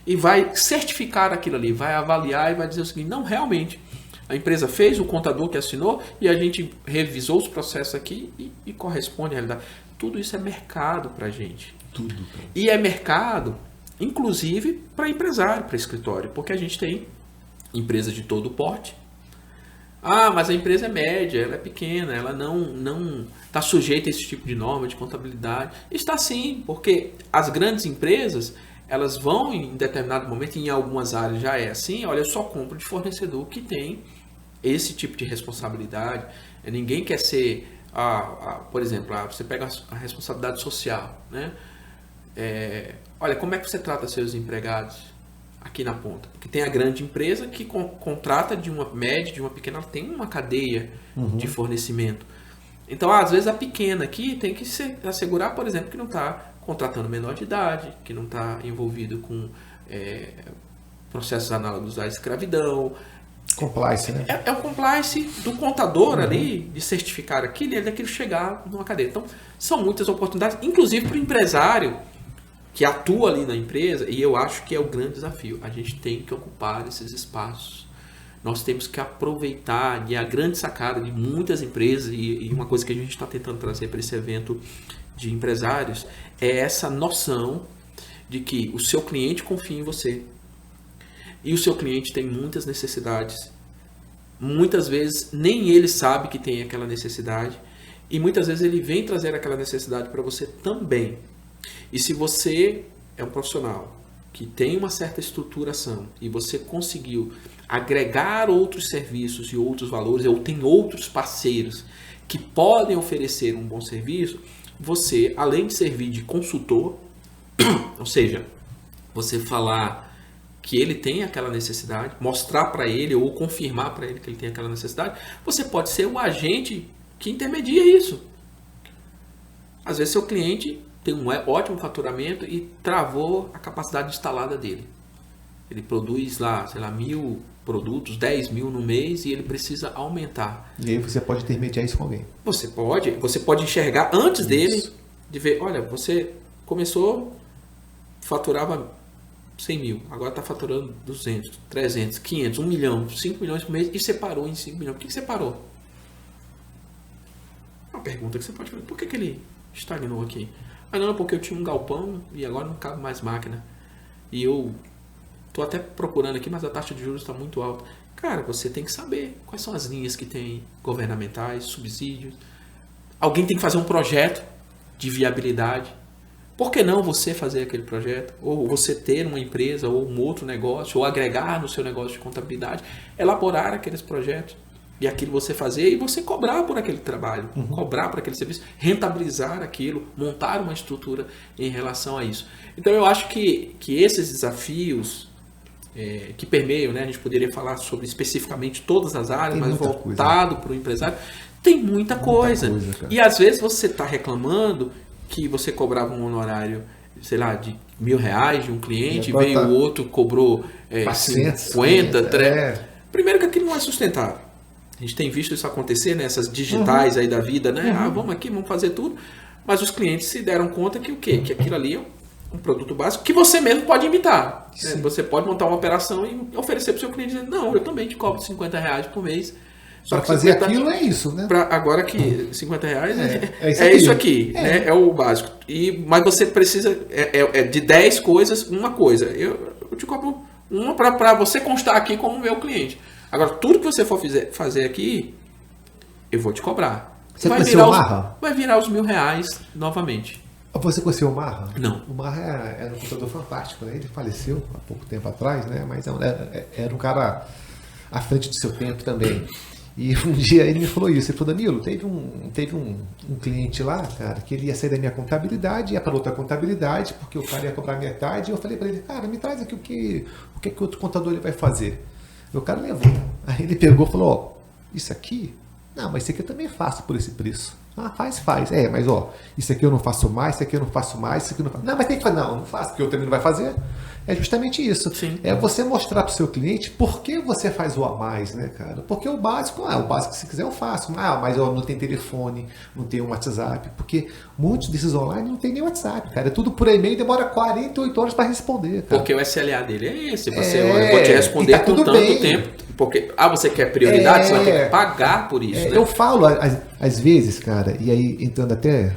Speaker 2: E vai certificar aquilo ali, vai avaliar e vai dizer o seguinte, não, realmente, a empresa fez, o contador que assinou e a gente revisou os processos aqui e corresponde à realidade. Tudo isso é mercado para a gente.
Speaker 1: Tudo.
Speaker 2: E é mercado, inclusive, para empresário, para escritório, porque a gente tem empresas de todo porte. Ah, mas a empresa é média, ela é pequena, ela não está sujeita a esse tipo de norma de contabilidade. Está sim, porque as grandes empresas, elas vão em determinado momento, em algumas áreas já é assim, olha, eu só compro de fornecedor que tem esse tipo de responsabilidade. Ninguém quer ser, por exemplo, você pega a responsabilidade social, né? Olha, como é que você trata seus empregados aqui na ponta? Porque tem a grande empresa que contrata de uma média, de uma pequena, ela tem uma cadeia de fornecimento. Então, às vezes, a pequena aqui tem que se assegurar, por exemplo, que não está contratando menor de idade, que não está envolvido com processos análogos à escravidão.
Speaker 1: Compliance, né?
Speaker 2: É o compliance do contador ali, de certificar aquilo, e ele daquele chegar numa cadeia. Então, são muitas oportunidades, inclusive para o empresário que atua ali na empresa, e eu acho que é o grande desafio. A gente tem que ocupar esses espaços. Nós temos que aproveitar, e a grande sacada de muitas empresas, e uma coisa que a gente está tentando trazer para esse evento de empresários, é essa noção de que o seu cliente confia em você. E o seu cliente tem muitas necessidades. Muitas vezes nem ele sabe que tem aquela necessidade. E muitas vezes ele vem trazer aquela necessidade para você também. E se você é um profissional que tem uma certa estruturação e você conseguiu agregar outros serviços e outros valores, ou tem outros parceiros que podem oferecer um bom serviço, você, além de servir de consultor, ou seja, você falar que ele tem aquela necessidade, mostrar para ele ou confirmar para ele que ele tem aquela necessidade, você pode ser o agente que intermedia isso. Às vezes seu cliente tem um ótimo faturamento e travou a capacidade instalada dele. Ele produz lá, sei lá, 1.000 produtos, 10.000 no mês e ele precisa aumentar.
Speaker 1: E aí você pode intermediar isso com alguém.
Speaker 2: Você pode enxergar antes dele, de ver, olha, você começou, faturava 100.000, agora está faturando 200, 300, 500, 1 milhão, 5 milhões por mês e você parou em 5 milhões. Por que você parou? Uma pergunta que você pode fazer, por que ele estagnou aqui? Ah, não, porque eu tinha um galpão e agora não cabe mais máquina. E eu estou até procurando aqui, mas a taxa de juros está muito alta. Cara, você tem que saber quais são as linhas que tem governamentais, subsídios. Alguém tem que fazer um projeto de viabilidade. Por que não você fazer aquele projeto? Ou você ter uma empresa, ou um outro negócio, ou agregar no seu negócio de contabilidade, elaborar aqueles projetos. E aquilo você fazer e você cobrar por aquele trabalho, cobrar por aquele serviço, rentabilizar aquilo, montar uma estrutura em relação a isso. Então eu acho que esses desafios que permeiam, né? A gente poderia falar sobre especificamente todas as áreas, mas voltado para o empresário, tem muita coisa. E às vezes você está reclamando que você cobrava um honorário, sei lá, de R$1.000 de um cliente, e veio o outro, cobrou 50, 3. Primeiro que aquilo não é sustentável. A gente tem visto isso acontecer, né? Essas digitais aí da vida, né? Ah, vamos aqui, vamos fazer tudo. Mas os clientes se deram conta que o quê? Que aquilo ali é um produto básico que você mesmo pode imitar. Né? Você pode montar uma operação e oferecer para o seu cliente dizendo, não, eu também te cobro R$50 por mês.
Speaker 1: Só para fazer aquilo é isso, né?
Speaker 2: Agora que R$50 é isso aqui, né? É o básico. Mas você precisa de 10 coisas, uma coisa. Eu te cobro uma para você constar aqui como meu cliente. Agora, tudo que você for fazer aqui, eu vou te cobrar.
Speaker 1: Você conheceu o Marra?
Speaker 2: Vai virar os R$1.000 novamente.
Speaker 1: Você conheceu o Marra?
Speaker 2: Não.
Speaker 1: O Marra era um contador fantástico, né? Ele faleceu há pouco tempo atrás, né? Mas era um cara à frente do seu tempo também. E um dia ele me falou isso. Ele falou, Danilo, teve um cliente lá, cara, que ele ia sair da minha contabilidade, ia para outra contabilidade, porque o cara ia cobrar metade. E eu falei para ele, cara, me traz aqui o que outro contador ele vai fazer. E o cara levou. Aí ele pegou e falou, ó, isso aqui? Não, mas isso aqui eu também faço por esse preço. Ah, faz. Mas ó, isso aqui eu não faço mais, isso aqui eu não faço mais, isso aqui eu não faço. Não, mas tem que fazer. Não faço, porque eu também não vai fazer. É justamente isso.
Speaker 2: Sim.
Speaker 1: É você mostrar para o seu cliente por que você faz o a mais, né, cara? Porque o básico, se quiser eu faço. Mas eu não tenho telefone, não tenho WhatsApp, porque muitos desses online não tem nem WhatsApp, cara. É tudo por e-mail e demora 48 horas para responder, cara.
Speaker 2: Porque o SLA dele é esse. Eu vou te responder com tanto tempo. Porque, você quer prioridade, você vai ter que pagar por isso. Né?
Speaker 1: Eu falo, às vezes, cara, e aí entrando até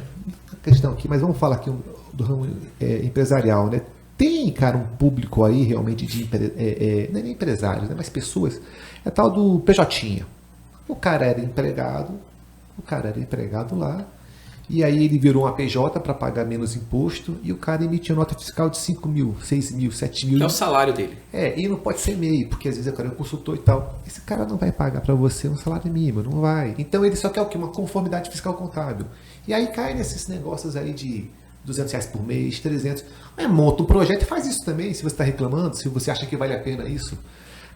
Speaker 1: na questão aqui, mas vamos falar aqui do ramo empresarial, né? Tem, cara, um público aí realmente não é nem empresários, né, mas pessoas, é tal do PJ. O cara era empregado lá, e aí ele virou uma PJ para pagar menos imposto, e o cara emitiu nota fiscal de 5 mil, 6 mil, 7 mil.
Speaker 2: É o salário dele.
Speaker 1: E não pode ser MEI, porque às vezes o cara é um consultor e tal. Esse cara não vai pagar para você um salário mínimo, não vai. Então ele só quer o quê? Uma conformidade fiscal contábil. E aí cai nesses negócios aí de R$200 por mês, 300. Monta um projeto e faz isso também, se você está reclamando, se você acha que vale a pena isso.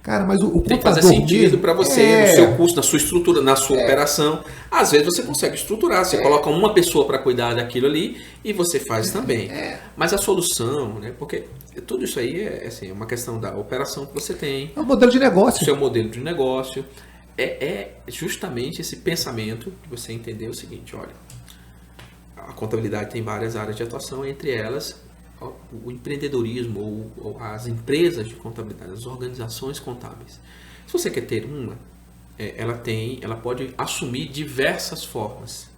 Speaker 1: Cara, mas o
Speaker 2: tem que fazer sentido para você, no seu custo, na sua estrutura, na sua operação. Às vezes você consegue estruturar, você coloca uma pessoa para cuidar daquilo ali e você faz também. Mas a solução, né? Porque tudo isso aí é uma questão da operação que você tem.
Speaker 1: É o modelo de negócio.
Speaker 2: O seu modelo de negócio. É justamente esse pensamento que você entendeu o seguinte, olha, a contabilidade tem várias áreas de atuação, entre elas o empreendedorismo ou as empresas de contabilidade, as organizações contábeis. Se você quer ter uma, ela pode assumir diversas formas.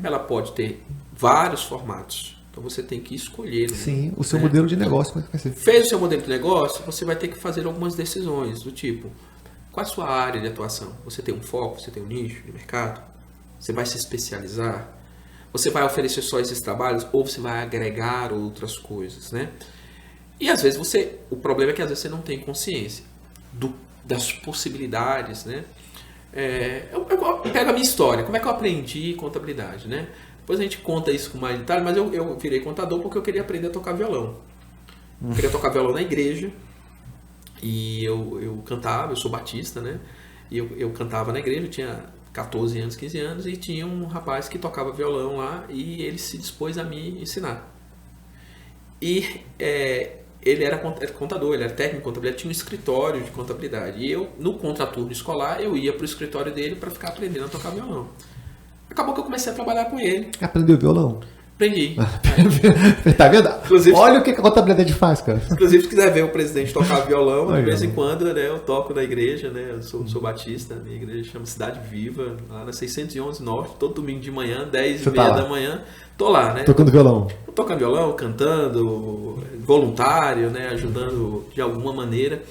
Speaker 2: Ela pode ter vários formatos. Então você tem que escolher.
Speaker 1: Sim, o seu modelo de negócio. Como é que vai ser?
Speaker 2: Fez o seu modelo de negócio, você vai ter que fazer algumas decisões do tipo, qual a sua área de atuação? Você tem um foco, você tem um nicho de mercado? Você vai se especializar? Você vai oferecer só esses trabalhos ou você vai agregar outras coisas, né? E às vezes o problema é que às vezes você não tem consciência das possibilidades, né? Eu pego a minha história, como é que eu aprendi contabilidade, né? Depois a gente conta isso com mais detalhe, mas eu virei contador porque eu queria aprender a tocar violão. Eu queria tocar violão na igreja e eu cantava, eu sou batista, né? E eu cantava na igreja, eu tinha 14 anos, 15 anos, e tinha um rapaz que tocava violão lá e ele se dispôs a me ensinar. E ele era contador, ele era técnico de contabilidade, tinha um escritório de contabilidade. E eu, no contraturno escolar, eu ia para o escritório dele para ficar aprendendo a tocar violão. Acabou que eu comecei a trabalhar com ele.
Speaker 1: Aprendeu violão?
Speaker 2: Aprendi.
Speaker 1: Tá vendo?
Speaker 2: Inclusive,
Speaker 1: olha o que a contabilidade faz, cara.
Speaker 2: Inclusive, se quiser ver o presidente tocar violão, de vez em quando, né, eu toco na igreja, né? Eu sou batista, minha igreja chama Cidade Viva, lá na 611 Norte, todo domingo de manhã, 10h30 da manhã, tô lá, né?
Speaker 1: Tocando violão.
Speaker 2: Tocando violão, cantando, voluntário, né? Ajudando de alguma maneira,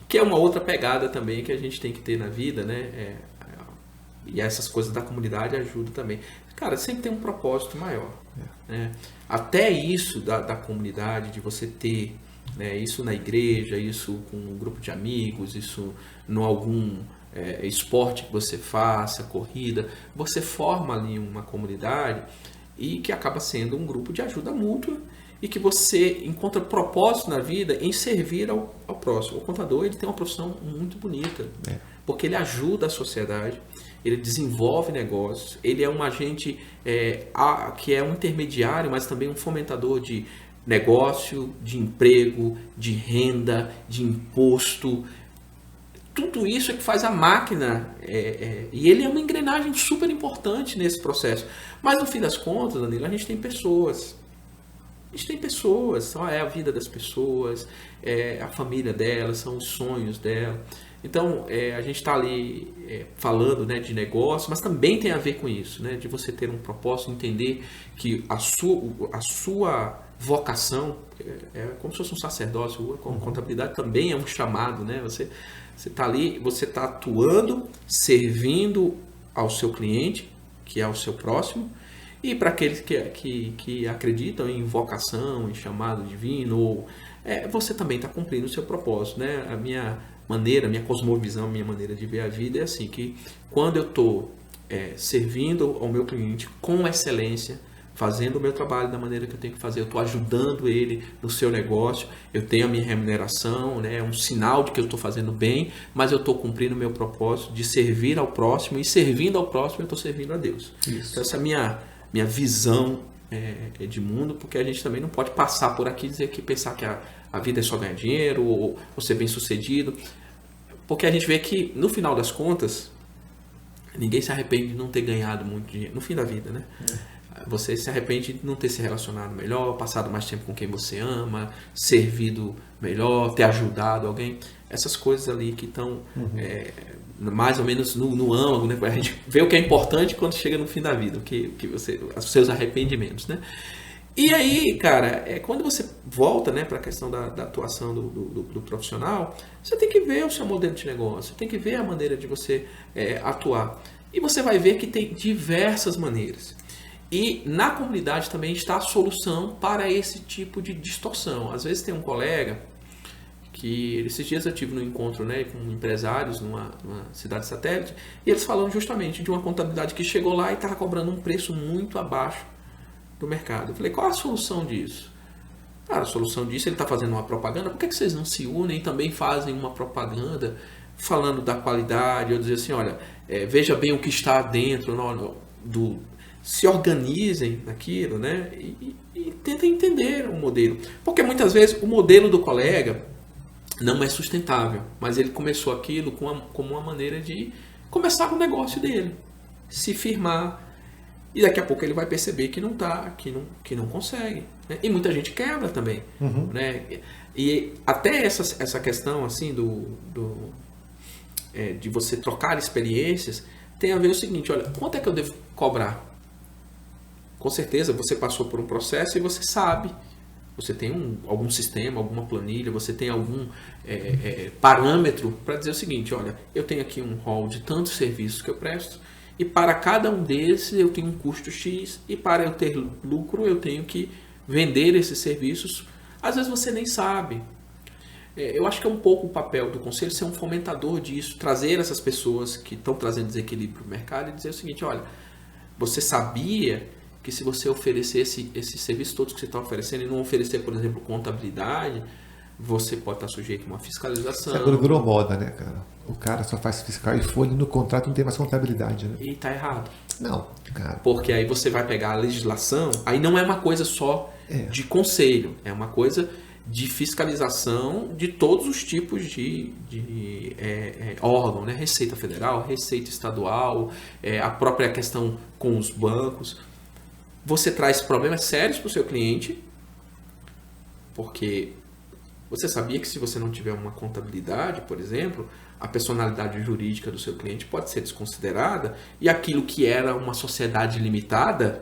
Speaker 2: que é uma outra pegada também que a gente tem que ter na vida, né? E essas coisas da comunidade ajudam também. Cara, sempre tem um propósito maior. Né? Até isso da comunidade, de você ter, né, isso na igreja, isso com um grupo de amigos, isso em algum esporte que você faça, corrida, você forma ali uma comunidade e que acaba sendo um grupo de ajuda mútua e que você encontra propósito na vida em servir ao próximo. O contador, ele tem uma profissão muito bonita, porque ele ajuda a sociedade, ele desenvolve negócios, ele é um agente que é um intermediário, mas também um fomentador de negócio, de emprego, de renda, de imposto. Tudo isso é que faz a máquina, e ele é uma engrenagem super importante nesse processo. Mas no fim das contas, Danilo, a gente tem pessoas. A gente tem pessoas, é a vida das pessoas, é a família delas, são os sonhos dela. Então, a gente está ali falando, né, de negócio, mas também tem a ver com isso, né, de você ter um propósito, entender que a sua vocação é como se fosse um sacerdócio, como contabilidade também é um chamado, né? Você está ali, você está atuando, servindo ao seu cliente, que é o seu próximo, e para aqueles que acreditam em vocação, em chamado divino, você também está cumprindo o seu propósito, né? A minha cosmovisão, a minha maneira de ver a vida é assim, que quando eu estou servindo ao meu cliente com excelência, fazendo o meu trabalho da maneira que eu tenho que fazer, eu estou ajudando ele no seu negócio, eu tenho a minha remuneração, né, é um sinal de que eu estou fazendo bem, mas eu estou cumprindo o meu propósito de servir ao próximo, e servindo ao próximo eu estou servindo a Deus. Isso. Então essa é a minha visão de mundo, porque a gente também não pode passar por aqui e dizer que pensar que a vida é só ganhar dinheiro ou ser bem sucedido, porque a gente vê que no final das contas ninguém se arrepende de não ter ganhado muito dinheiro no fim da vida, né? Você se arrepende de não ter se relacionado melhor, passado mais tempo com quem você ama, servido melhor, ter ajudado alguém, essas coisas ali que estão mais ou menos no âmago, né? A gente vê o que é importante quando chega no fim da vida, os seus arrependimentos, né? E aí, cara, quando você volta, né, para a questão da atuação do profissional, você tem que ver o seu modelo de negócio, tem que ver a maneira de você atuar. E você vai ver que tem diversas maneiras. E na comunidade também está a solução para esse tipo de distorção. Às vezes tem um colega que esses dias eu tive num encontro, né, com empresários numa cidade satélite, e eles falando justamente de uma contabilidade que chegou lá e estava cobrando um preço muito abaixo do mercado. Eu falei, qual a solução disso? A solução disso, ele está fazendo uma propaganda, por que vocês não se unem e também fazem uma propaganda falando da qualidade, ou dizer assim, olha, veja bem o que está dentro se organizem naquilo, né? E tentem entender o modelo. Porque muitas vezes o modelo do colega não é sustentável, mas ele começou aquilo como uma maneira de começar o negócio dele, se firmar, e daqui a pouco ele vai perceber que não tá, que não consegue, né? E muita gente quebra também, né? E até essa questão assim de você trocar experiências tem a ver o seguinte, olha, quanto é que eu devo cobrar? Com certeza você passou por um processo e você sabe, você tem algum sistema, alguma planilha, você tem algum parâmetro para dizer o seguinte, olha, eu tenho aqui um rol de tantos serviços que eu presto, e para cada um desses eu tenho um custo X, e para eu ter lucro eu tenho que vender esses serviços. Às vezes você nem sabe. Eu acho que é um pouco o papel do conselho ser um fomentador disso, trazer essas pessoas que estão trazendo desequilíbrio para o mercado e dizer o seguinte, olha, você sabia que se você oferecesse esses serviços todos que você está oferecendo e não oferecer, por exemplo, contabilidade, você pode estar sujeito a uma fiscalização.
Speaker 1: Isso agora virou moda, né, cara? O cara só faz fiscal e folha, no contrato não tem mais contabilidade, né?
Speaker 2: E tá errado.
Speaker 1: Não, cara.
Speaker 2: Porque aí você vai pegar a legislação, aí não é uma coisa só de conselho, é uma coisa de fiscalização de todos os tipos de órgão, né? Receita Federal, Receita Estadual, a própria questão com os bancos. Você traz problemas sérios para o seu cliente, porque você sabia que se você não tiver uma contabilidade, por exemplo, a personalidade jurídica do seu cliente pode ser desconsiderada e aquilo que era uma sociedade limitada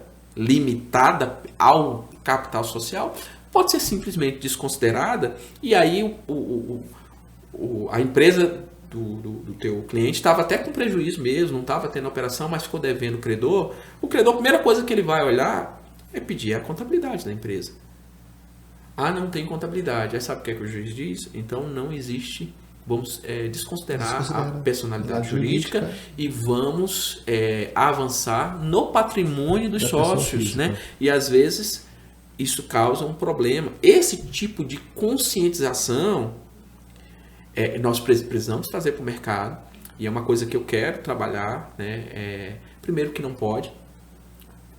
Speaker 2: ao capital social, pode ser simplesmente desconsiderada e aí a empresa do teu cliente estava até com prejuízo mesmo, não estava tendo operação, mas ficou devendo o credor. O credor, a primeira coisa que ele vai olhar é pedir a contabilidade da empresa. Ah, não tem contabilidade. Aí sabe o que é que o juiz diz? Então não existe, vamos desconsiderar a personalidade jurídica e vamos avançar no patrimônio dos sócios, né? E às vezes isso causa um problema. Esse tipo de conscientização nós precisamos trazer para o mercado e é uma coisa que eu quero trabalhar, né? Primeiro que não pode,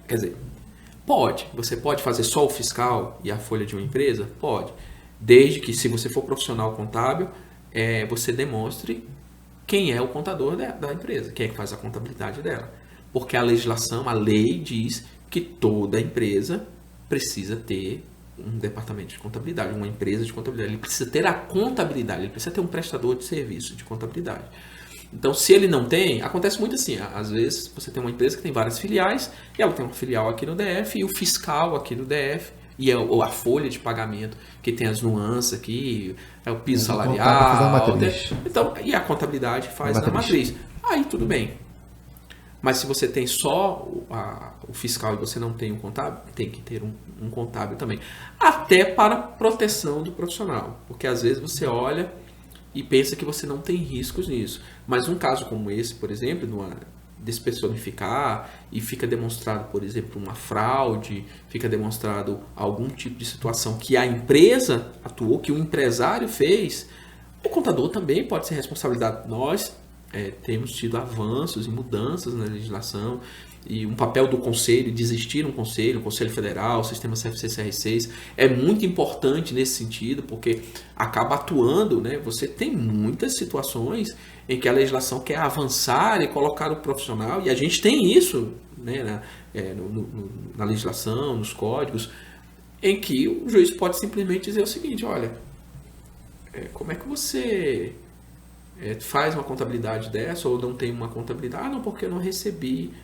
Speaker 2: quer dizer, você pode fazer só o fiscal e a folha de uma empresa? Pode, desde que se você for profissional contábil, você demonstre quem é o contador da empresa, quem é que faz a contabilidade dela, porque a legislação, a lei diz que toda empresa precisa ter um departamento de contabilidade, uma empresa de contabilidade. Ele precisa ter a contabilidade, ele precisa ter um prestador de serviço de contabilidade. Então, se ele não tem, acontece muito assim, às vezes você tem uma empresa que tem várias filiais, e ela tem uma filial aqui no DF, e o fiscal aqui no DF, e a folha de pagamento, que tem as nuances aqui, o piso salarial, então, e a contabilidade faz na matriz. Aí tudo bem. Mas se você tem só o fiscal e você não tem um contábil, tem que ter um contábil também. Até para proteção do profissional. Porque às vezes você olha e pensa que você não tem riscos nisso. Mas um caso como esse, por exemplo, despersonificar e fica demonstrado, por exemplo, uma fraude, fica demonstrado algum tipo de situação que a empresa atuou, que o empresário fez, o contador também pode ser responsabilizado. Nós temos tido avanços e mudanças na legislação e um papel do conselho, de existir um conselho, o Conselho Federal, o sistema CFC-CR6 é muito importante nesse sentido, porque acaba atuando, né? Você tem muitas situações em que a legislação quer avançar e colocar o profissional, e a gente tem isso, né, na legislação, nos códigos, em que o juiz pode simplesmente dizer o seguinte: olha, como é que você faz uma contabilidade dessa ou não tem uma contabilidade? Ah, não, porque eu não recebi.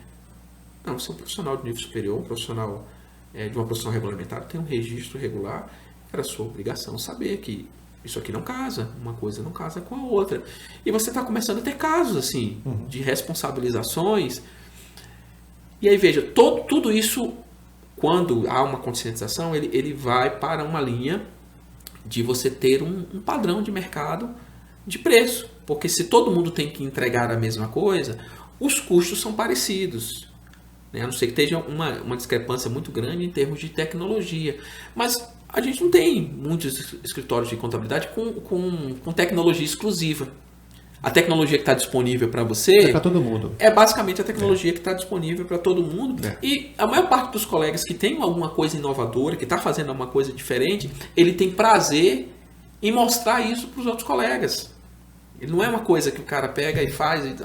Speaker 2: Não, você é um profissional de nível superior, um profissional de uma profissão regulamentada, tem um registro regular, era sua obrigação saber que isso aqui não casa, uma coisa não casa com a outra. E você está começando a ter casos assim, de responsabilizações. E aí veja, tudo isso, quando há uma conscientização, ele vai para uma linha de você ter um padrão de mercado de preço. Porque se todo mundo tem que entregar a mesma coisa, os custos são parecidos. A não ser que esteja uma discrepância muito grande em termos de tecnologia. Mas a gente não tem muitos escritórios de contabilidade com tecnologia exclusiva. A tecnologia que está disponível para você
Speaker 1: para todo mundo.
Speaker 2: É basicamente a tecnologia que está disponível para todo mundo. E a maior parte dos colegas que tem alguma coisa inovadora, que está fazendo alguma coisa diferente, ele tem prazer em mostrar isso para os outros colegas. Ele não é uma coisa que o cara pega e faz e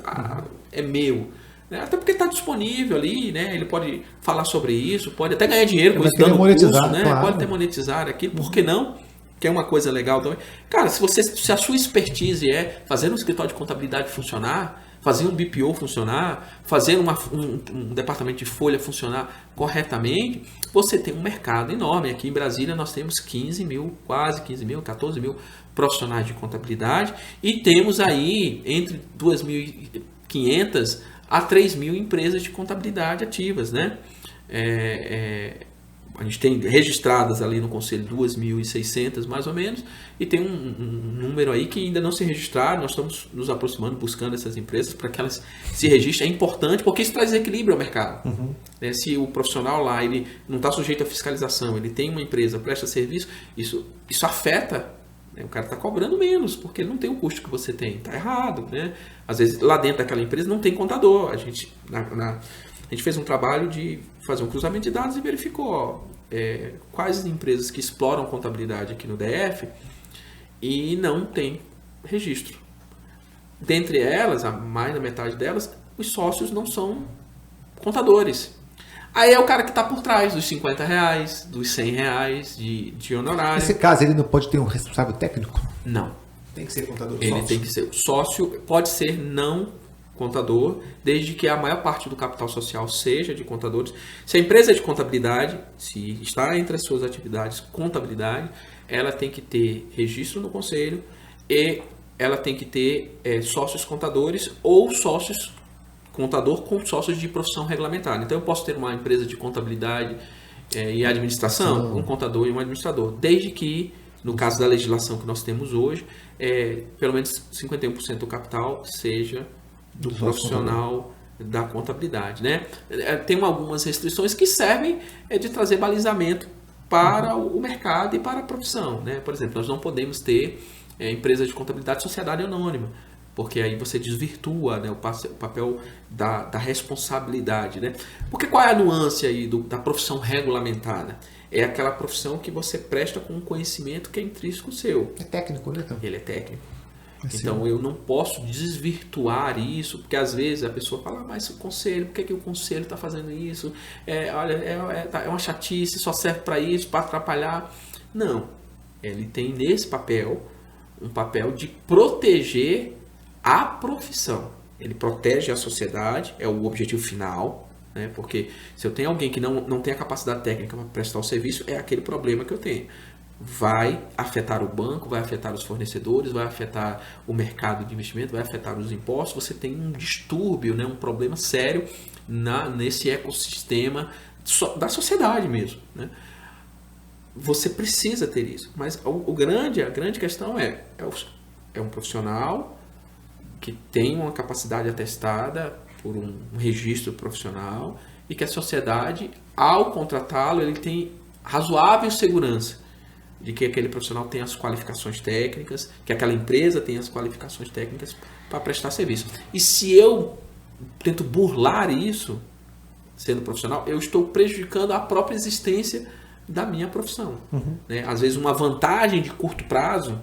Speaker 2: é meu. Até porque está disponível ali, né? Ele pode falar sobre isso, pode até ganhar dinheiro com isso, dando curso, né? Claro. Pode até monetizar aquilo, por que não? Que é uma coisa legal também. Cara, se a sua expertise é fazer um escritório de contabilidade funcionar, fazer um BPO funcionar, fazer um departamento de folha funcionar corretamente, você tem um mercado enorme. Aqui em Brasília nós temos 14 mil profissionais de contabilidade e temos aí entre 2.500 a 3.000 empresas de contabilidade ativas, né? A gente tem registradas ali no Conselho 2.600 mais ou menos, e tem um número aí que ainda não se registraram. Nós estamos nos aproximando, buscando essas empresas para que elas se registrem. É importante porque isso traz equilíbrio ao mercado. Se o profissional lá ele não está sujeito à fiscalização, ele tem uma empresa, presta serviço, isso afeta O cara está cobrando menos, porque ele não tem o custo que você tem. Está errado, né? Às vezes, lá dentro daquela empresa não tem contador. A gente fez um trabalho de fazer um cruzamento de dados e verificou quais empresas que exploram contabilidade aqui no DF e não tem registro. Dentre elas, a mais da metade delas, os sócios não são contadores. Aí é o cara que está por trás dos R$50, dos R$100 de honorário.
Speaker 1: Nesse caso, ele não pode ter um responsável técnico?
Speaker 2: Não.
Speaker 1: Tem que ser contador
Speaker 2: Ele
Speaker 1: sócio?
Speaker 2: tem que ser. O sócio pode ser não contador, desde que a maior parte do capital social seja de contadores. Se a empresa é de contabilidade, se está entre as suas atividades contabilidade, ela tem que ter registro no conselho e ela tem que ter sócios contadores ou sócios contador com sócios de profissão regulamentada. Então eu posso ter uma empresa de contabilidade e administração, um contador e um administrador, desde que, no caso da legislação que nós temos hoje, pelo menos 51% do capital seja do profissional da contabilidade, né? Tem algumas restrições que servem de trazer balizamento para o mercado e para a profissão, né? Por exemplo, nós não podemos ter empresa de contabilidade sociedade anônima, porque aí você desvirtua, né, o papel da responsabilidade, né? Porque qual é a nuance aí da profissão regulamentada? É aquela profissão que você presta com um conhecimento que é intrínseco seu.
Speaker 1: É técnico, né?
Speaker 2: Ele é técnico. Então eu não posso desvirtuar isso, porque às vezes a pessoa fala, mas o conselho, por que o conselho está fazendo isso? Olha, é uma chatice, só serve para isso, para atrapalhar. Não, ele tem nesse papel um papel de proteger a profissão. Ele protege a sociedade, é o objetivo final, né? Porque se eu tenho alguém que não tem a capacidade técnica para prestar o serviço, é aquele problema que eu tenho. Vai afetar o banco, vai afetar os fornecedores, vai afetar o mercado de investimento, vai afetar os impostos. Você tem um distúrbio, né? Um problema sério nesse ecossistema da sociedade mesmo, né? Você precisa ter isso. Mas a grande questão é um profissional que tem uma capacidade atestada por um registro profissional e que a sociedade, ao contratá-lo, ele tem razoável segurança de que aquele profissional tem as qualificações técnicas, que aquela empresa tem as qualificações técnicas para prestar serviço. E se eu tento burlar isso, sendo profissional, eu estou prejudicando a própria existência da minha profissão. Né? Às vezes uma vantagem de curto prazo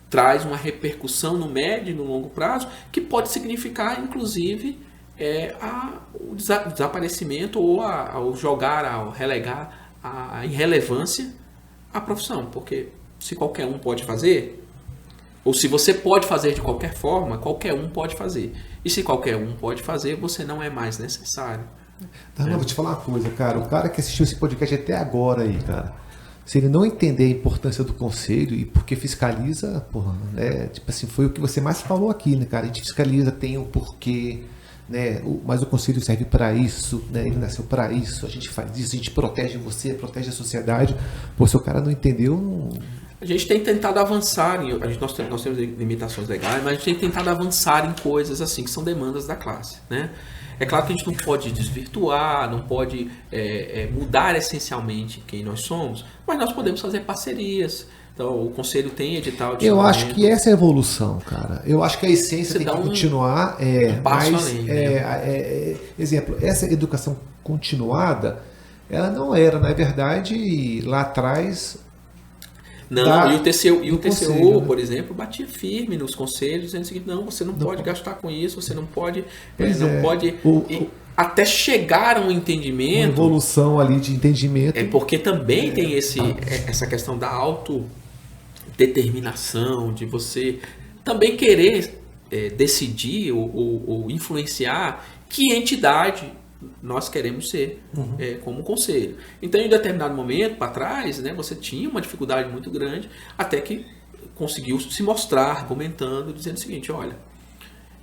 Speaker 2: traz uma repercussão no médio e no longo prazo que pode significar, inclusive, o desaparecimento ou ao relegar a irrelevância à profissão. Porque se qualquer um pode fazer, ou se você pode fazer de qualquer forma, qualquer um pode fazer. E se qualquer um pode fazer, você não é mais necessário.
Speaker 1: Vou te falar uma coisa, cara. O cara que assistiu esse podcast até agora aí, cara, se ele não entender a importância do conselho e porque fiscaliza, porra, tipo assim, foi o que você mais falou aqui, né, cara? A gente fiscaliza, tem um porquê, né? Mas o conselho serve para isso, né? Ele nasceu para isso, a gente faz isso, a gente protege você, protege a sociedade. Pô, se o cara não entendeu, não...
Speaker 2: A gente tem tentado avançar, nós temos limitações legais, mas a gente tem tentado avançar em coisas assim, que são demandas da classe, né? É claro que a gente não pode desvirtuar, não pode mudar essencialmente quem nós somos, mas nós podemos fazer parcerias. Então, o conselho tem edital de...
Speaker 1: Eu acho que essa é a evolução, cara. Eu acho que a essência tem que continuar.
Speaker 2: Passo
Speaker 1: mas,
Speaker 2: além, né?
Speaker 1: Exemplo, essa educação continuada, ela não era, na verdade, lá atrás...
Speaker 2: Não, e o TCU,
Speaker 1: conselho, né?
Speaker 2: Por exemplo, batia firme nos conselhos, dizendo o seguinte, não, você não pode gastar com isso, você não pode... até chegar a um entendimento... Uma
Speaker 1: evolução ali de entendimento.
Speaker 2: Porque também tem essa questão da autodeterminação, de você também querer decidir ou influenciar que entidade nós queremos ser como conselho. Então, em determinado momento, para trás, né, você tinha uma dificuldade muito grande, até que conseguiu se mostrar argumentando, dizendo o seguinte, olha,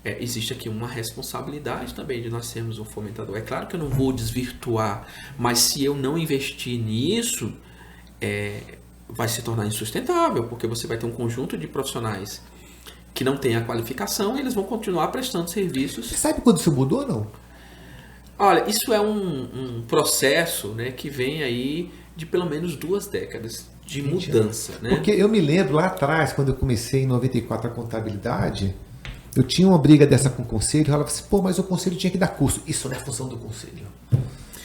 Speaker 2: existe aqui uma responsabilidade também de nós sermos um fomentador. É claro que eu não vou desvirtuar, mas se eu não investir nisso, vai se tornar insustentável, porque você vai ter um conjunto de profissionais que não têm a qualificação e eles vão continuar prestando serviços.
Speaker 1: Você sabe quando isso mudou ou não?
Speaker 2: Olha, isso é um processo, né, que vem aí de pelo menos 2 décadas. de mudança, né?
Speaker 1: Porque eu me lembro lá atrás, quando eu comecei em 94 a contabilidade, eu tinha uma briga dessa com o conselho, eu falava assim, pô, mas o conselho tinha que dar curso. Isso não é função do conselho.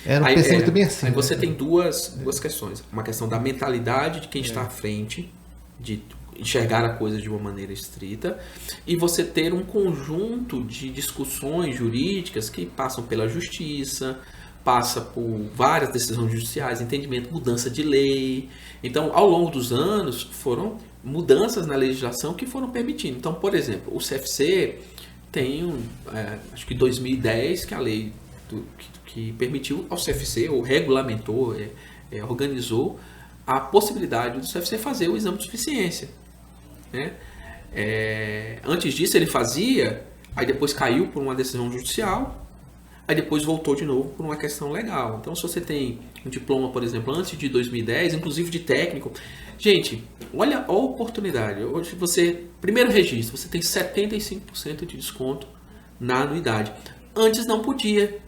Speaker 1: Era um pensamento bem assim.
Speaker 2: Aí você tem duas questões. Uma questão da mentalidade de quem está à frente, de enxergar a coisa de uma maneira estrita, e você ter um conjunto de discussões jurídicas que passam pela justiça, passa por várias decisões judiciais, entendimento, mudança de lei. Então, ao longo dos anos, foram mudanças na legislação que foram permitindo. Então, por exemplo, o CFC tem, acho que 2010, que a lei que permitiu ao CFC, ou regulamentou, organizou a possibilidade do CFC fazer o exame de suficiência. Né? Antes disso ele fazia, aí depois caiu por uma decisão judicial, aí depois voltou de novo por uma questão legal. Então, se você tem um diploma, por exemplo, antes de 2010, inclusive de técnico, gente, olha a oportunidade. Hoje primeiro registro, você tem 75% de desconto na anuidade. Antes não podia.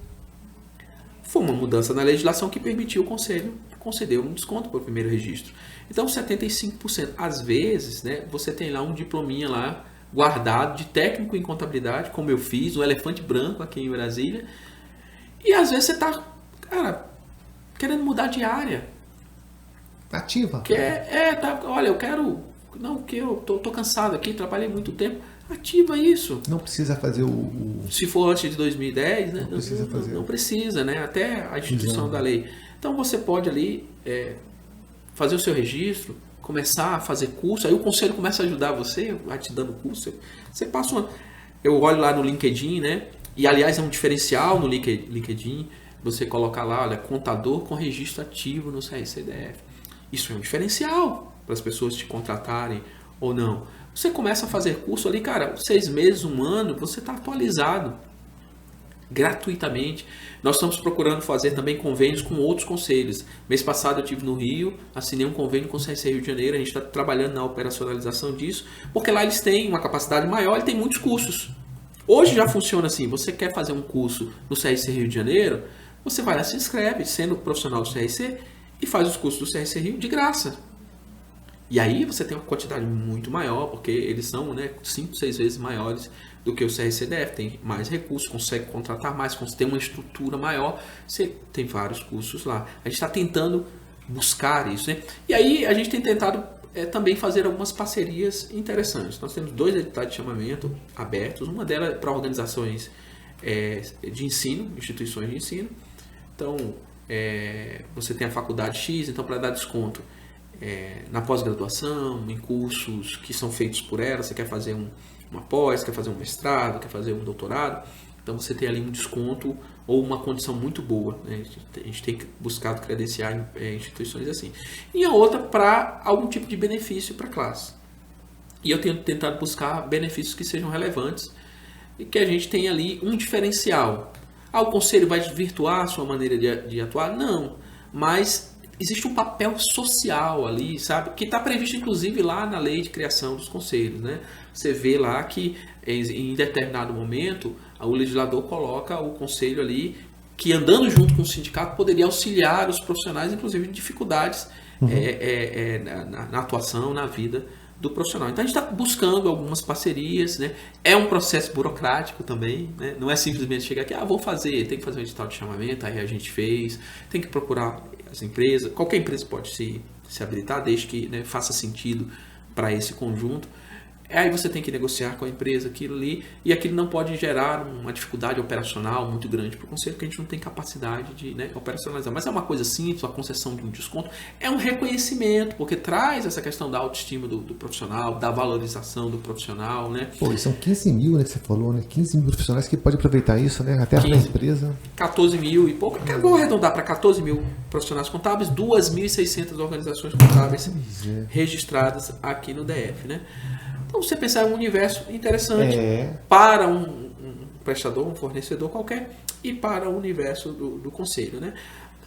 Speaker 2: Foi uma mudança na legislação que permitiu o conselho conceder um desconto para o primeiro registro. Então, 75%. Às vezes, né, você tem lá um diplominha lá guardado de técnico em contabilidade, como eu fiz, um elefante branco aqui em Brasília. E às vezes você está, cara, querendo mudar de área.
Speaker 1: Ativa.
Speaker 2: Olha, eu quero... Não, que eu tô cansado aqui, trabalhei muito tempo. Ativa isso.
Speaker 1: Não precisa fazer
Speaker 2: Se for antes de 2010, né?
Speaker 1: Não precisa fazer.
Speaker 2: Não precisa, né? Até a instituição da lei. Então você pode ali fazer o seu registro, começar a fazer curso, aí o conselho começa a ajudar você, vai te dando curso. Você passa uma... Eu olho lá no LinkedIn, né? E aliás é um diferencial no LinkedIn, você colocar lá, olha, contador com registro ativo no CRCDF. Isso é um diferencial para as pessoas te contratarem ou não. Você começa a fazer curso ali, cara, 6 meses, 1 ano, você está atualizado gratuitamente. Nós estamos procurando fazer também convênios com outros conselhos. Mês passado eu estive no Rio, assinei um convênio com o CRC Rio de Janeiro, a gente está trabalhando na operacionalização disso, porque lá eles têm uma capacidade maior e tem muitos cursos. Hoje já funciona assim, você quer fazer um curso no CRC Rio de Janeiro, você vai lá, se inscreve, sendo profissional do CRC, e faz os cursos do CRC Rio de graça. E aí você tem uma quantidade muito maior, porque eles são 5, 6 vezes maiores do que o CRCDF, tem mais recursos, consegue contratar mais, tem uma estrutura maior, você tem vários cursos lá. A gente está tentando buscar isso, né? E aí a gente tem tentado também fazer algumas parcerias interessantes. Nós temos 2 editais de chamamento abertos, uma delas para organizações de ensino, instituições de ensino. Então, você tem a faculdade X, então para dar desconto na pós-graduação, em cursos que são feitos por ela, você quer fazer uma pós, quer fazer um mestrado, quer fazer um doutorado, então você tem ali um desconto ou uma condição muito boa, né? A gente tem buscado credenciar instituições assim. E a outra para algum tipo de benefício para a classe. E eu tenho tentado buscar benefícios que sejam relevantes e que a gente tenha ali um diferencial. O conselho vai desvirtuar a sua maneira de atuar? Não, mas existe um papel social ali, sabe? Que está previsto inclusive lá na lei de criação dos conselhos, né? Você vê lá que em determinado momento o legislador coloca o conselho ali que, andando junto com o sindicato, poderia auxiliar os profissionais, inclusive em dificuldades na atuação, na vida do profissional. Então a gente está buscando algumas parcerias, né? É um processo burocrático também, né? Não é simplesmente chegar aqui, vou fazer, tem que fazer um edital de chamamento, aí a gente fez, tem que procurar as empresas, qualquer empresa pode se habilitar, desde que, né, faça sentido para esse conjunto. Aí você tem que negociar com a empresa aquilo ali, e aquilo não pode gerar uma dificuldade operacional muito grande para o conselho, porque a gente não tem capacidade de, né, operacionalizar. Mas é uma coisa simples, a concessão de um desconto, é um reconhecimento, porque traz essa questão da autoestima do profissional, da valorização do profissional, né?
Speaker 1: Pô, são 15 mil, né, que você falou, né? 15 mil profissionais que podem aproveitar isso, né? Até a empresa.
Speaker 2: 14 mil e pouco. Eu vou arredondar para 14 mil profissionais contábeis, 2.600 organizações contábeis registradas aqui no DF, né? Então você pensar em um universo interessante para um prestador, um fornecedor qualquer, e para o universo do conselho, né?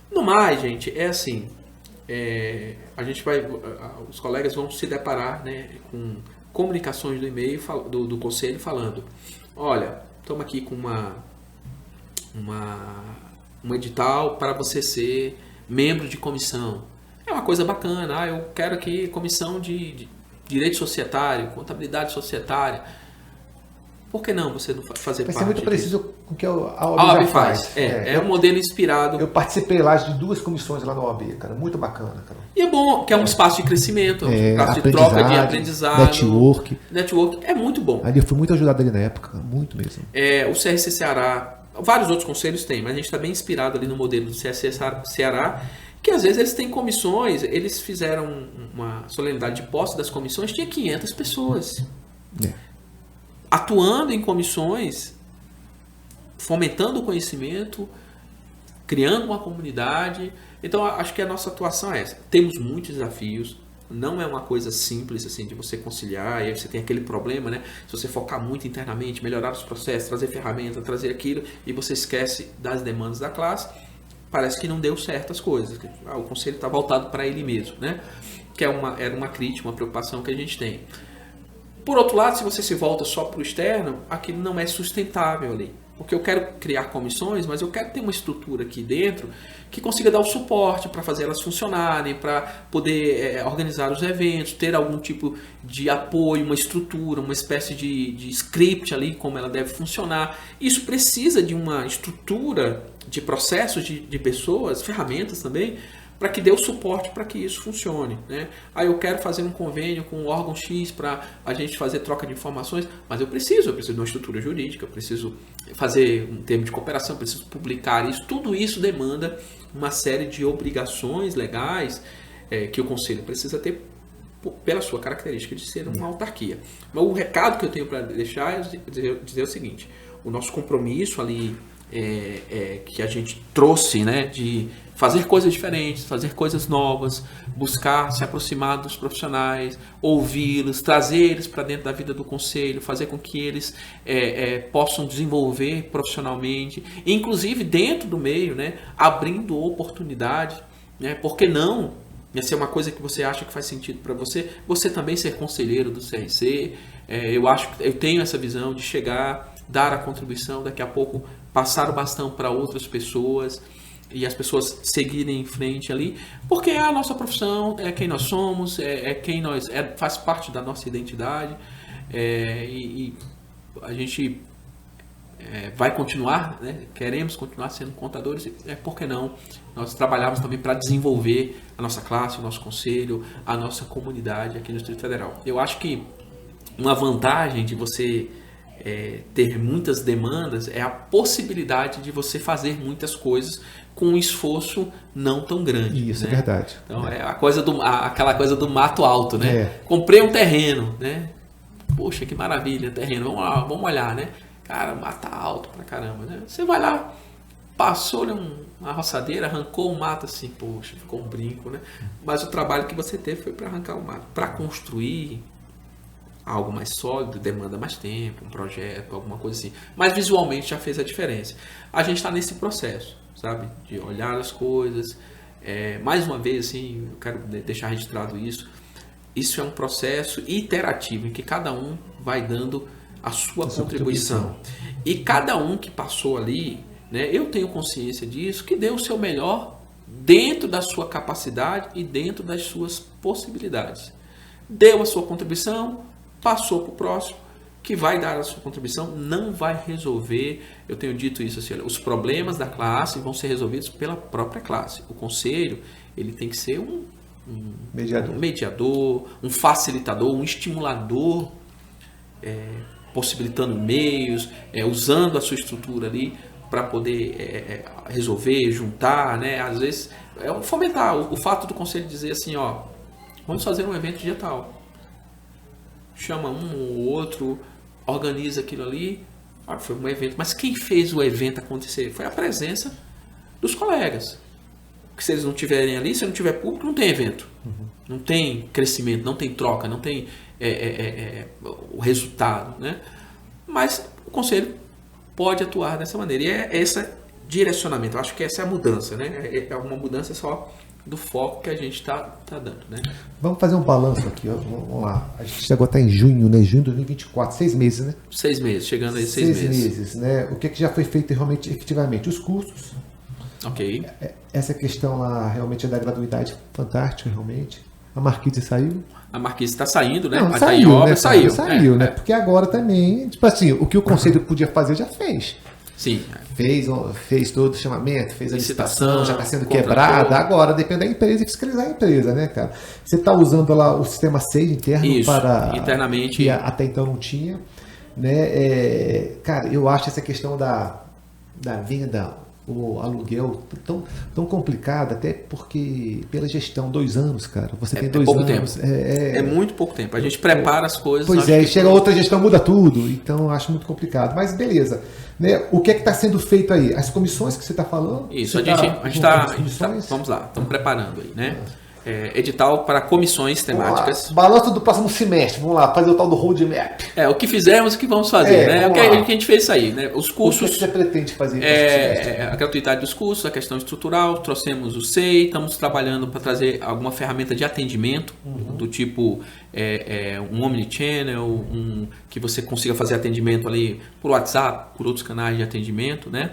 Speaker 2: No mais, gente, é assim, a gente os colegas vão se deparar, né, com comunicações do e-mail do conselho falando, olha, estamos aqui com um edital para você ser membro de comissão. É uma coisa bacana. Eu quero aqui comissão de direito societário, contabilidade societária. Por que não você não fazer parte?
Speaker 1: Vai ser muito preciso com o que a OAB
Speaker 2: OAB
Speaker 1: já faz.
Speaker 2: É um modelo inspirado.
Speaker 1: Eu participei lá de 2 comissões lá na OAB, cara. Muito bacana, cara.
Speaker 2: E é bom, que é um espaço de crescimento, um espaço de troca, de aprendizado.
Speaker 1: Network.
Speaker 2: É muito bom.
Speaker 1: Ali eu fui muito ajudado ali na época, muito mesmo.
Speaker 2: O CRC Ceará, vários outros conselhos têm, mas a gente está bem inspirado ali no modelo do CRC Ceará, que às vezes eles têm comissões, eles fizeram uma solenidade de posse das comissões, tinha 500 pessoas. Atuando em comissões, fomentando o conhecimento, criando uma comunidade. Então, acho que a nossa atuação é essa. Temos muitos desafios, não é uma coisa simples assim de você conciliar, e aí você tem aquele problema, né? Se você focar muito internamente, melhorar os processos, trazer ferramenta, trazer aquilo, e você esquece das demandas da classe, parece que não deu certo as coisas. O conselho está voltado para ele mesmo, né? Que era uma crítica, uma preocupação que a gente tem. Por outro lado, se você se volta só para o externo, aquilo não é sustentável ali. Porque eu quero criar comissões, mas eu quero ter uma estrutura aqui dentro que consiga dar o suporte para fazer elas funcionarem, para poder organizar os eventos, ter algum tipo de apoio, uma estrutura, uma espécie de script ali, como ela deve funcionar. Isso precisa de uma estrutura de processos de pessoas, ferramentas também, para que dê o suporte para que isso funcione, né? Aí eu quero fazer um convênio com o órgão X para a gente fazer troca de informações, mas eu preciso de uma estrutura jurídica, eu preciso fazer um termo de cooperação, eu preciso publicar isso. Tudo isso demanda uma série de obrigações legais que o conselho precisa ter pela sua característica de ser uma autarquia. Mas o recado que eu tenho para deixar é dizer o seguinte: o nosso compromisso ali que a gente trouxe, né, de fazer coisas diferentes, fazer coisas novas, buscar se aproximar dos profissionais, ouvi-los, trazer eles para dentro da vida do conselho, fazer com que eles possam desenvolver profissionalmente, inclusive dentro do meio, né, abrindo oportunidade, né, por que não? Se é uma coisa que você acha que faz sentido para você também ser conselheiro do CRC. Eu tenho essa visão de chegar, dar a contribuição, daqui a pouco passar o bastão para outras pessoas e as pessoas seguirem em frente ali, porque é a nossa profissão, é quem nós somos, quem nós faz parte da nossa identidade, e a gente vai continuar, né? Queremos continuar sendo contadores, por que não? Nós trabalhamos também para desenvolver a nossa classe, o nosso conselho, a nossa comunidade aqui no Distrito Federal. Eu acho que uma vantagem de você ter muitas demandas é a possibilidade de você fazer muitas coisas com um esforço não tão grande.
Speaker 1: Isso,
Speaker 2: né?
Speaker 1: É verdade.
Speaker 2: Então aquela coisa do mato alto, né? Comprei um terreno, né? Poxa, que maravilha, terreno, vamos lá, vamos olhar, né? Cara, mata alto pra caramba, né? Você vai lá, passou-lhe uma roçadeira, arrancou o mato assim, poxa, ficou um brinco, né? Mas o trabalho que você teve foi para arrancar o mato. Para construir algo mais sólido, demanda mais tempo, um projeto, alguma coisa assim. Mas visualmente já fez a diferença. A gente está nesse processo, sabe? De olhar as coisas. Mais uma vez, assim, eu quero deixar registrado isso. Isso é um processo iterativo, em que cada um vai dando a sua contribuição. E cada um que passou ali, né, eu tenho consciência disso, que deu o seu melhor dentro da sua capacidade e dentro das suas possibilidades. Deu a sua contribuição, passou para o próximo, que vai dar a sua contribuição, não vai resolver, eu tenho dito isso assim, os problemas da classe vão ser resolvidos pela própria classe. O conselho, ele tem que ser um mediador, um facilitador, um estimulador, possibilitando meios, usando a sua estrutura ali para poder resolver, juntar, né? Às vezes, fomentar o fato do conselho dizer assim, ó, vamos fazer um evento dia tal. Chama um ou outro, organiza aquilo ali. Foi um evento, mas quem fez o evento acontecer? Foi a presença dos colegas. Porque se eles não estiverem ali, se não tiver público, não tem evento. Não tem crescimento, não tem troca, não tem o resultado, né? Mas o conselho pode atuar dessa maneira. E é esse direcionamento. Eu acho que essa é a mudança, né? É uma mudança só do foco que a gente está dando, né?
Speaker 1: Vamos fazer um balanço aqui, ó. Vamos lá. A gente chegou até em junho, né? Junho de 2024, 6 meses, né?
Speaker 2: 6 meses, chegando aí 6 meses.
Speaker 1: 6 meses, né? O que já foi feito realmente, efetivamente? Os cursos,
Speaker 2: Ok.
Speaker 1: Essa questão lá realmente é da gratuidade, fantástico, realmente. A Marquise saiu.
Speaker 2: A Marquise está saindo, né?
Speaker 1: Não,
Speaker 2: Tá
Speaker 1: saiu,
Speaker 2: em obra,
Speaker 1: né,
Speaker 2: saiu.
Speaker 1: Saiu, né? Porque agora também, tipo assim, o que o conselho podia fazer, já fez.
Speaker 2: Sim.
Speaker 1: Fez todo o chamamento, fez a licitação, já está sendo
Speaker 2: contratou.
Speaker 1: quebrada. Agora depende da empresa e fiscalizar a empresa, né, cara? Você está usando lá o sistema SEI interno
Speaker 2: Isso,
Speaker 1: para...
Speaker 2: internamente.
Speaker 1: Que até então não tinha. Né? Cara, eu acho essa questão da venda, o aluguel tão complicada, até porque pela gestão, 2 anos, cara. Você tem 2
Speaker 2: pouco
Speaker 1: anos.
Speaker 2: tempo. É muito pouco tempo. A gente prepara as coisas.
Speaker 1: Pois é, chega outra gestão, muda tudo. Então eu acho muito complicado. Mas beleza. Né? O que é que está sendo feito aí? As comissões que você está falando?
Speaker 2: Isso, a gente está. Vamos lá, estamos preparando aí, né? Edital para comissões temáticas.
Speaker 1: Balanço do próximo semestre, vamos lá, fazer o tal do roadmap.
Speaker 2: O que fizemos, o que vamos fazer, né? O que a gente fez isso aí, né? Os cursos.
Speaker 1: O que você pretende fazer?
Speaker 2: A gratuidade dos cursos, a questão estrutural, trouxemos o SEI, estamos trabalhando para trazer alguma ferramenta de atendimento, do tipo um omnichannel, que você consiga fazer atendimento ali por WhatsApp, por outros canais de atendimento, né?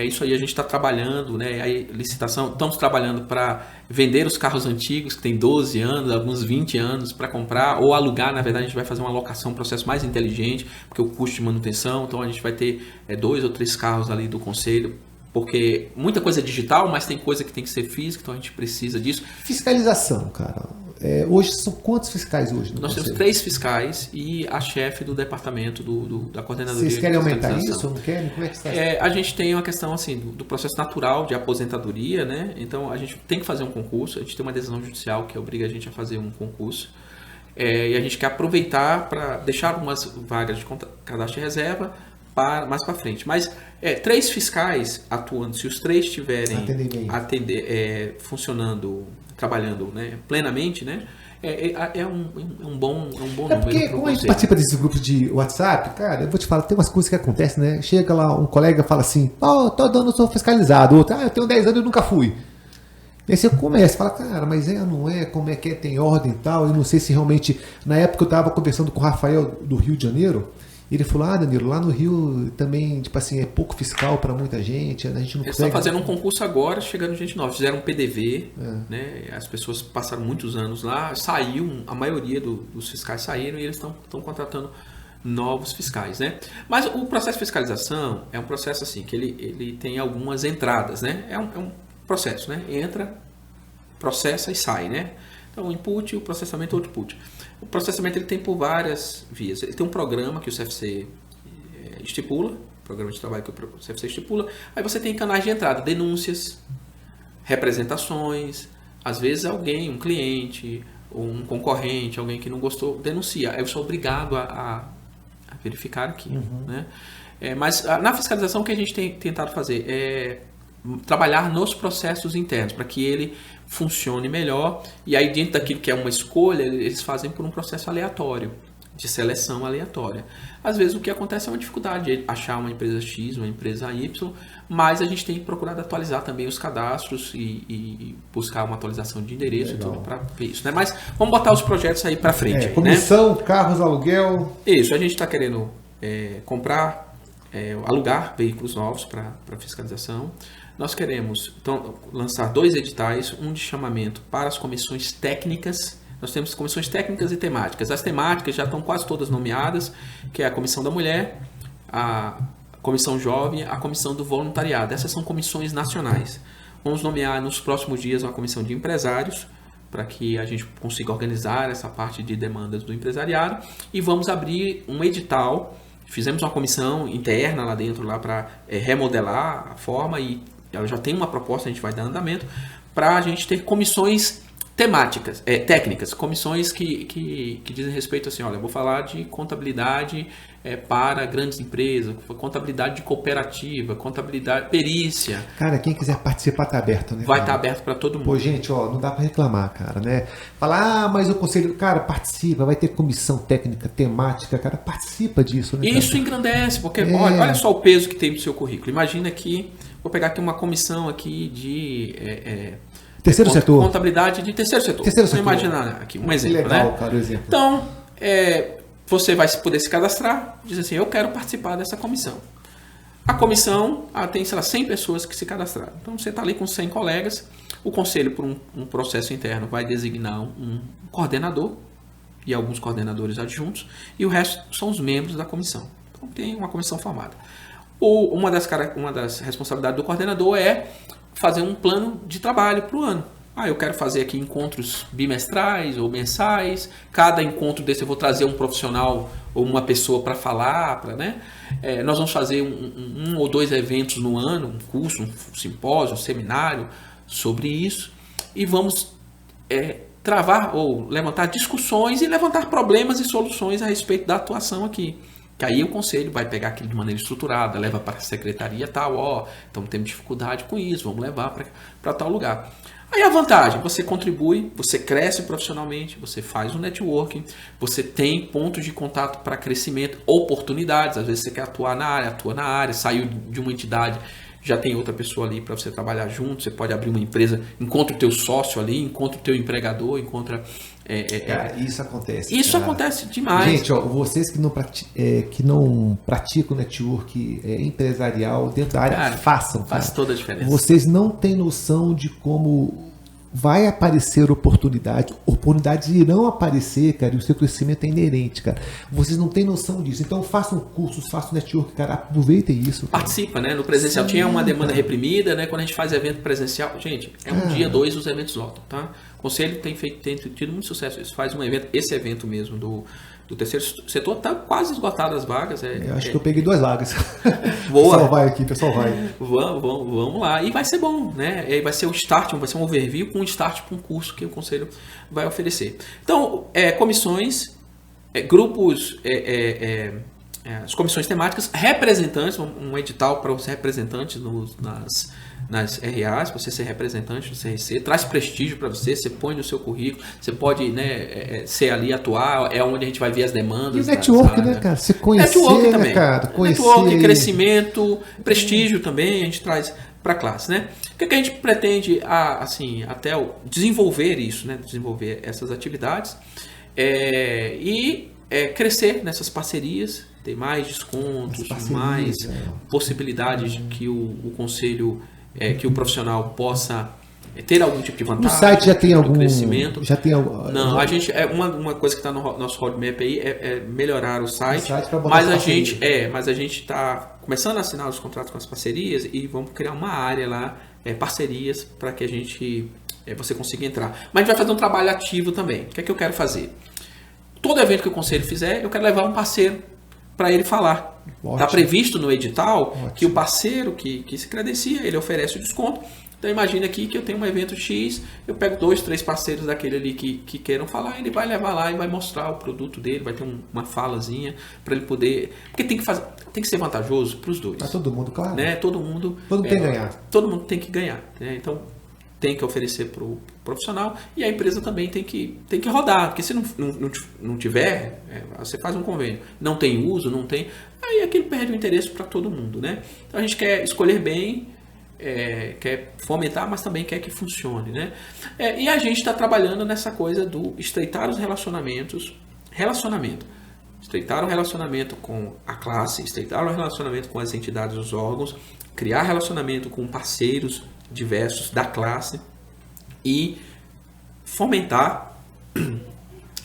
Speaker 2: Isso aí a gente está trabalhando, né? Aí, licitação, estamos trabalhando para vender os carros antigos que tem 12 anos, alguns 20 anos para comprar ou alugar. Na verdade, a gente vai fazer uma alocação, um processo mais inteligente, porque o custo de manutenção, então a gente vai ter 2 ou 3 carros ali do conselho, porque muita coisa é digital, mas tem coisa que tem que ser física, então a gente precisa disso.
Speaker 1: Fiscalização, cara. Hoje são quantos fiscais hoje?
Speaker 2: Nós temos 3 fiscais e a chefe do departamento da coordenadoria.
Speaker 1: Vocês querem aumentar isso ou não querem? Como é que está?
Speaker 2: A gente tem uma questão assim do processo natural de aposentadoria, né? Então a gente tem que fazer um concurso. A gente tem uma decisão judicial que obriga a gente a fazer um concurso. E a gente quer aproveitar para deixar algumas vagas de cadastro de reserva mais para frente. Mas 3 fiscais atuando, se os 3 estiverem funcionando, trabalhando, né, plenamente, né, é um bom número.
Speaker 1: Porque como a gente participa desses grupos de WhatsApp, cara, eu vou te falar, tem umas coisas que acontecem, né? Chega lá um colega e fala assim, tô dando, sou fiscalizado. Outro, eu tenho 10 anos e nunca fui. E aí você começa, fala, cara, mas não é, como é que é, tem ordem e tal. Eu não sei se realmente, na época eu estava conversando com o Rafael do Rio de Janeiro, ele falou, Danilo, lá no Rio também, tipo assim, é pouco fiscal para muita gente, a gente não
Speaker 2: Eles
Speaker 1: consegue...
Speaker 2: estão fazendo um concurso agora, chegando gente nova, fizeram um PDV, né? As pessoas passaram muitos anos lá, a maioria dos fiscais saíram e eles estão contratando novos fiscais, né? Mas o processo de fiscalização é um processo assim, que ele tem algumas entradas, né? É um processo, né? Entra, processa e sai, né? Então, o input, o processamento e o output. O processamento ele tem por várias vias. Ele tem um programa que o CFC estipula, programa de trabalho que o CFC estipula. Aí você tem canais de entrada, denúncias, representações. Às vezes alguém, um cliente, ou um concorrente, alguém que não gostou, denuncia. Aí eu sou obrigado a verificar aquilo. Né? Mas na fiscalização o que a gente tem tentado fazer é trabalhar nos processos internos, para que ele funcione melhor, e aí dentro daquilo que é uma escolha, eles fazem por um processo aleatório, de seleção aleatória. Às vezes o que acontece é uma dificuldade de achar uma empresa X, uma empresa Y, mas a gente tem procurado atualizar também os cadastros e buscar uma atualização de endereço. Legal. E tudo para ver isso, né? Mas vamos botar os projetos aí para frente.
Speaker 1: Comissão,
Speaker 2: né?
Speaker 1: Carros, aluguel...
Speaker 2: Isso, a gente está querendo comprar, alugar veículos novos para fiscalização. Nós queremos então, lançar 2 editais, um de chamamento para as comissões técnicas. Nós temos comissões técnicas e temáticas. As temáticas já estão quase todas nomeadas, que é a Comissão da Mulher, a Comissão Jovem, a Comissão do Voluntariado. Essas são comissões nacionais. Vamos nomear nos próximos dias uma comissão de empresários, para que a gente consiga organizar essa parte de demandas do empresariado. E vamos abrir um edital. Fizemos uma comissão interna lá dentro para remodelar a forma e ela já tem uma proposta, a gente vai dar andamento, para a gente ter comissões temáticas, técnicas, comissões que dizem respeito assim, olha, eu vou falar de contabilidade para grandes empresas, contabilidade de cooperativa, contabilidade, perícia.
Speaker 1: Cara, quem quiser participar está aberto, né?
Speaker 2: Vai estar aberto para todo mundo.
Speaker 1: Pô, gente, não dá para reclamar, cara, né? Falar, mas o conselho, cara, participa, vai ter comissão técnica, temática, cara, participa disso, né?
Speaker 2: Isso engrandece, porque olha só o peso que tem no seu currículo. Imagina que, vou pegar aqui uma comissão aqui de...
Speaker 1: terceiro setor.
Speaker 2: Contabilidade de terceiro setor. Vamos imaginar aqui um exemplo.
Speaker 1: Legal,
Speaker 2: né?
Speaker 1: Cara, o exemplo.
Speaker 2: Então, você vai poder se cadastrar, diz assim, eu quero participar dessa comissão. A comissão tem, sei lá, 100 pessoas que se cadastraram. Então você está ali com 100 colegas, o conselho, por um processo interno, vai designar um coordenador e alguns coordenadores adjuntos, e o resto são os membros da comissão. Então tem uma comissão formada. Uma das responsabilidades do coordenador é fazer um plano de trabalho para o ano. Eu quero fazer aqui encontros bimestrais ou mensais. Cada encontro desse eu vou trazer um profissional ou uma pessoa para falar. Nós vamos fazer um ou 2 eventos no ano, um curso, um simpósio, um seminário sobre isso. E vamos travar ou levantar discussões e levantar problemas e soluções a respeito da atuação aqui. Que aí o conselho vai pegar aquilo de maneira estruturada, leva para a secretaria tal, então temos dificuldade com isso, vamos levar para tal lugar. Aí a vantagem, você contribui, você cresce profissionalmente, você faz um networking, você tem pontos de contato para crescimento, oportunidades, às vezes você quer atuar na área, atua na área, saiu de uma entidade, já tem outra pessoa ali para você trabalhar junto, você pode abrir uma empresa, encontra o teu sócio ali, encontra o teu empregador, encontra...
Speaker 1: Cara, isso acontece.
Speaker 2: Isso acontece demais.
Speaker 1: Gente, vocês que não praticam network empresarial dentro da área, façam.
Speaker 2: Faz toda a diferença.
Speaker 1: Vocês não têm noção de como vai aparecer oportunidades irão aparecer, cara, e o seu crescimento é inerente, cara. Vocês não têm noção disso. Então façam cursos, façam network, cara, aproveitem isso. Cara.
Speaker 2: Participa, né? No presencial tinha uma demanda reprimida, né? Quando a gente faz evento presencial, gente, um dia, 2, os eventos lotam, tá? O conselho tem tido muito sucesso. Isso faz um evento, esse evento mesmo do terceiro setor, tá quase esgotado as vagas.
Speaker 1: Eu acho que eu peguei 2 vagas.
Speaker 2: Boa.
Speaker 1: Pessoal vai.
Speaker 2: Vamos lá. E vai ser bom, né? E aí vai ser o start, vai ser um overview com um start para um curso que o conselho vai oferecer. Então, comissões, grupos, as comissões temáticas, representantes, um edital para os representantes nas RAs, você ser representante do CRC, traz prestígio para você, você põe no seu currículo, você pode ser ali, atuar, é onde a gente vai ver as demandas.
Speaker 1: E network, né, cara? Você conhecer,
Speaker 2: network também.
Speaker 1: Cara? Conhecer...
Speaker 2: Network, crescimento, prestígio também, a gente traz para a classe, né? O que a gente pretende, até desenvolver isso, né? Desenvolver essas atividades e crescer nessas parcerias, ter mais descontos, mais possibilidades que o conselho, que o profissional possa ter algum tipo de vantagem.
Speaker 1: No site já tem algum
Speaker 2: crescimento.
Speaker 1: Já tem algum.
Speaker 2: Não, a gente uma coisa que está no nosso roadmap aí é melhorar o site,
Speaker 1: mas
Speaker 2: a gente está começando a assinar os contratos com as parcerias e vamos criar uma área lá, parcerias, para que a gente você consiga entrar. Mas a gente vai fazer um trabalho ativo também. O que é que eu quero fazer? Todo evento que o conselho fizer, eu quero levar um parceiro para ele falar. Está previsto no edital que o parceiro que se credencia, ele oferece o desconto. Então imagina aqui que eu tenho um evento X, eu pego 2, 3 parceiros daquele ali que queiram falar, ele vai levar lá e vai mostrar o produto dele, vai ter uma falazinha para ele poder... Porque tem que ser vantajoso para os dois.
Speaker 1: Para todo mundo, claro.
Speaker 2: Né? Todo mundo
Speaker 1: tem que ganhar.
Speaker 2: Todo mundo tem que ganhar. Né? Então tem que oferecer para o profissional e a empresa também tem que rodar, porque se não tiver, você faz um convênio, não tem uso, não tem, aí aquilo perde o interesse para todo mundo, né? Então a gente quer escolher bem, quer fomentar, mas também quer que funcione, né? E a gente está trabalhando nessa coisa do estreitar os relacionamentos, estreitar o relacionamento com a classe, estreitar o relacionamento com as entidades dos órgãos, criar relacionamento com parceiros diversos da classe e fomentar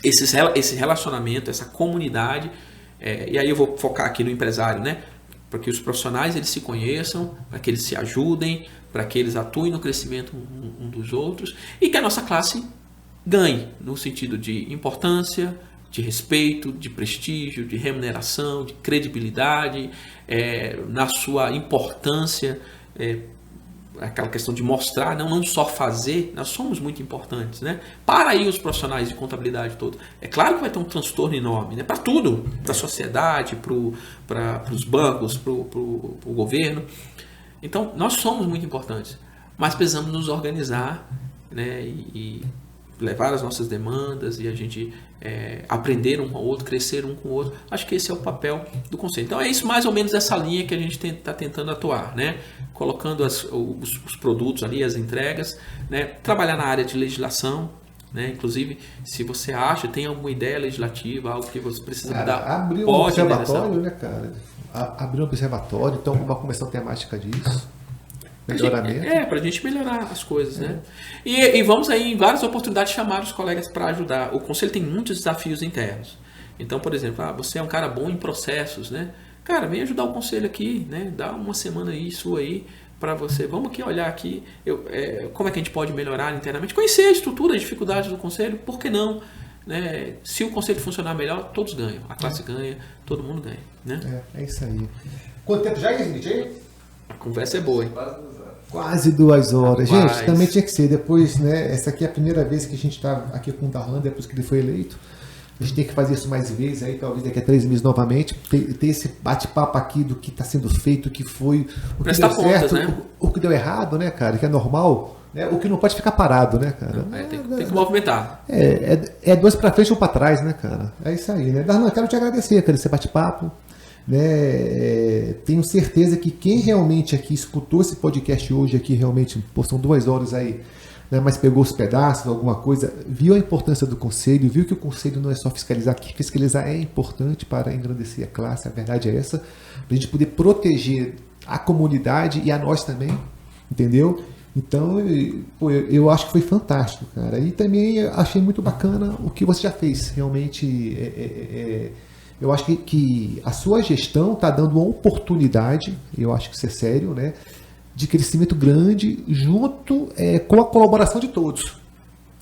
Speaker 2: esse relacionamento, essa comunidade. E aí eu vou focar aqui no empresário, né? Para que os profissionais eles se conheçam, para que eles se ajudem, para que eles atuem no crescimento um dos outros e que a nossa classe ganhe no sentido de importância, de respeito, de prestígio, de remuneração, de credibilidade, na sua importância, aquela questão de mostrar, não só fazer, nós somos muito importantes, né? Para aí os profissionais de contabilidade todos. É claro que vai ter um transtorno enorme, né? Para tudo, para a sociedade, para os bancos, para o governo. Então, nós somos muito importantes, mas precisamos nos organizar, né? E levar as nossas demandas e a gente aprender um com o outro, crescer um com o outro. Acho que esse é o papel do conselho. Então é isso mais ou menos essa linha que a gente está tentando atuar, né? Colocando os produtos ali, as entregas, né? Trabalhar na área de legislação, né? Inclusive, se você acha, tem alguma ideia legislativa, algo que você precisa mudar,
Speaker 1: abrir um
Speaker 2: pode,
Speaker 1: observatório, né, cara? abrir um observatório, então uma comissão temática disso. Melhoramento.
Speaker 2: Para a gente melhorar as coisas, né? E vamos aí em várias oportunidades chamar os colegas para ajudar. O conselho tem muitos desafios internos. Então, por exemplo, você é um cara bom em processos, né? Cara, vem ajudar o conselho aqui, né? Dá uma semana aí, sua aí, para você. Vamos aqui olhar aqui como é que a gente pode melhorar internamente. Conhecer a estrutura, as dificuldades do conselho, por que não? Né? Se o conselho funcionar melhor, todos ganham. A classe ganha, todo mundo ganha. Né?
Speaker 1: É isso aí. Quanto tempo já, gente?
Speaker 2: A conversa é boa, hein?
Speaker 1: Quase 2 horas.
Speaker 2: Rapaz.
Speaker 1: Gente, também tinha que ser. Depois, né? Essa aqui é a primeira vez que a gente está aqui com o Darlan, depois que ele foi eleito. A gente tem que fazer isso mais vezes aí, talvez daqui a 3 meses novamente. Ter esse bate-papo aqui do que está sendo feito, o que foi, o que deu certo, né? o que deu errado, né, cara? Que é normal. Né? O que não pode ficar parado, né, cara?
Speaker 2: Tem que movimentar.
Speaker 1: É 2 para frente ou para trás, né, cara? É isso aí, né? Darlan, quero te agradecer, cara, esse bate-papo. Né? Tenho certeza que quem realmente aqui escutou esse podcast hoje aqui, realmente, são 2 horas aí, né? Mas pegou os pedaços, alguma coisa, viu a importância do conselho, viu que o conselho não é só fiscalizar, que fiscalizar é importante para engrandecer a classe, a verdade é essa, para a gente poder proteger a comunidade e a nós também, entendeu? Então, eu acho que foi fantástico, cara. E também achei muito bacana o que você já fez, realmente. Eu acho que a sua gestão está dando uma oportunidade, eu acho que isso é sério, né, de crescimento grande junto com a colaboração de todos.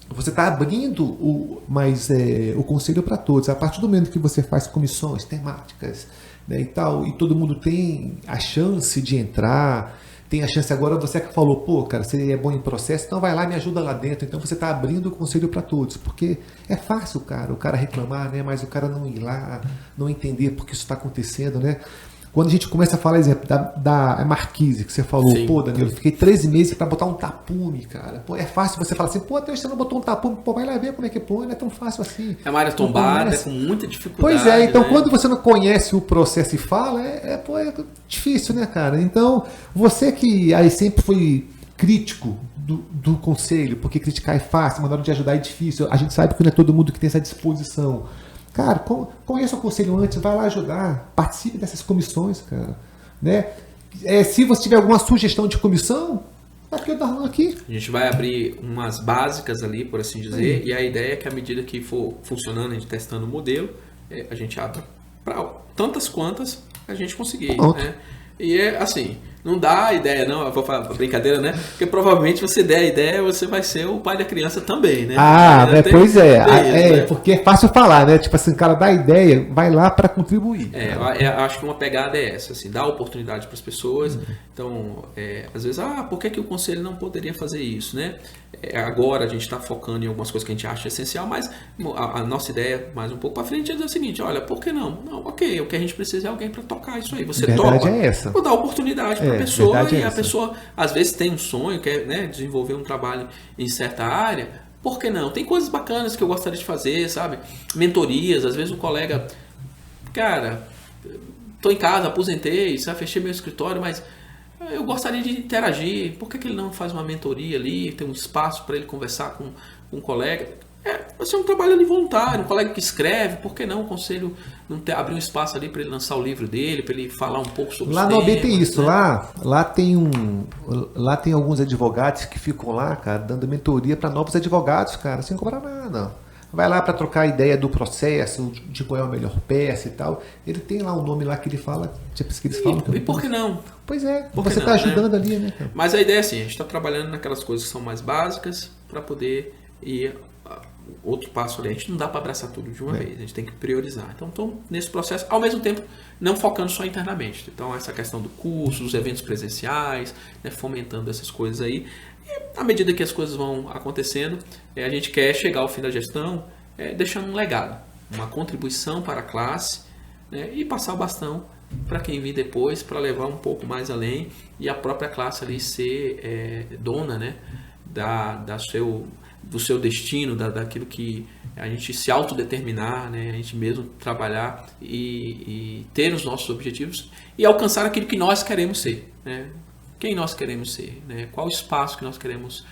Speaker 1: Você está abrindo o conselho para todos. A partir do momento que você faz comissões temáticas, né, e tal, e todo mundo tem a chance de entrar, tem a chance agora, você que falou, pô, cara, você é bom em processo, então vai lá e me ajuda lá dentro. Então você está abrindo o conselho para todos, porque é fácil, cara, o cara reclamar, né, mas o cara não ir lá, não entender porque isso está acontecendo, né? Quando a gente começa a falar, exemplo, da Marquise, que você falou, sim, pô, Danilo, fiquei 13 meses para botar um tapume, cara. Pô, é fácil você falar assim, pô, até você não botou um tapume, pô, vai lá ver como é que põe, não é tão fácil assim.
Speaker 2: É uma área tombada, com muita dificuldade.
Speaker 1: Pois é, então, né, quando você não conhece o processo e fala, é difícil, né, cara? Então, você que aí sempre foi crítico do conselho, porque criticar é fácil, mas na hora de ajudar é difícil. A gente sabe que não é todo mundo que tem essa disposição. Cara, conheça o conselho antes, vai lá ajudar, participe dessas comissões, cara. Né? Se você tiver alguma sugestão de comissão, vai ter o Darlan aqui.
Speaker 2: A gente vai abrir umas básicas ali, por assim dizer, e a ideia é que à medida que for funcionando, a gente testando o modelo, a gente abre para tantas quantas a gente conseguir. Né? E é assim, não dá a ideia, não, eu vou falar brincadeira, né? Porque provavelmente você der a ideia, você vai ser o pai da criança também, né?
Speaker 1: Pois é. Né? Porque é fácil falar, né? Tipo assim, o cara dá a ideia, vai lá para contribuir.
Speaker 2: Eu acho que uma pegada é essa, assim, dar oportunidade para as pessoas. Então, às vezes, por que o conselho não poderia fazer isso, né? Agora a gente está focando em algumas coisas que a gente acha essencial, mas a nossa ideia, mais um pouco para frente, é dizer o seguinte, olha, por que não? Não, ok, o que a gente precisa é alguém para tocar isso aí. Você toca, vou dar oportunidade para a pessoa, e a pessoa, às vezes, tem um sonho, quer, né, desenvolver um trabalho em certa área, por que não? Tem coisas bacanas que eu gostaria de fazer, sabe? Mentorias, às vezes o colega, cara, estou em casa, aposentei, sabe? Fechei meu escritório, mas eu gostaria de interagir, por que ele não faz uma mentoria ali, tem um espaço para ele conversar com um colega? Vai ser um trabalho ali voluntário, um colega que escreve, por que não o conselho não abrir um espaço ali para ele lançar o livro dele, para ele falar um pouco sobre
Speaker 1: lá no OB tem isso, né? lá tem alguns advogados que ficam lá, cara, dando mentoria para novos advogados, cara, sem cobrar nada. Vai lá para trocar ideia do processo, de qual é a melhor peça e tal. Ele tem lá um nome lá que ele fala, tipo que eles falam.
Speaker 2: E por que não?
Speaker 1: Pois é, você está ajudando, né? Ali, né, cara?
Speaker 2: Mas a ideia é assim, a gente está trabalhando naquelas coisas que são mais básicas para poder ir outro passo ali. A gente não dá para abraçar tudo de uma vez, a gente tem que priorizar. Então, nesse processo, ao mesmo tempo, não focando só internamente. Então, essa questão do curso, dos eventos presenciais, né, fomentando essas coisas aí. E, à medida que as coisas vão acontecendo, a gente quer chegar ao fim da gestão deixando um legado, uma contribuição para a classe, né, e passar o bastão para quem vir depois, para levar um pouco mais além e a própria classe ali ser dona, né, do seu destino, daquilo que a gente se autodeterminar, né, a gente mesmo trabalhar e ter os nossos objetivos e alcançar aquilo que nós queremos ser, né? Quem nós queremos ser, né? Qual o espaço que nós queremos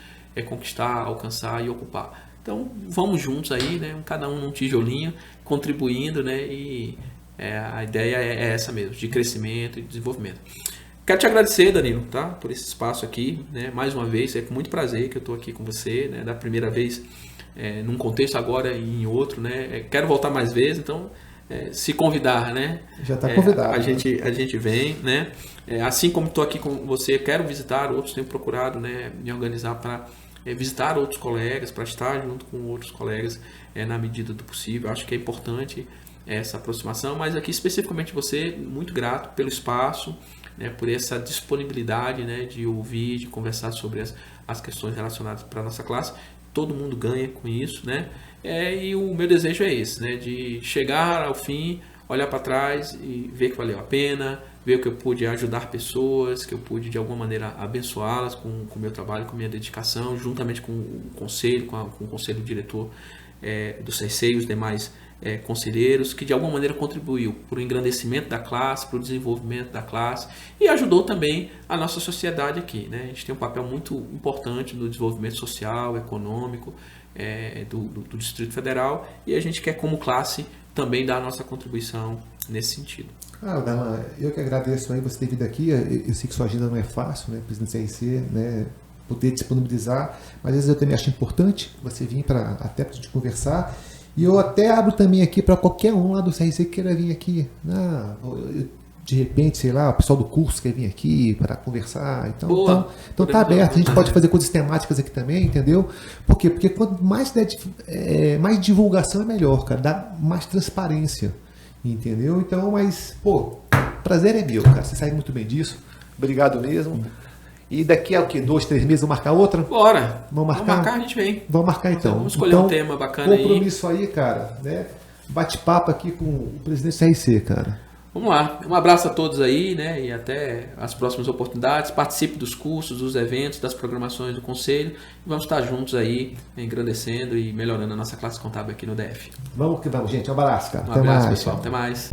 Speaker 2: conquistar, alcançar e ocupar. Então vamos juntos aí, né? Cada um num tijolinho, contribuindo, né? E A ideia é essa mesmo, de crescimento e desenvolvimento. Quero te agradecer, Danilo, tá? Por esse espaço aqui, né? Mais uma vez, é com muito prazer que eu estou aqui com você, né? Da primeira vez num contexto, agora em outro, né? Quero voltar mais vezes, então se convidar, né?
Speaker 1: Já está convidado.
Speaker 2: A gente vem, né? Assim como estou aqui com você, quero visitar outros, tenho procurado, né, me organizar para visitar outros colegas, para estar junto com outros colegas na medida do possível. Acho que é importante essa aproximação, mas aqui especificamente você, muito grato pelo espaço, né, por essa disponibilidade, né, de ouvir, de conversar sobre as questões relacionadas para a nossa classe. Todo mundo ganha com isso, né? E o meu desejo é esse, né, de chegar ao fim, olhar para trás e ver que valeu a pena, ver que eu pude ajudar pessoas, que eu pude de alguma maneira abençoá-las com o meu trabalho, com a minha dedicação, juntamente com o conselho, com o conselho diretor do CEC e os demais conselheiros, que de alguma maneira contribuiu para o engrandecimento da classe, para o desenvolvimento da classe e ajudou também a nossa sociedade aqui, né? A gente tem um papel muito importante no desenvolvimento social, econômico do Distrito Federal e a gente quer, como classe, também dar a nossa contribuição nesse sentido.
Speaker 1: Dama, eu que agradeço aí você ter vindo aqui. Eu sei que sua agenda não é fácil, né, presidente do CRC, né, poder disponibilizar, mas às vezes eu também acho importante você vir até para a gente conversar. E eu até abro também aqui para qualquer um lá do CRC que queira vir aqui. De repente, sei lá, o pessoal do curso quer vir aqui para conversar. Então tá aberto. A gente pode fazer coisas temáticas aqui também, entendeu? Por quê? Porque quanto mais mais divulgação é melhor, cara. Dá mais transparência, entendeu? Então, mas, prazer é meu, cara. Você sabe muito bem disso. Obrigado mesmo. E daqui a 2, 3 meses vamos marcar outra?
Speaker 2: Bora!
Speaker 1: Vamos marcar?
Speaker 2: Vamos marcar, a gente vem.
Speaker 1: Vamos marcar então.
Speaker 2: Vamos escolher um tema bacana aí.
Speaker 1: Compromisso aí, cara, né? Bate-papo aqui com o presidente do CRC, cara.
Speaker 2: Vamos lá. Um abraço a todos aí, né? E até as próximas oportunidades. Participe dos cursos, dos eventos, das programações do Conselho. E vamos estar juntos aí, engrandecendo e melhorando a nossa classe contábil aqui no DF.
Speaker 1: Vamos que vamos, gente. Um abraço, cara.
Speaker 2: Um abraço, pessoal. Até mais.